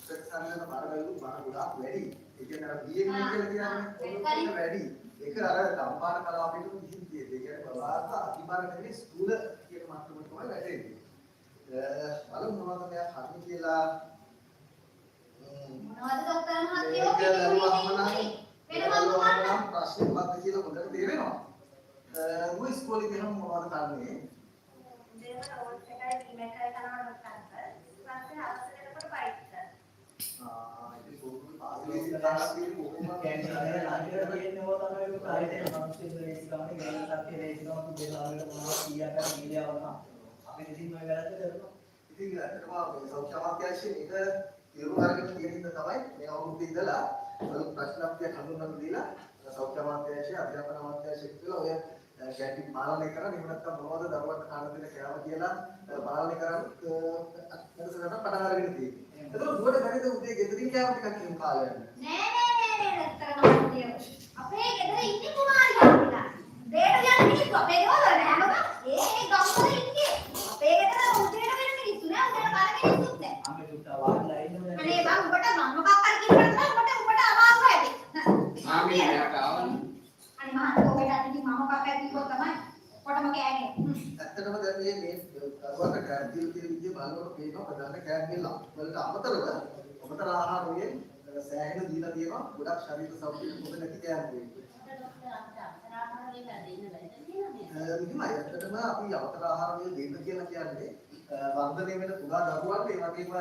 සෙක්ෂන් එක බාරවලු බාර ගොඩාක් වැඩි ඒ කියන්නේ අර BM කියලා කියන්නේ වැඩි ඒක අර ගම්පාර කලාපයට කිසිම දෙයක් ඒ කියන්නේ බබාට අතිබාර නෙවෙයි ස්ථූල කියන මට්ටමට තමයි බලමු මොනවද මෙයා හරි කියලා. මොනවද ડોක්ටර් මහත්තයෝ මේක දරුවාම නම් වෙනම මොකක්ද? ප්‍රශ්නේ මොකක්ද කියලා හොඳට තේරෙනවා. ඔය ඉස්කෝලේ ගියම මොනවද කරන්නේ? දෙවන නෝට්ස් එකයි ඊමේල් එකයි කරනවා නෝට්ස් අරන්. ඊපස්සේ අවසරයකට බයිට් කරනවා. ඉතින් පොඩි පාසලේ දාලා තියෙන කොහොමද කැන්ටින් එකේ ලාන්ච් තියෙන්නේ ඕවා තමයි ඔය කාලේ මනුස්සයෙක් රේස් ගානේ ගානක් අක්කේ රේස් ගානක් දෙලාවලට මොනවද කීයක් කරන් ගියා වුණා. අපි ඉතින් ඔය වැරද්ද කරනවා. ඉතින් ඇත්තටම මේ සෞඛ්‍ය අමාත්‍යාංශයේ මේක තීරුම් අරගෙන තියෙන ඉඳ තමයි මේ අවුරුද්දේ ඉඳලා ඔය ප්‍රශ්න අපිට හඳුන්වන්න දීලා සෞඛ්‍ය අමාත්‍යාංශය අධ්‍යාපන අමාත්‍යාංශය කියලා ඔය කැන්ටින් පාලනය කරන එහෙම නැත්නම් මොනවද දරුවන්ට කන්න දෙන කෑම කියලා පාලනය කරන්න පටන් අරගෙන තියෙන්නේ. එතකොට දුවට බැරිද උදේ ගෙදරින් කෑම ටිකක් කියන කාලයක්? නෑ ડોක්ටර් මහත්තයෝ. අපේ ගෙදර ඉන්නේ කුමාරියක් කියලා. දෙයට යන මිනිස්සු අපේ ගෙවල් වල නෑ මොකද? ඒ ගම්වල ඉන්නේ. අපේ ගෙදර උදේට වෙන මිනිස්සු නෑ උදේට බලන මිනිස්සුත් නෑ. අම්මේ දුට්ටා වාඩිලා ඉන්නේ. අනේ බං උඹට මම මොකක් හරි කියනකොට උඹට අමාරු ඇති. ආමේ යාට ආවනේ. අනේ මහත්තයෝ ඔබට අදින් මම මොකක් හරි කිව්වොත් තමයි ඔකොටම කෑනේ. ඇත්තටම දැන් මේ දරුවන්ට කෑම දීලා තියෙන විදිය බලනකොට පේනවා ප්‍රධාන කෑම වල අමතරව අමතර ආහාර වලින් සෑහෙන දීලා තියෙනවා ගොඩක් ශරීර සෞඛ්‍යයට හොඳ නැති කෑම වලින්. මෙහිමයි ඇත්තටම අපි අමතර ආහාර වලින් දෙන්න කියලා කියන්නේ වර්ධනය වෙන පුරා දරුවන්ට ඒ වගේම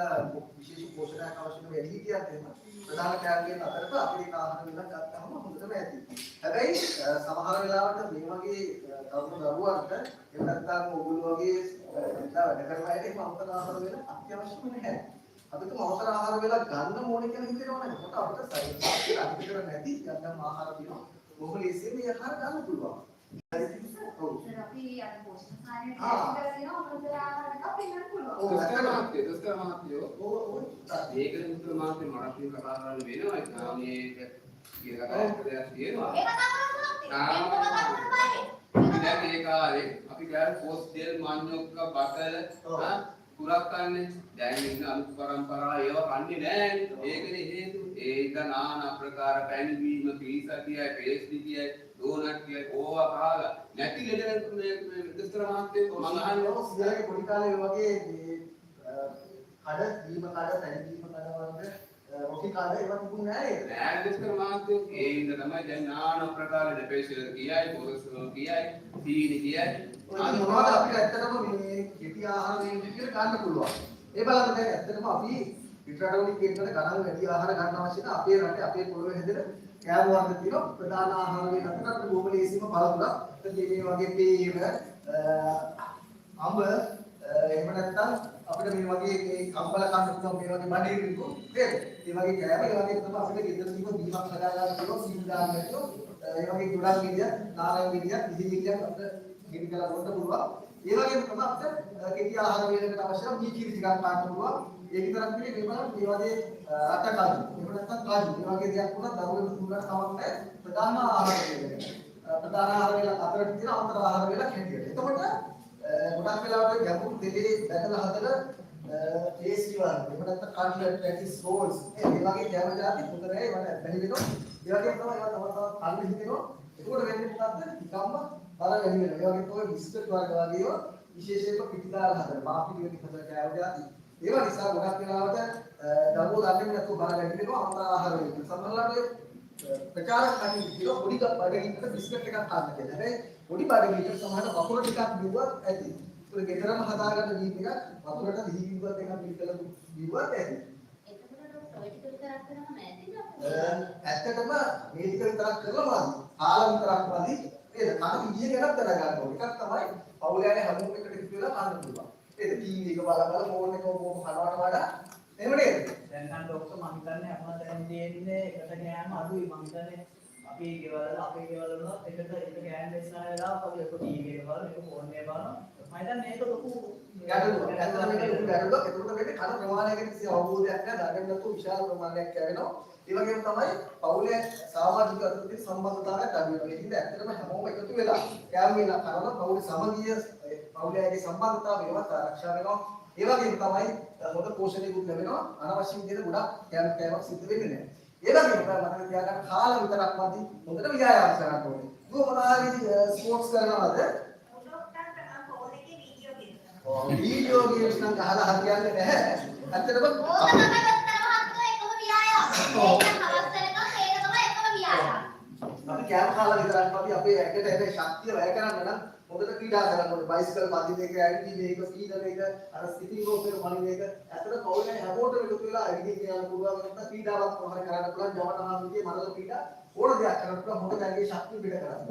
විශේෂ පෝෂණයක් අවශ්‍ය වෙන වැඩිහිටියන්ට එහෙම ප්‍රධාන කෑම වලින් අතරට අපේ ආහාර වලින් ගත්තහම හොඳටම ඇති. හැබැයි සමහර වෙලාවට මේ වගේ තරුණ දරුවන්ට එහෙම නැත්නම් ඕගොල්ලෝ වගේ වැඩ කරන අයට එහෙම අමතර ආහාර වල අත්‍යවශ්‍යම නැහැ. අපිට අමතර ආහාර වල ගන්න ඕනේ කියලා හිතනවා නේද? මොකද අපිට ශරීරය අධිකර නැති යම් ආහාර තියෙනවා. බොහොම ලේසියෙන් මේ ආහාර ගන්න පුළුවන්. සර් අපි අර පෝෂණ කාර්යය කරලා තියෙනවා අමතර ආහාර එකක් වෙන්න පුළුවන්. දොස්තර මහත්තයෝ ඒකේ මුත්‍ර මාත්‍රේ මරත්ින් කතා කරන්න වෙනවා මේ කියලා කතා කරලා තියෙනවා. ඒක දැන් ඒ කාලේ අපි ගාන පොස් තෙල් මඤ්ඤොක්ක බතල කුරක් කන්නේ දැන් ඉන්න අලුත් පරම්පරාව ඒවා කන්නේ නැහැ. ඒකනේ හේතුව. ඒක নানা ආකාර පැන්වීම කීසතියයි පේස්ටි කියයි ඩෝනට් කියයි ඕවා කාලා නැති ලෙඩ මේ දොස්තර මහත්තයෝ මම අහන්නේ සියලගේ පොඩි කාලේ වගේ මේ කඩ දීම කඩ පැන්වීම කඩ වගේ රොටි කඩ ඒවා තිබුණේ නැහැ නේද? නෑ දොස්තර මහත්තයෝ ඒ ඉඳ තමයි දැන් নানা ආකාර ඩෙප්‍රෙෂන් කියයි කොලෙස්ටරෝල් කියයි සීනි කියයි මොනවද අපිට ඇත්තටම මේ කෙටි ආහාර වලින් කියලා ගන්න පුළුවන්. ඒ බලන්න දැන් ඇත්තටම අපි පිටරටවලින් කියනකට ගණන් වැඩි ආහාර ගන්න අවශ්‍ය නැහැ. අපේ රටේ අපේ පොළොවේ හැදෙන කෑම වර්ග තියෙනවා. ප්‍රධාන ආහාර වලින් අතර අපිට බොහොම ලේසිම බලපුණා. මේ වගේ පේර අඹ එහෙම නැත්නම් අපිට මේ වගේ මේ කම්බල කන්න පුළුවන් මේ වගේ බඩේ විකු නේද? ඒ වගේ කෑම ඒ වගේ තමයි අපිට ගෙදර දීම බීමක් හදා ගන්න පුළුවන්. සීල් දාන්න නැතුව ඒ වගේ ගොඩක් ගෙඩියක්, නාරංග ගෙඩියක්, ඉදි ගෙඩියක් අපිට ගෙඩි කරලා බොන්න පුළුවන්. ඒ වගේම තමයි අපිට කෙටි ආහාර වේලකට අවශ්‍ය මී කිරි ටිකක් ගන්න පුළුවන්. ඒ විතරක් නෙවෙයි මේ බලන්න මේ වගේ රටකල්, එහෙම නැත්නම් කාජු, මේ වගේ දෙයක් වුණා දරුවෙකුට දුන්නට කමක් නැහැ. ප්‍රධාන ආහාර වේලකට. ප්‍රධාන ආහාර වේල අතරට තියෙන අමතර ආහාර වේලක් හැටියට. එතකොට ගොඩක් වෙලාවට ගැඹුරු දෙලේ දැකලා හදලා ටේස්ටි වර්ග, එහෙම නැත්නම් කට්ලට්, පැටිස්, රෝල්ස් මේ වගේ කෑම જાති හොඳ නැහැ. ඒවට බැරි වෙනවා. ඒ වගේම තමයි ඒවා තව තවත් කන්න හිතෙනවා. එතකොට වෙන්නේ මොකද්ද? නිකම්ම බල වැඩි වෙනවා. ඒ වගේ තමයි බිස්කට් වර්ග වගේ ඒවා විශේෂයෙන්ම පිටි දාලා හදන මාපිලි වලින් හදන කෑම જાති. ඒවා නිසා ගොඩක් වෙලාවට දරුවෝ දන්නේ නැතුව බල වැඩි වෙනවා. අමතර ආහාර වලින්. සමහරවිට ප්‍රචාරක කටින් කිලෝ පොඩි බඩගින්නක බිස්කට් එකක් ගන්න කියලා. හැබැයි පොඩි බඩගින්නක සමහර වතුර ටිකක් බිව්වත් ඇති. ඒක ගෙදරම හදාගන්න දීප එකක් වතුරට දිහි බිව්වත් එකක් පිළිකල බිව්වත් ඇති. ඇත්තටම මේ ටික විතරක් කරලා මදි. කාලා විතරක් මදි. නේද? කන විදිය ගැනත් දැනගන්න ඕනේ. එකක් තමයි පවුලේ යන්නේ හැමෝම එකට එකතු වෙලා කන්න පුළුවන්. නේද? ටීවී එක බල බල ෆෝන් එක ඕකම කනවට වඩා එහෙම නේද? දැන් නම් ડોක්ටර් මම හිතන්නේ අපම දැන් දෙන්නේ එකට ගෑම අඩුයි මම හිතන්නේ අපි අපේ ගෙවල වුණත් එකට එක ගෑන් දෙස්නා වෙලාව අපි එක ටීවී එක බලන එක ෆෝන් එක බලන මම හිතන්නේ මේක ලොකු ගැටලුවක්. ඇත්තටම මේක ලොකු ගැටලුවක්. ඒකට වෙන්නේ කන ප්‍රමාණයකට කිසි අවබෝධයක් නැහැ. දරගෙන නැතුව විශාල ප්‍රමාණයක් කැවෙනවා. ඒ වගේම තමයි පවුලේ සමාජික අතරින් සම්බන්ධතාවයක් අඩු වෙනවා. ඒකින්ද ඇත්තටම හැමෝම එකතු වෙලා කෑම වේලා කරන පවුලේ සමගිය පවුලේ සම්බන්ධතාවය ඒවත් ආරක්ෂා වෙනවා. ඒ වගේම තමයි හොඳ පෝෂණයකුත් ලැබෙනවා. අනවශ්‍ය විදිහට ගොඩක් කෑමක් සිද්ධ වෙන්නේ නැහැ. ඒ වගේම තමයි මතක තියාගන්න කාලා විතරක් මදි. හොඳට ව්‍යායාම කරන්න ඕනේ. මොනවාරි ස්පෝර්ට්ස් කරනවද? වීඩියෝ ගේම්ස් නම් අහලා හරියන්නේ නැහැ. ඇත්තටම ඕක තමයි දොස්තර මහත්තයෝ එකම ව්‍යායාම. ඒක හවස් වෙනකම් ඒක තමයි එකම ව්‍යායාම. අපි කෑම කාලා විතරක් අපි අපේ ඇඟට එන ශක්තිය වැය කරන්න නම් මොකද ක්‍රීඩා කරන්න ඕනේ. බයිසිකල් පදින එක, ඇවිදින එක, සීදන එක, අර ස්කිපින් රෝප් එක පදින එක. ඇත්තට පොල්නේ හැමෝටම එකතු වෙලා ඇවිදින්න යන පුළුවන් නැත්නම් ක්‍රීඩාවක් කොහොමද කරන්න පුළුවන්. ජවනහාමුදුගේ මනල ක්‍රීඩා ඕන දෙයක් කරන්න පුළුවන්. මොකද ඇගේ ශක්තිය පිට කරන්න.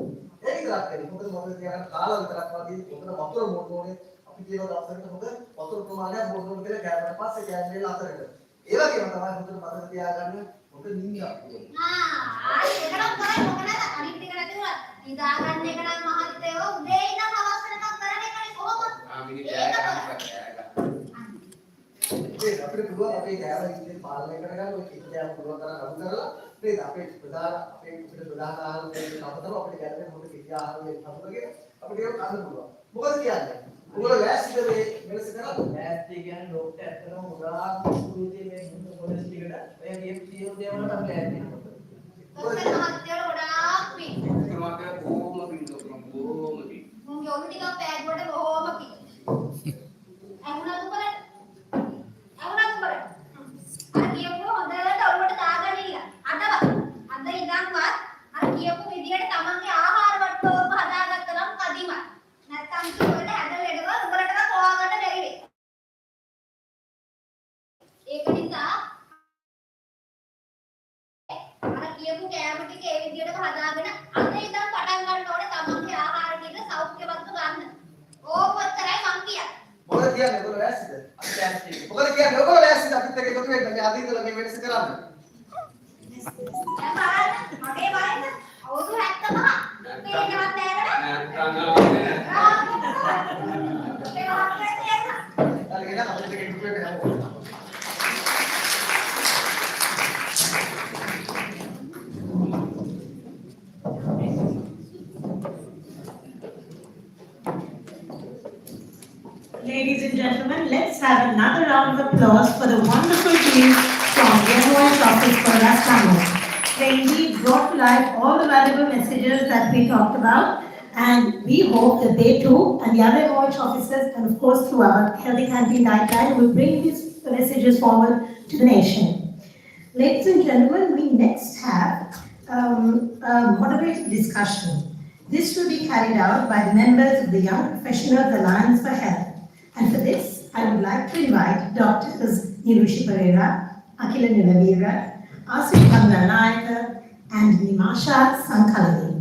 ඒක විතරක් නෙවෙයි. මොකද මොකද කියන කාලා විතරක් වගේ මොකද වතුර මොන්න ඕනේ. අපි කියන දවසකට මොකද වතුර ප්‍රමාණයක් බොන්න ඕනේ කියලා කෑමකට පස්සේ කෑම වේල අතරට. ඒ වගේම තමයි හොඳට මතක තියාගන්න මොකද නිින්දක්. ඒකනම් කරයි මොක නැත අනිත් එක නැතුව නිදා ගන්න එක නම් මහත්තයෝ උදේ ඉඳන් හවස් වෙනකම් කරන එකනේ කොහොමද? අපිට පුළුවන් අපේ කෑම ඉන්නේ පාලනය කරගන්න ඔය කිච්චයක් පුළුවන් තරම් අඩු කරලා නේද අපේ ප්‍රධාන අපේ අපිට ප්‍රධාන ආහාර වේල කපතම අපිට ගැලපෙන මොකද කිච්ච ආහාර වේල කපතගේ අපිට ඒක ගන්න පුළුවන්. මොකද කියන්නේ? ඔයගොල්ලෝ ලෑස්තිද මේ මෙලෙස කරන්නේ? ලෑස්ති කියන්නේ ડોක්ටර් ඇත්තටම ගොඩාක් ස්තුතියි මේ පොලිස් ටිකට. ඔය කියන සියලු දේවල් වලට අපි ලෑස්ති වෙනවා. දොස්තර මහත්තයෝ ගොඩාක් පිං. මාකර බොහොම බොහොම මුන් යොමු ටිකක් පෑග් වලට බොහොම පිං. අහුණා දුපර. අහුණා දුපර. අර කියපු හොඳට ඔළුවට දාගන්න ඉන්න. අදවත්. අද ඉඳන්වත් අර කියපු විදියට තමන්ගේ ආහාර වට්ටෝම හදාගත්තා නම් කදිමයි. නැත්තම් කිව්වොත් හැදල් ලෙඩව උඹලටම හොයාගන්න බැරි වෙයි. ඒක නිසා අර කියපු කෑම ටික ඒ විදියටම හදාගෙන අද ඉඳන් පටන් ගන්න ඕනේ තමන්ගේ ආහාර ටික සෞඛ්‍යවත්ව ගන්න. ඕක ඔච්චරයි මං කියන්නේ. මොකද කියන්නේ ඔයගොල්ලෝ ලෑස්තිද? අපි ලෑස්ති. මොකද කියන්නේ ඔයගොල්ලෝ ලෑස්තිද අපිත් එක්ක එකතු වෙන්න මේ අද ඉඳලා මේ වෙනස කරන්න? දැන් බලන්න මගේ බලන්න අවුරුදු 75 මේකවත් නෑනේ. අරගෙන අපිත් එක්ක එකතු වෙන්න හැමෝම. Ladies and gentlemen, let's have another round of applause for the wonderful team from the NOH office for last summer. They indeed brought to life all the valuable messages that we talked about, and we hope that they too, and the other NOH officers, and of course through our Healthy Canteen Guideline, will bring these messages forward to the nation. Ladies and gentlemen, we next have a moderated discussion. This will be carried out by the members of the Young Professionals Alliance for Health. And for this, I would like to invite Drs. Nirushi Pereira, Akila Nilavira, Asif Nayaka, and Nimasha Sankalani.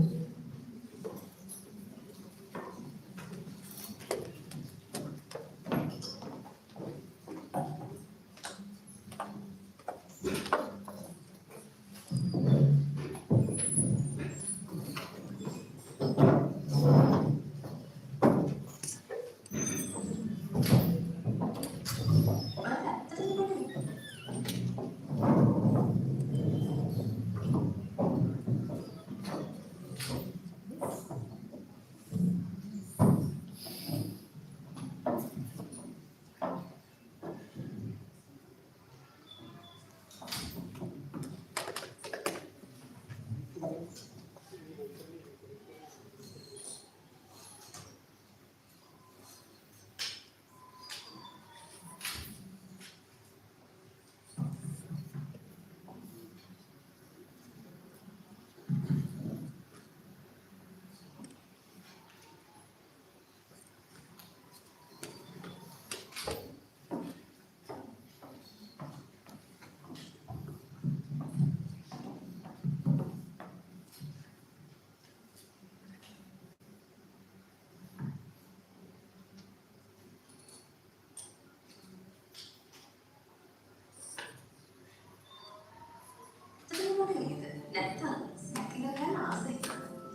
නැත්තම් සැකල ගන්න ආසයි.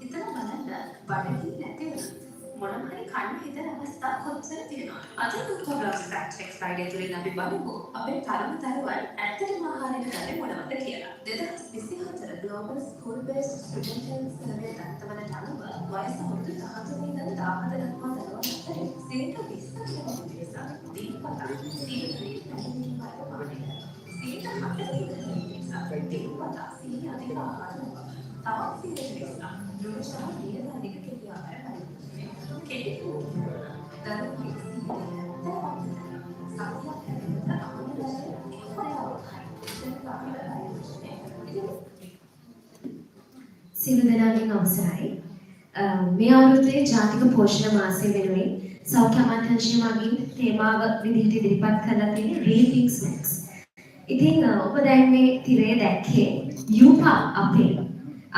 හිතලා බලන්න බඩගිනි නැති මොනම හරි කන්න හිතන අවස්ථා කොච්චර තියෙනවද? අද කොබ්ලොක්ස් ෆැක්ට් එක්ස්පයිර් තුලින් අපි බලමු අපේ තරමතරවල් ඇත්තටම ආහාරයට ගන්නේ මොනවද කියලා. 2024 global school based student health survey දත්තවලට අනුව වයස අවුරුදු 13 ඉඳන් 14 දක්වා දරුවන් අතර 20% නිසා දීපත සීලී පැහැදිලි වර්තමානයේ 40% නිසා දීපත සීලී අධික ආහාර තවත් සීලී නිසා දුරශා දියද අධික කෙටි ආහාර හරි කෙටි දරුවන් සියලු දෙනාගෙන් අවසරයි. මේ අවුරුද්දේ ජාතික පෝෂණ මාසය වෙනුවෙන් සෞඛ්‍ය අමාත්‍යාංශය මගින් තේමාව විදිහට ඉදිරිපත් කරලා තියෙන්නේ Rethink Snacks. ඉතින් ඔබ දැන් මේ තිරේ දැක්කේ යූපා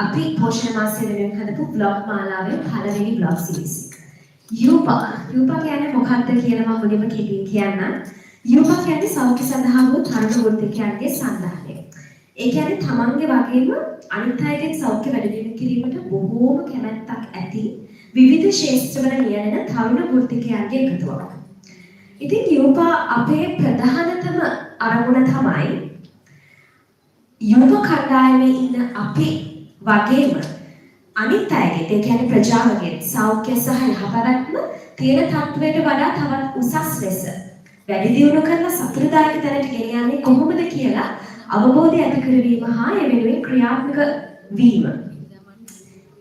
අපි පෝෂණ මාසය වෙනුවෙන් හදපු බ්ලොග් මාලාවේ පළවෙනි බ්ලොග් සීරීස් එක. යූපා කියන්නේ මොකක්ද කියලා මම මුලින්ම කියන්නම්. යූපා කියන්නේ සෞඛ්‍ය සඳහා වූ තරුණ වෘත්තිකයන්ගේ සන්ධානය. ඒ කියන්නේ තමන්ගේ වගේම අනිත් අයගේ සෞඛ්‍ය වැඩිදියුණු කිරීමට බොහෝම කැමැත්තක් ඇති විවිධ ක්ෂේත්‍රවල නියැලෙන තරුණ වෘත්තිකයන්ගේ එකතුවක්. ඉතින් යූපා අපේ ප්‍රධානතම අරමුණ තමයි යුව කණ්ඩායමේ ඉන්න අපි වගේම අනිත් අයගේ ඒ කියන්නේ ප්‍රජාවගේ සෞඛ්‍ය සහ යහපැවැත්ම තියෙන තත්ත්වයට වඩා තවත් උසස් ලෙස වැඩි දියුණු කරලා සතුටුදායක තැනට ගෙන යන්නේ කොහොමද කියලා අවබෝධය ඇති කරවීම හා ඒ වෙනුවෙන් ක්‍රියාත්මක වීම.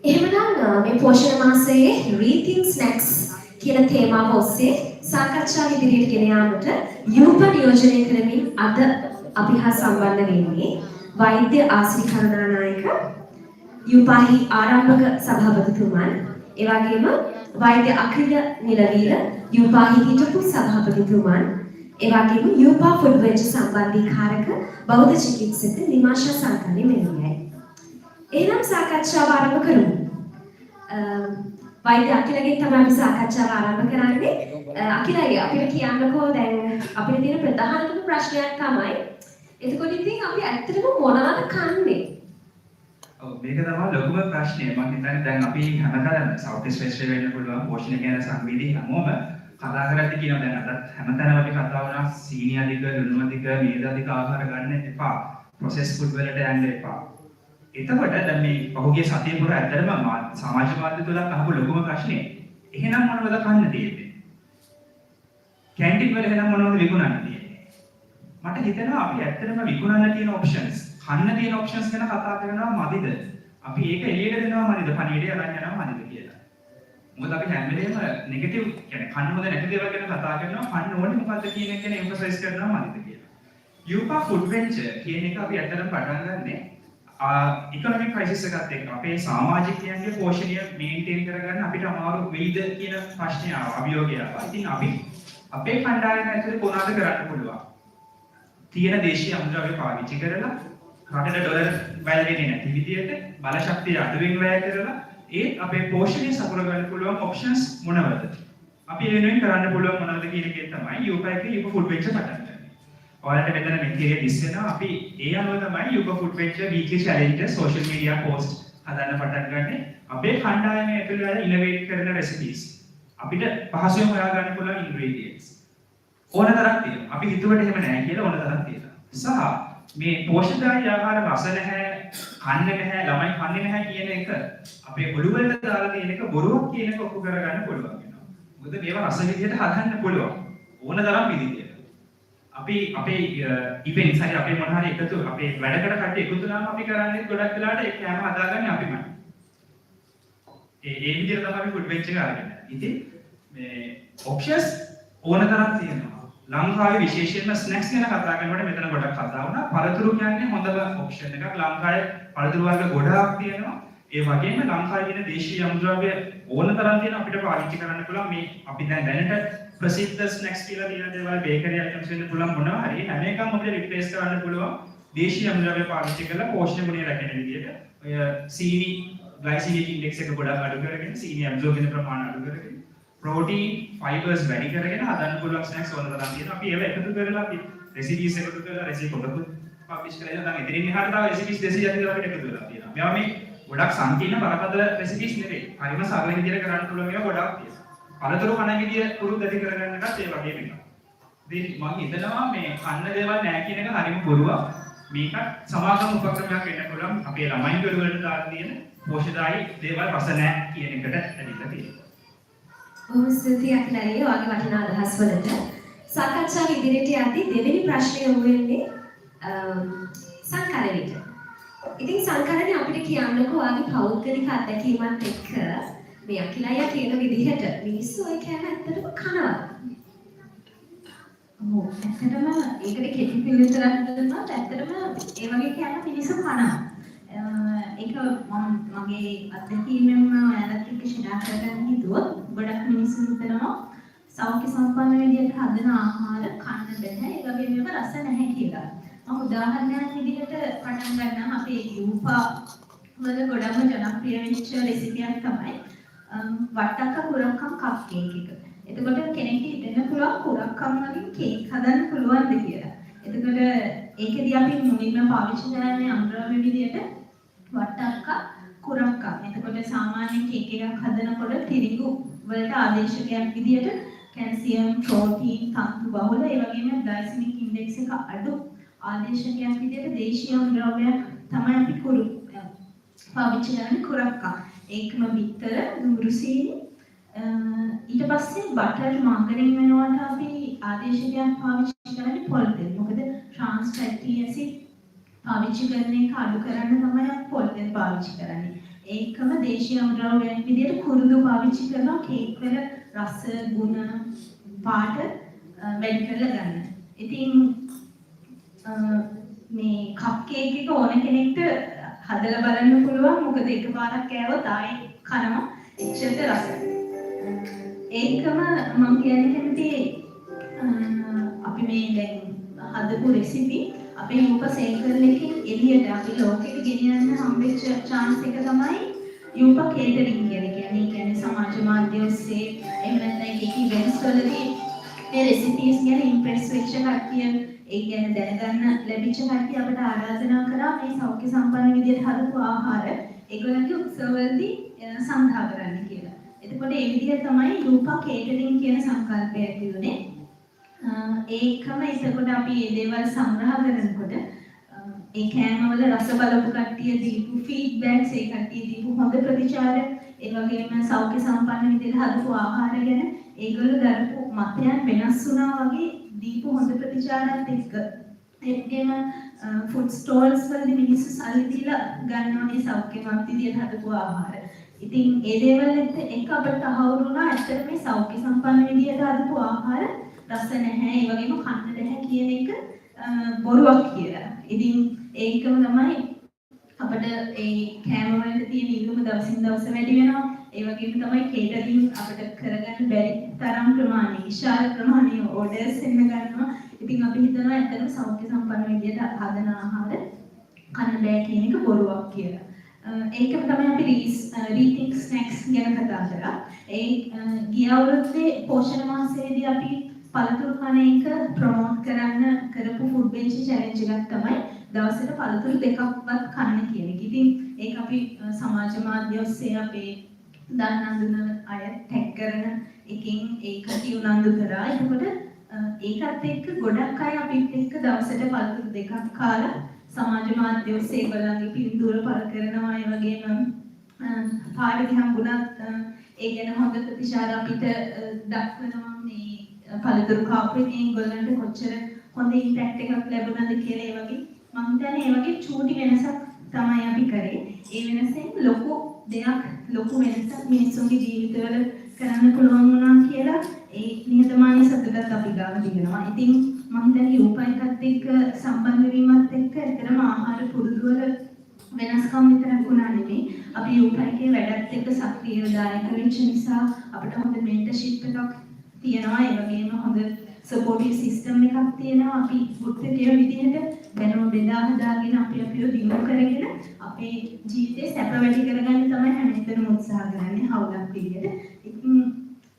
එහෙමනම් මේ පෝෂණ මාසයේ Rethink Snacks කියන තේමාව ඔස්සේ සාකච්ඡා ඉදිරියට ගෙන යාමට යූප නියෝජනය කරමින් අද අපි හා සම්බන්ධ වෙන්නේ වෛද්‍ය ආශ්‍රී කරුණානායක යූපාහි ආරම්භක සභාපතිතුමන් ඒ වගේම වෛද්‍ය අඛිල නිලවීර යූපාහි හිටපු සභාපතිතුමන් ඒ වගේම යූපා ෆුඩ් වෙන්චර් සම්බන්ධීකාරක බෞද්ධ චිකිත්සක නිමාෂා සංකල්පි මෙන්නයි. එහෙනම් සාකච්ඡාව ආරම්භ කරමු. වෛද්‍ය අඛිලගෙන් තමයි අපි සාකච්ඡාව ආරම්භ කරන්නේ. අඛිලයි අපිට කියන්නකෝ දැන් අපිට තියෙන ප්‍රධානම ප්‍රශ්නයක් තමයි එතකොට ඉතින් අපි ඇත්තටම මොනවද කන්නේ? ඔව් මේක තමයි ලොකුම ප්‍රශ්නය. මම හිතන්නේ දැන් අපි හැමදාම සෞඛ්‍ය ශ්‍රේෂ්ඨ වෙන්න පුළුවන් පෝෂණය ගැන සංවේදී හැමෝම කතා කරද්දී කියනවා දැන් අද හැමතැනම අපි කතා වුණා සීනි අධික, ලුණු අධික, මේද අධික ආහාර ගන්න එපා. ප්‍රොසෙස් ෆුඩ් වලට යන්න එපා. එතකොට දැන් මේ පහුගිය සතිය පුරා ඇත්තටම සමාජ මාධ්‍ය තුල අහපු ලොකුම ප්‍රශ්නේ එහෙනම් මොනවද කන්න තියෙන්නේ? කැන්ටින් වල එහෙනම් මොනවද විකුණන්න තියෙන්නේ? මට හිතෙනවා අපි ඇත්තටම විකුණන්න තියෙන ඔප්ෂන්ස්, කන්න තියෙන ඔප්ෂන්ස් ගැන කතා කරනවා මදිද? අපි ඒක එළියට දෙනවා මදිද? පණිවිඩය අරන් යනවා මදිද කියලා. මොකද අපි හැම වෙලේම නෙගටිව් කියන්නේ කන්න හොඳ නැති දේවල් ගැන කතා කරනවා, කන්න ඕනේ මොකද්ද කියන එක ගැන එම්ෆසයිස් කරනවා මදිද කියලා. යූපා ෆුඩ් වෙන්චර් කියන එක අපි ඇත්තටම පටන් ගන්නේ ඉකොනොමික් ක්‍රයිසිස් එකත් එක්ක අපේ සමාජිකයන්ගේ පෝෂණය මේන්ටේන් කරගන්න අපිට අමාරු වෙයිද කියන ප්‍රශ්නය ආවා, අභියෝගය ආවා. ඉතින් අපි අපේ කණ්ඩායම ඇතුලේ මොනවද කරන්න පුළුවන්? තියෙන දේශීය අමුද්‍රව්‍ය පාවිච්චි කරලා රටට ඩොලර් වැය වෙන්නේ නැති විදියට බල ශක්තිය අඩුවෙන් වැය කරලා ඒ අපේ පෝෂණය සපුර ගන්න පුළුවන් ඔප්ෂන්ස් මොනවද? අපි ඒ වෙනුවෙන් කරන්න පුළුවන් මොනවද කියන එකේ තමයි යූපා එකේ යූපා ෆුඩ් වෙන්චර් පටන් ගන්නේ. ඔයාලට මෙතන මෙතේ ලිස්ට් වෙනවා. අපි ඒ අනුව තමයි Yupa food venture weekly challenges social media post හදන්න පටන් ගන්නේ. අපේ කණ්ඩායමේ ඇතුළේ වෙලා ඉනෝවේට් කරන රෙසිපීස් අපිට පහසුවෙන් හොයා ගන්න පුළුවන් ඉන්ග්‍රීඩියන්ට්ස් ඕන තරම් තියෙනවා. අපි හිතුවට එහෙම නැහැ කියලා ඕන තරම් තියෙනවා. සහ මේ පෝෂණදායී ආහාර රස නැහැ, කන්නේ නැහැ, ළමයි කන්නේ නැහැ කියන එක අපේ ඔළුව වලට දාලා තියෙන එක බොරුවක් කියන එක ඔප්පු කරගන්න පුළුවන් වෙනවා. මොකද මේවා රස විදියට හදන්න පුළුවන්. ඕන තරම් විදියට. අපි අපේ ඉවෙන්ට්ස් හරි අපේ මොන හරි එකතු අපේ වැඩකට කට්ටිය එකතු වුණාම අපි කරන්නේ ගොඩක් වෙලාවට ඒ කෑම හදාගන්නේ අපිමයි. ඒ විදිහට තමයි අපි ෆුඩ් වෙන්චර් එක අරගෙන. ඉතින් මේ ඔප්ෂන්ස් ඕන තරම් තියෙනවා. ලංකාවේ විශේෂයෙන්ම ස්නැක්ස් ගැන කතා කරනකොට මෙතන ගොඩක් කතා වුණා. පළතුරු කියන්නේ හොඳම ඔප්ෂන් එකක්. ලංකාවේ පළතුරු වර්ග ගොඩාක් තියෙනවා. ඒ වගේම ලංකාවේ තියෙන දේශීය අමුද්‍රව්‍ය ඕන තරම් තියෙන අපිට පාවිච්චි කරන්න පුළුවන්. මේ අපි දැන් දැනට ප්‍රසිද්ධ ස්නැක්ස් කියලා තියෙන දේවල් බේකරි අයිටම්ස් වෙන්න පුළුවන් මොනවා හරි හැම එකම අපිට රිප්ලේස් කරන්න පුළුවන්. දේශීය අමුද්‍රව්‍ය පාවිච්චි කරලා පෝෂණ ගුණය රැකෙන විදිහට ඔය සීනි ග්ලයිසෙමික් ඉන්ඩෙක්ස් එක ගොඩක් අඩු කරගෙන සීනි ඇබ්සෝබ් වෙන ප්‍රමාණය අඩු කරගෙන ප්‍රෝටීන් ෆයිබර්ස් වැඩි කරගෙන හදන්න පුළුවන් ස්නැක්ස් ඕන තරම් තියෙනවා. අපි ඒව එකතු කරලා අපි රෙසිපීස් එකතු කරලා රෙසිපි පොතකුත් පබ්ලිෂ් කරලා ඉතින් දැන් ඉතින් එහාට තව රෙසිපීස් 200ක් විතර අපිට එකතු කරලා තියෙනවා. මේවා මේ ගොඩක් සංකීර්ණ බරපතල රෙසිපීස් නෙවෙයි. හරිම සරල විදිහට කරන්න පුළුවන් ඒවා ගොඩක් තියෙනවා. පළතුරු කන විදිය පුරුදු ඇති කරගන්නකත් ඒ වගේම එකක්. ඉතින් මම හිතනවා මේ කන්න දේවල් නැහැ කියන එක හරිම බොරුවක්. මේක සමාගම උපක්‍රමයක් වෙන්න පුළුවන්. අපේ ළමයින්ගේ ඔළුවලට දාලා තියෙන පෝෂ්‍යදායී දේවල් රස නැහැ කියන එකට ඇදිලා තියෙනවා. බොහොම ස්තුතියි අඛිලයි ඔයාගේ වටිනා අදහස් වලට. සාකච්ඡාව ඉදිරියට යද්දී දෙවෙනි ප්‍රශ්නය යොමු වෙන්නේ සංකලනයට. ඉතින් සංකලනය අපිට කියන්නකෝ ඔයාගේ පෞද්ගලික අත්දැකීමත් එක්ක මේ අඛිලයි කියන විදිහට මිනිස්සු ඔය කෑම ඇත්තටම කනවා. ඔව් ඇත්තටම ඒකට කෙටි පිළිතුරක් දුන්නොත් ඇත්තටම ඒ වගේ කෑම මිනිස්සු කනවා. ඒක මගේ අත්දැකීමෙන් ඔයාලත් එක්ක ෂෙයා කරගන්න හිතුවොත් ගොඩක් මිනිස්සු හිතනවා සෞඛ්‍ය සම්පන්න විදිහට හදන ආහාර කන්න බැහැ ඒ වගේම ඒවා රස නැහැ කියලා. මම උදාහරණයක් විදිහට පටන් ගන්නම් අපේ යූපා වල ගොඩක්ම ජනප්‍රිය වෙච්ච රෙසිපියක් තමයි වට්ටක්ක කුරක්කම් කප් කේක් එක. එතකොට කෙනෙක්ට හිතෙන්න පුළුවන් කුරක්කම් වලින් කේක් හදන්න පුළුවන්ද කියලා. එතකොට ඒකදී අපි මුලින්ම පාවිච්චි කරන්නේ අමුද්‍රව්‍ය විදිහට වට්ටක්ක කුරක්කම්. එතකොට සාමාන්‍ය කේක් එකක් හදනකොට තිරිඟු වලට ආදේශකයක් විදිහට කැල්සියම්, ප්‍රෝටීන්, තන්තු බහුල ඒ වගේම ග්ලයිසෙමික් ඉන්ඩෙක්ස් එක අඩු ආදේශකයක් විදිහට දේශීය අමුද්‍රව්‍යයක් තමයි අපි පාවිච්චි කරන්නේ කුරක්කම්. ඒකම බිත්තර, නුරුසීනි ඊට පස්සේ බටර් මාගරින් වෙනවට අපි ආදේශකයක් පාවිච්චි කරන්නේ පොල් තෙල්. මොකද ට්‍රාන්ස් ෆැටි ඇසිඩ් පාවිච්චි කරන එක අඩු කරන්න තමයි අපි පොල් තෙල් පාවිච්චි කරන්නේ. ඒකම දේශීය අමුද්‍රව්‍යයක් විදිහට කුරුදු පාවිච්චි කරනවා කේක් වල රස, ගුණ, පාට වැඩි කරලා ගන්න. ඉතින් මේ කප් කේක් එක ඕන කෙනෙක්ට හදලා බලන්න පුළුවන්. මොකද එකපාරක් කෑවොත් ආයේ කනවා එච්චරට රසයි. ඒකම මම කියන්නේ කැමති අපි මේ දැන් හදපු රෙසිපි අපේ යූප සේකර් එකකින් එළියට අපි ලෝකෙට ගෙනියන්න හම්බෙච්ච chance එක තමයි යූප කේටරින් කියන්නේ සමාජ මාධ්‍ය ඔස්සේ එහෙම නැත්නම් එක ඉවෙන්ට්ස් වලදී මේ රෙසිපීස් ගැන ඉම්ප්‍රෙස් වෙච්ච කට්ටිය ඒ ගැන දැනගන්න ලැබිච්ච කට්ටිය අපිට ආරාධනා කරා මේ සෞඛ්‍ය සම්පන්න විදිහට හදපු ආහාර ඒගොල්ලන්ගේ උත්සවවලදී සඳහා කරන්න කියලා. එතකොට ඒ විදිහට තමයි යූප කේටරින් කියන සංකල්පය ඇති වුණේ. ඒකම එතකොට අපි මේ දේවල් සංග්‍රහ කරනකොට ඒ කෑමවල රස බලපු කට්ටිය දීපු ෆීඩ්බැක්ස් ඒ කට්ටිය දීපු හොඳ ප්‍රතිචාර ඒ වගේම සෞඛ්‍ය සම්පන්න විදිහට හදපු ආහාර ගැන ඒගොල්ලෝ දරපු මතයන් වෙනස් වුණා වගේ දීපු හොඳ ප්‍රතිචාරات එක්ක ඒකේම ෆුඩ් ස්ටෝල්ස් වලදී මිනිස්සු සල්ලි දීලා ගන්නවා මේ සෞඛ්‍යමත් විදිහට හදපු ආහාර. ඉතින් ඒ දේවල් එක්ක අපිට අහවුරු වුණා ඇත්තට මේ සෞඛ්‍ය සම්පන්න විදිහට හදපු ආහාර රස නැහැ ඒ වගේම කන්න නැහැ කියන එක බොරුවක් කියලා. ඉතින් ඒකම තමයි අපිට ඒ කෑම වලට තියෙන ඉල්ලුම දවසින් දවස වැඩි වෙනවා. ඒ වගේම තමයි කේටරින් අපිට කරගන්න බැරි තරම් ප්‍රමාණය විශාල ප්‍රමාණයේ ඕඩර්ස් එන්න ගන්නවා. ඉතින් අපි හිතනවා ඇත්තටම සෞඛ්‍ය සම්පන්න විදිහට හදන ආහාර කන්න බෑ කියන එක බොරුවක් කියලා. ඒකම තමයි අපි රීතිංක් ස්නැක්ස් ගැන කතා කරා. ඒ ගිය අවුරුද්දේ පෝෂණ මාසයේදී අපි පළතුරු කන එක ප්‍රොමෝට් කරන්න කරපු ෆුඩ් බෙන්ච් චැලෙන්ජ් එකක් තමයි දවසට පළතුරු දෙකක්වත් කන්න කියන එක. ඉතින් ඒක අපි සමාජ මාධ්‍ය ඔස්සේ අපේ දන්න අඳුන අය ටැග් කරන එකකින් ඒකට උනන්දු කරා. එතකොට ඒකත් එක්ක ගොඩක් අය අපිත් එක්ක දවසට පළතුරු දෙකක් කාලා සමාජ මාධ්‍ය ඔස්සේ ඒගොල්ලන්ගේ පින්තූර පළ කරනවා. ඒ වගේම පාඩේ හම්බුණත් ඒ ගැන හොඳ ප්‍රතිචාර අපිට දක්වනවා. මේ පළතුරු කාපු එකෙන් ඒගොල්ලන්ට කොච්චර හොඳ ඉම්පැක්ට් එකක් ලැබුණාද කියලා. ඒ වගේ මම හිතන්නේ ඒ වගේ චූටි වෙනසක් තමයි අපි කරේ. ඒ වෙනසෙන් ලොකු දෙයක් ලොකු වෙනසක් මිනිස්සුන්ගේ ජීවිතවල කරන්න පුළුවන් වුණා කියලා ඒ නිහතමානී සතුටත් අපි ගාව දිනනවා. ඉතින් මම හිතන්නේ යූපයිකත් එක්ක සම්බන්ධ වීමත් එක්ක ඇත්තටම ආහාර පුරුදු වල වෙනස්කම් විතරක් වුණා නෙමෙයි. අපි යූපයිකේ වැඩත් එක්ක සක්‍රියව දායක වෙච්ච නිසා අපිට හොඳ මෙන්ටර්ෂිප් එකක් තියෙනවා. ඒ වගේම හොඳ සපෝටිව් සිස්ටම් එකක් තියෙනවා. අපි පුරුතේ විදිහට දැනුම බෙදා හදාගෙන අපිව දිනු කරගෙන අපේ ජීවිතේ සැප වැඩි කරගන්න තමයි හැමතිස්සෙම උත්සාහ කරන්නේ හවුලක් විදිහට. ඉතින්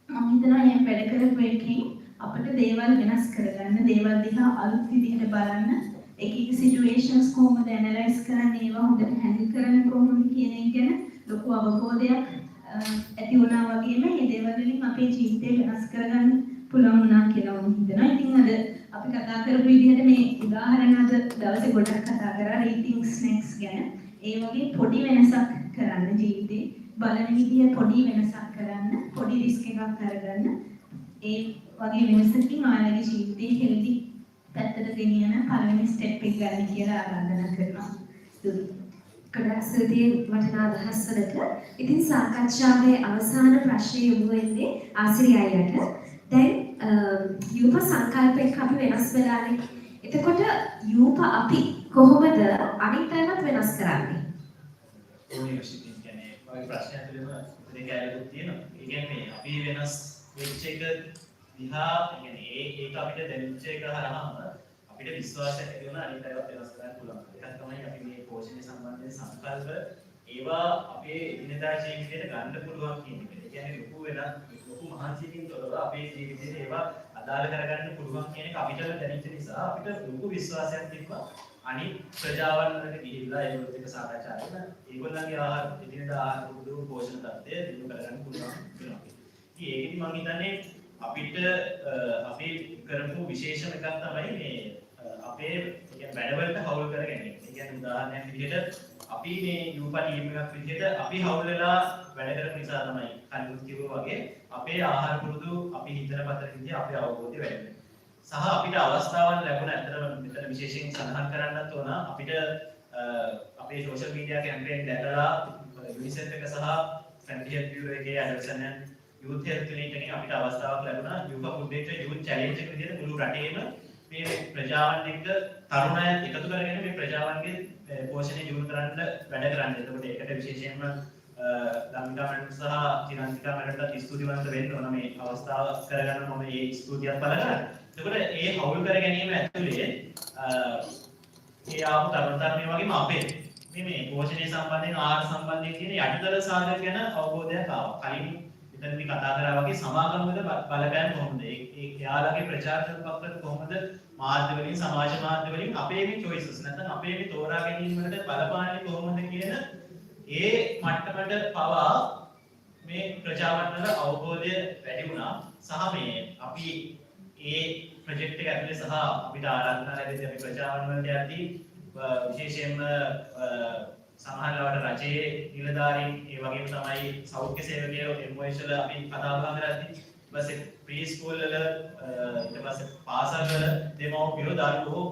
මම හිතනවා මේ වැඩ කරපු එකෙන් අපිට දේවල් වෙනස් කරගන්න, දේවල් දිහා අලුත් විදිහට බලන්න, එක සිටුේෂන්ස් කොහොමද ඇනලයිස් කරන්නේ, ඒවා හොඳට හැන්ඩල් කරන්නේ කොහොමද කියන එක ගැන ලොකු අවබෝධයක් ඇති වුණා වගේම මේ දේවල් වලින් අපේ ජීවිතේ වෙනස් කරගන්න පුළුවන් වුණා කියලා මම හිතනවා. ඉතින් අද අපි කතා කරපු විදිහට මේ උදාහරණ අද දවසේ ගොඩක් කතා කරා රීතිං ස්නැක්ස් ගැන. ඒ වගේ පොඩි වෙනසක් කරන්න ජීවිතේ බලන විදිය පොඩි වෙනසක් කරන්න, පොඩි රිස්ක් එකක් අරගන්න. ඒ වගේ වෙනසකින් ඔයාලගේ ජීවිතේ හෙල්දි පැත්තට ගෙනියන පළවෙනි ස්ටෙප් එක ගන්න කියලා ආරාධනා කරනවා. ගොඩක් ස්තුතියි වටිනා අදහස් වලට. ඉතින් සාකච්ඡාවේ අවසාන ප්‍රශ්නය යොමු වෙන්නේ ආසිරි අයියට. දැන් යූප සංකල්පයක් අපි වෙනස් වෙලානේ. එතකොට යූප අපි කොහොමද අනිත් අයවත් වෙනස් කරන්නේ? යුනිවර්සිටි කියන්නේ වගේ ප්‍රශ්නයක් තුළම උත්තරේ කැලකුත් තියෙනවා. ඒ කියන්නේ අපි වෙනස් වෙච්ච එක දිහා කියන්නේ ඒක අපිට දැනෙච්ච එක හරහාම අපිට විශ්වාසයක් ඇති වෙනවා අනිත් අයවත් වෙනස් කරන්න පුළුවන්. ඒකත් තමයි අපි මේ පෝෂණය සම්බන්ධයෙන් සංකල්ප ඒවා අපේ එදිනෙදා ජීවිතයට ගන්න පුළුවන් කියන එක. ඒ කියන්නේ ලොකු මහන්සියකින් තොරව අපේ ජීවිතේ ඒවා අදාළ කරගන්න පුළුවන් කියන එක අපිට දැනෙච්ච නිසා අපිට ලොකු විශ්වාසයක් තිබ්බා. අනිත් ප්‍රජාවන් වලට ගිහිල්ලා ඒගොල්ලොත් එක්ක සාකච්ඡා කරලා ඒගොල්ලන්ගේ ආහාර එදිනෙදා ආහාර පුරුදු පෝෂණ තත්ත්වය දිනු කරගන්න පුළුවන් වෙනවා. ඉතින් ඒකෙදි මම හිතන්නේ අපිට අපි කරපු විශේෂම එකක් තමයි මේ අපේ කියන්නේ වැඩවලට හවුල් කර ගැනීම. ඒ කියන්නේ උදාහරණයක් විදිහට අපි මේ යූපා ටීම් එකක් විදිහට අපි හවුල් වෙලා වැඩ කරපු නිසා තමයි කලින් කිව්වා වගේ අපේ ආහාර පුරුදු අපි හිතන පතර විදිහ අපේ අවබෝධය වැඩි වෙනවා. සහ අපිට අවස්ථාවන් ලැබුණ ඇත්තටම මෙතන විශේෂයෙන් සඳහන් කරන්නත් ඕන අපිට අපේ සෝෂල් මීඩියා කැම්පේන් දැකලා යුනිසෙෆ් එක සහ ෆැමිලි හෙල්ත් බියුරෝ එකේ ඇඩොලසන් යූත් හෙල්ත් ක්ලිනික් එකෙන් අපිට අවස්ථාවක් ලැබුණා යූපා ෆුඩ් ඩේට යූත් චැලෙන්ජ් එක විදිහට මුළු රටේම මේ ප්‍රජාවන් එක්ක තරුණයන් එකතු කරගෙන මේ ප්‍රජාවන්ගේ පෝෂණය දියුණු කරන්න වැඩ කරන්න. එතකොට ඒකට විශේෂයෙන්ම ලංකා මැඩම් සහ චිරන්තිකා මැඩම්ට ස්තුතිවන්ත වෙන්න ඕන මේ අවස්ථාව කරගන්න මම මේ ස්තුතියක් පළ කරනවා. එතකොට ඒ හවුල් කර ගැනීම ඇතුලේ ඒ ආපු තරුණ වගේම අපේ මේ පෝෂණය සම්බන්ධයෙන් ආහාර සම්බන්ධයෙන් කියන යටිතල සාධක ගැන අවබෝධයක් ආවා. කලින් මෙතනදී කතා කරා වගේ සමාගම් වල බලපෑම කොහොමද? ඒ එයාලගේ ප්‍රචාරකත්වය කොහොමද? මාධ්‍ය වලින් සමාජ මාධ්‍ය වලින් අපේ මේ choices නැත්නම් අපේ මේ තෝරා ගැනීම වලට බලපාන්නේ කොහොමද කියන ඒ මට්ටමට පවා මේ ප්‍රජාවන් වල අවබෝධය වැඩි වුණා. සහ මේ අපි ඒ ප්‍රොජෙක්ට් එක ඇතුලේ සහ අපිට ආරාධනා ලැබෙද්දී අපි ප්‍රජාවන් වලට යද්දී විශේෂයෙන්ම සමහරවිට රජයේ නිලධාරීන් ඒ වගේම තමයි සෞඛ්‍ය සේවකයෝ MOH වල අපි කතා බහ කරද්දී ඊට පස්සේ ප්‍රී ස්කූල් වල ඊට පස්සේ පාසල් වල දෙමව්පියෝ දරුවෝ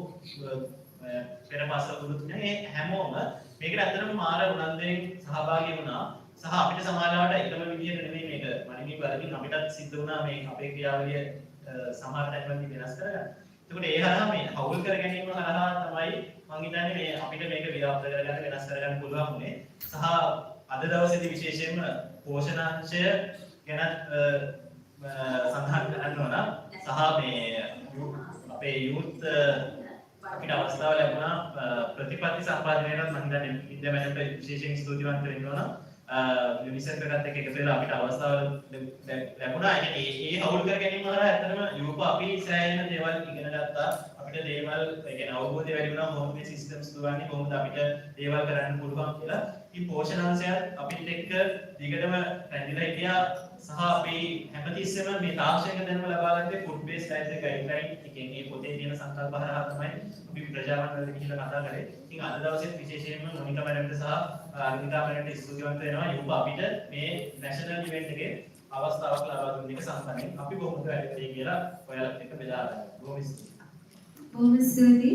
පෙර පාසල් වලුත් මේ හැමෝම මේකට ඇත්තටම මාර උනන්දුවෙන් සහභාගී වුණා. සහ අපිට සමාජාවට එකම විදිහට නෙමෙයි මේක මනින්ගේ වලින් අපිටත් සිද්ධ වුණා මේ අපේ ක්‍රියාවලිය සමහර තැන්වලදී වෙනස් කරගන්න. එතකොට ඒ හරහා මේ හවුල් කර ගැනීම හරහා තමයි මම හිතන්නේ මේ අපිට මේක ව්‍යාප්ත කරගන්න වෙනස් කරගන්න පුළුවන් උනේ. සහ අද දවසේදී විශේෂයෙන්ම පෝෂණාංශය ගැන සඳහන් කරන්න ඕන. සහ මේ අපේ යූත් අපිට අවස්ථාව ලැබුණා ප්‍රතිපත්ති සම්පාදනයටත් මම හිතන්නේ විද්‍යා මැඩම්ට විශේෂයෙන් ස්තුතිවන්ත වෙන්න ඕන. යුනිසෙෆ් එකත් එක්ක එකතු වෙලා අපිට අවස්ථාව ලැබුණා. ඒ හවුල් කර ගැනීම හරහා ඇත්තටම යුරෝප අපි සෑහෙන දේවල් ඉගෙන ගත්තා. අපිට දේවල් ඒ කියන්නේ අවබෝධය වැඩි වුණා කොහොමද මේ සිස්ටම්ස් දුවන්නේ කොහොමද අපිට දේවල් කරන්න පුළුවන් කියලා. මේ පෝෂණාංශයත් අපිට එක්ක දිගටම රැඳිලා හිටියා. සහ අපි හැමතිස්සෙම මේ තාක්ෂණික දැනුම ලබා ගත්තේ ෆුඩ් බේස් ඩයට් ගයිඩ්ලයින් එකෙන් මේ පොතේ තියෙන සංකල්ප හරහා තමයි අපි ප්‍රජාවන් වලට ගිහිල්ලා කතා කරේ. ඉතින් අද දවසේ විශේෂයෙන්ම මොනිකා මැඩම්ට සහ අනිතා මැඩම්ට ස්තුතිවන්ත වෙනවා. යුප අපිට මේ නැෂනල් ඉවෙන්ට් එකේ අවස්ථාවක් ලබා දුන්න එක සම්බන්ධයෙන් අපි කොහොමද වැඩ කළේ කියලා ඔයාලත් එක්ක බෙදා ගන්න. බොහොම ස්තුතියි. බොහොම ස්තුතියි.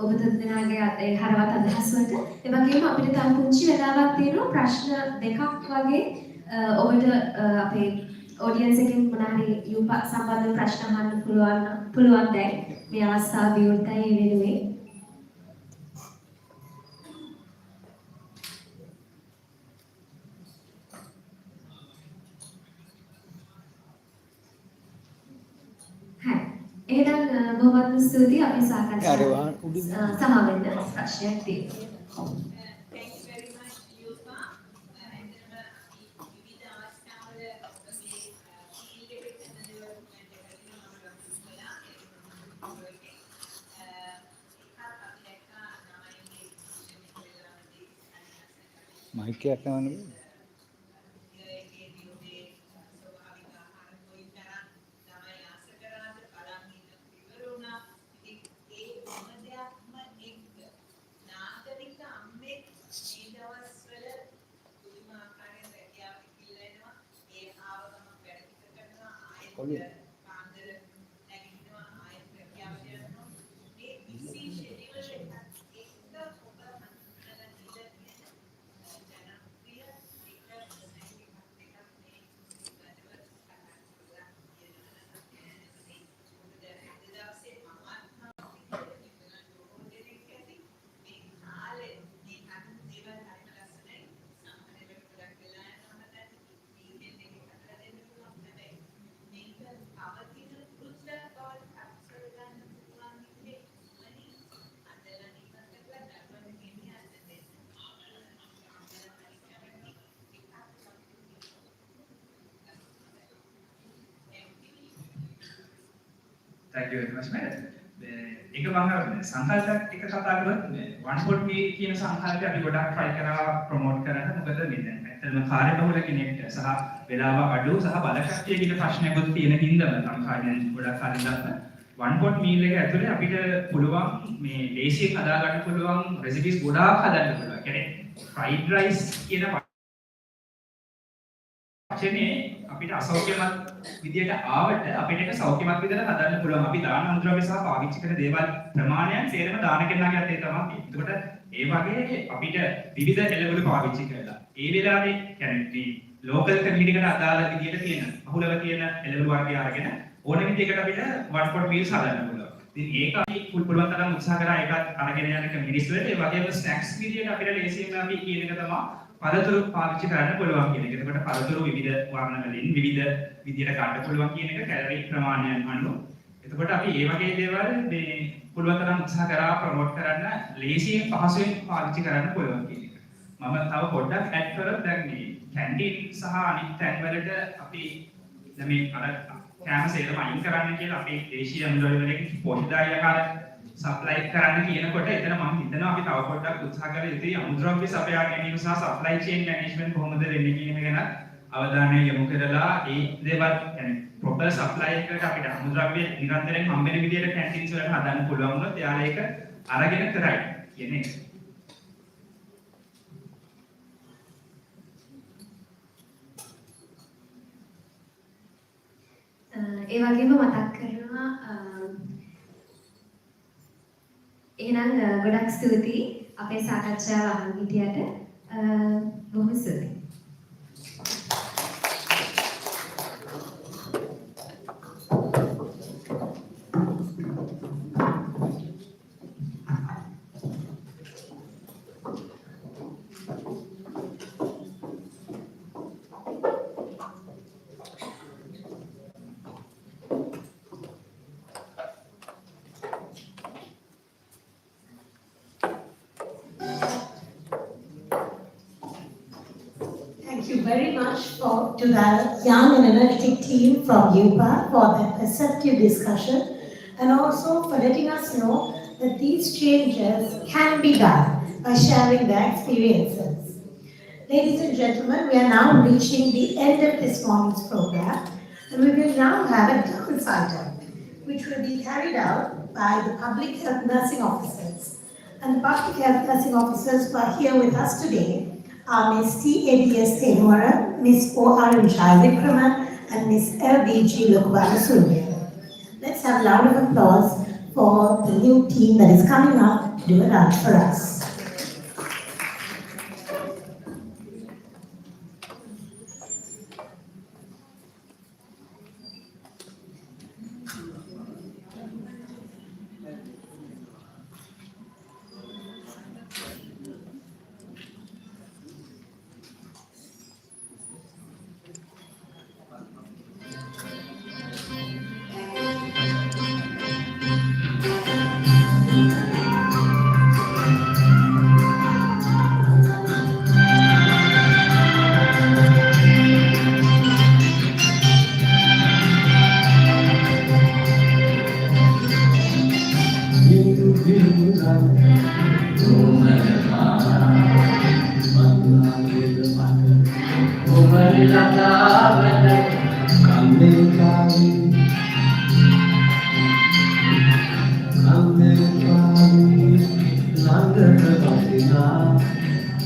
ඔබ දෙදෙනාගේ ඒ හරවත් අදහස් වලට. ඒ වගේම අපිට තව පුංචි වෙලාවක් තියෙනවා ප්‍රශ්න දෙකක් වගේ ඔබට අපේ ඔඩියන්ස් එකෙන් මොනවාරි යූප සම්බන්ධව ප්‍රශ්න අහන්න පුළුවන් දැන් මේ අවස්ථාව විවෘතයි වෙනුවේ. එහෙනම් බොහොමත් ස්තුතියි අපි සාකච්ඡා සමාවෙන්න ප්‍රශ්නයක් තියෙනවා. මයික් එකක් ගන්න බෑ. Thank you very much, madam. ඒක මම සංකල්පයක් එක කතා කරොත් one pot meal කියන සංකල්පය අපි ගොඩක් try කරා promote කරන්න. මොකද මේ ඇත්තටම කාර්යබහුල කෙනෙක්ට සහ වේලාව අඩු සහ බලශක්තිය කියන ප්‍රශ්නයකුත් තියෙන හින්දා ලංකාවේ ගොඩක් කාර්යයක් one pot meal එක ඇතුලේ අපිට පුළුවන් මේ දේශීය හදා ගන්න පුළුවන් recipes ගොඩාක් හදන්න පුළුවන්. කියන්නේ fried rice කියන වචනේ අපිට අසෞඛ්‍යමත් විදියට ආවට අපිට ඒක සෞඛ්‍යමත් විදියට හදන්න පුළුවන්. අපි දාන අමුද්‍රව්‍ය සහ පාවිච්චි කරන දේවල් ප්‍රමාණයන් තේරෙම දාන කෙනාගේ අතේ තමයි. එතකොට ඒ වගේ අපිට විවිධ එළවලු පාවිච්චි කරලා ඒ වෙලාවේ කියන්නේ මේ ලෝකල් කමියුනිටි එකට අදාළ විදියට තියෙන අහුලව තියෙන එළවලු වර්ගය අරගෙන ඕන විදිහකට අපිට one pot meals හදන්න පුළුවන්. ඉතින් ඒක අපි පුළුවන් තරම් උත්සාහ කරා ඒකත් අරගෙන යන කමියුනිටිස් වලට ඒ වගේම ස්නැක්ස් විදියට අපිට ලේසියෙන් අපි කියන එක තමයි පළතුරු පාවිච්චි කරන්න පුළුවන් කියන එක. එතකොට පළතුරු විවිධ වර්ණ වලින් විවිධ විදියට ගන්න පුළුවන් කියන එක කැලරි ප්‍රමාණයන් අනුව. එතකොට අපි මේ වගේ දේවල් මේ පුළුවන් තරම් උත්සාහ කරා ප්‍රොමෝට් කරන්න ලේසියෙන් පහසුවෙන් පාවිච්චි කරන්න පුළුවන් කියන එක. මම තව පොඩ්ඩක් ඇඩ් කරොත් දැන් මේ කැන්ටින් සහ අනිත් තැන් වලට අපි දැන් මේ අර කෑම සේරම අයින් කරන්න කියලා අපේ දේශීය අමුද්‍රව්‍ය වලින් පොෂ්ටිදායක ආහාර සප්ලයි කරන්න කියනකොට එතන මම හිතනවා අපි තව පොඩ්ඩක් උත්සාහ කරලා ඉතින් අමුද්‍රව්‍ය සපයා ගැනීම සහ සප්ලයි චේන් මැනේජ්මන්ට් කොහොමද වෙන්නේ කියන එක ගැන අවධානය යොමු කරලා ඒ දේවල් يعني ප්‍රොපර් සප්ලයි එකකට අපිට අමුද්‍රව්‍ය නිරන්තරයෙන් හම්බෙන විදිහට කැන්ටින්ස් වලට හදන්න පුළුවන් වුණොත් එයාලා ඒක අරගෙන කරයි කියන එක. ඒ වගේම මතක් කරනවා එහෙනම් ගොඩක් ස්තුතියි අපේ සාකච්ඡාව අහන් හිටියට බොහොම ස්තුතියි. Thank you very much to the young and energetic team from UPA for that perceptive discussion and also for letting us know that these changes can be done by sharing their experiences. Ladies and gentlemen, we are now reaching the end of this morning's program and we will now have a dance item which will be carried out by the public health nursing officers. And the public health nursing officers who are here with us today are Ms. T.A.D.S. Tenwara, Ms. O.R. Vikraman, and Ms. L.B.G. Lokwana Surya. Let's have a round of applause for the new team that is coming up to do a dance for us.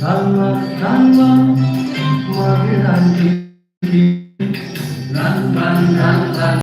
Rama, Rama, Rama,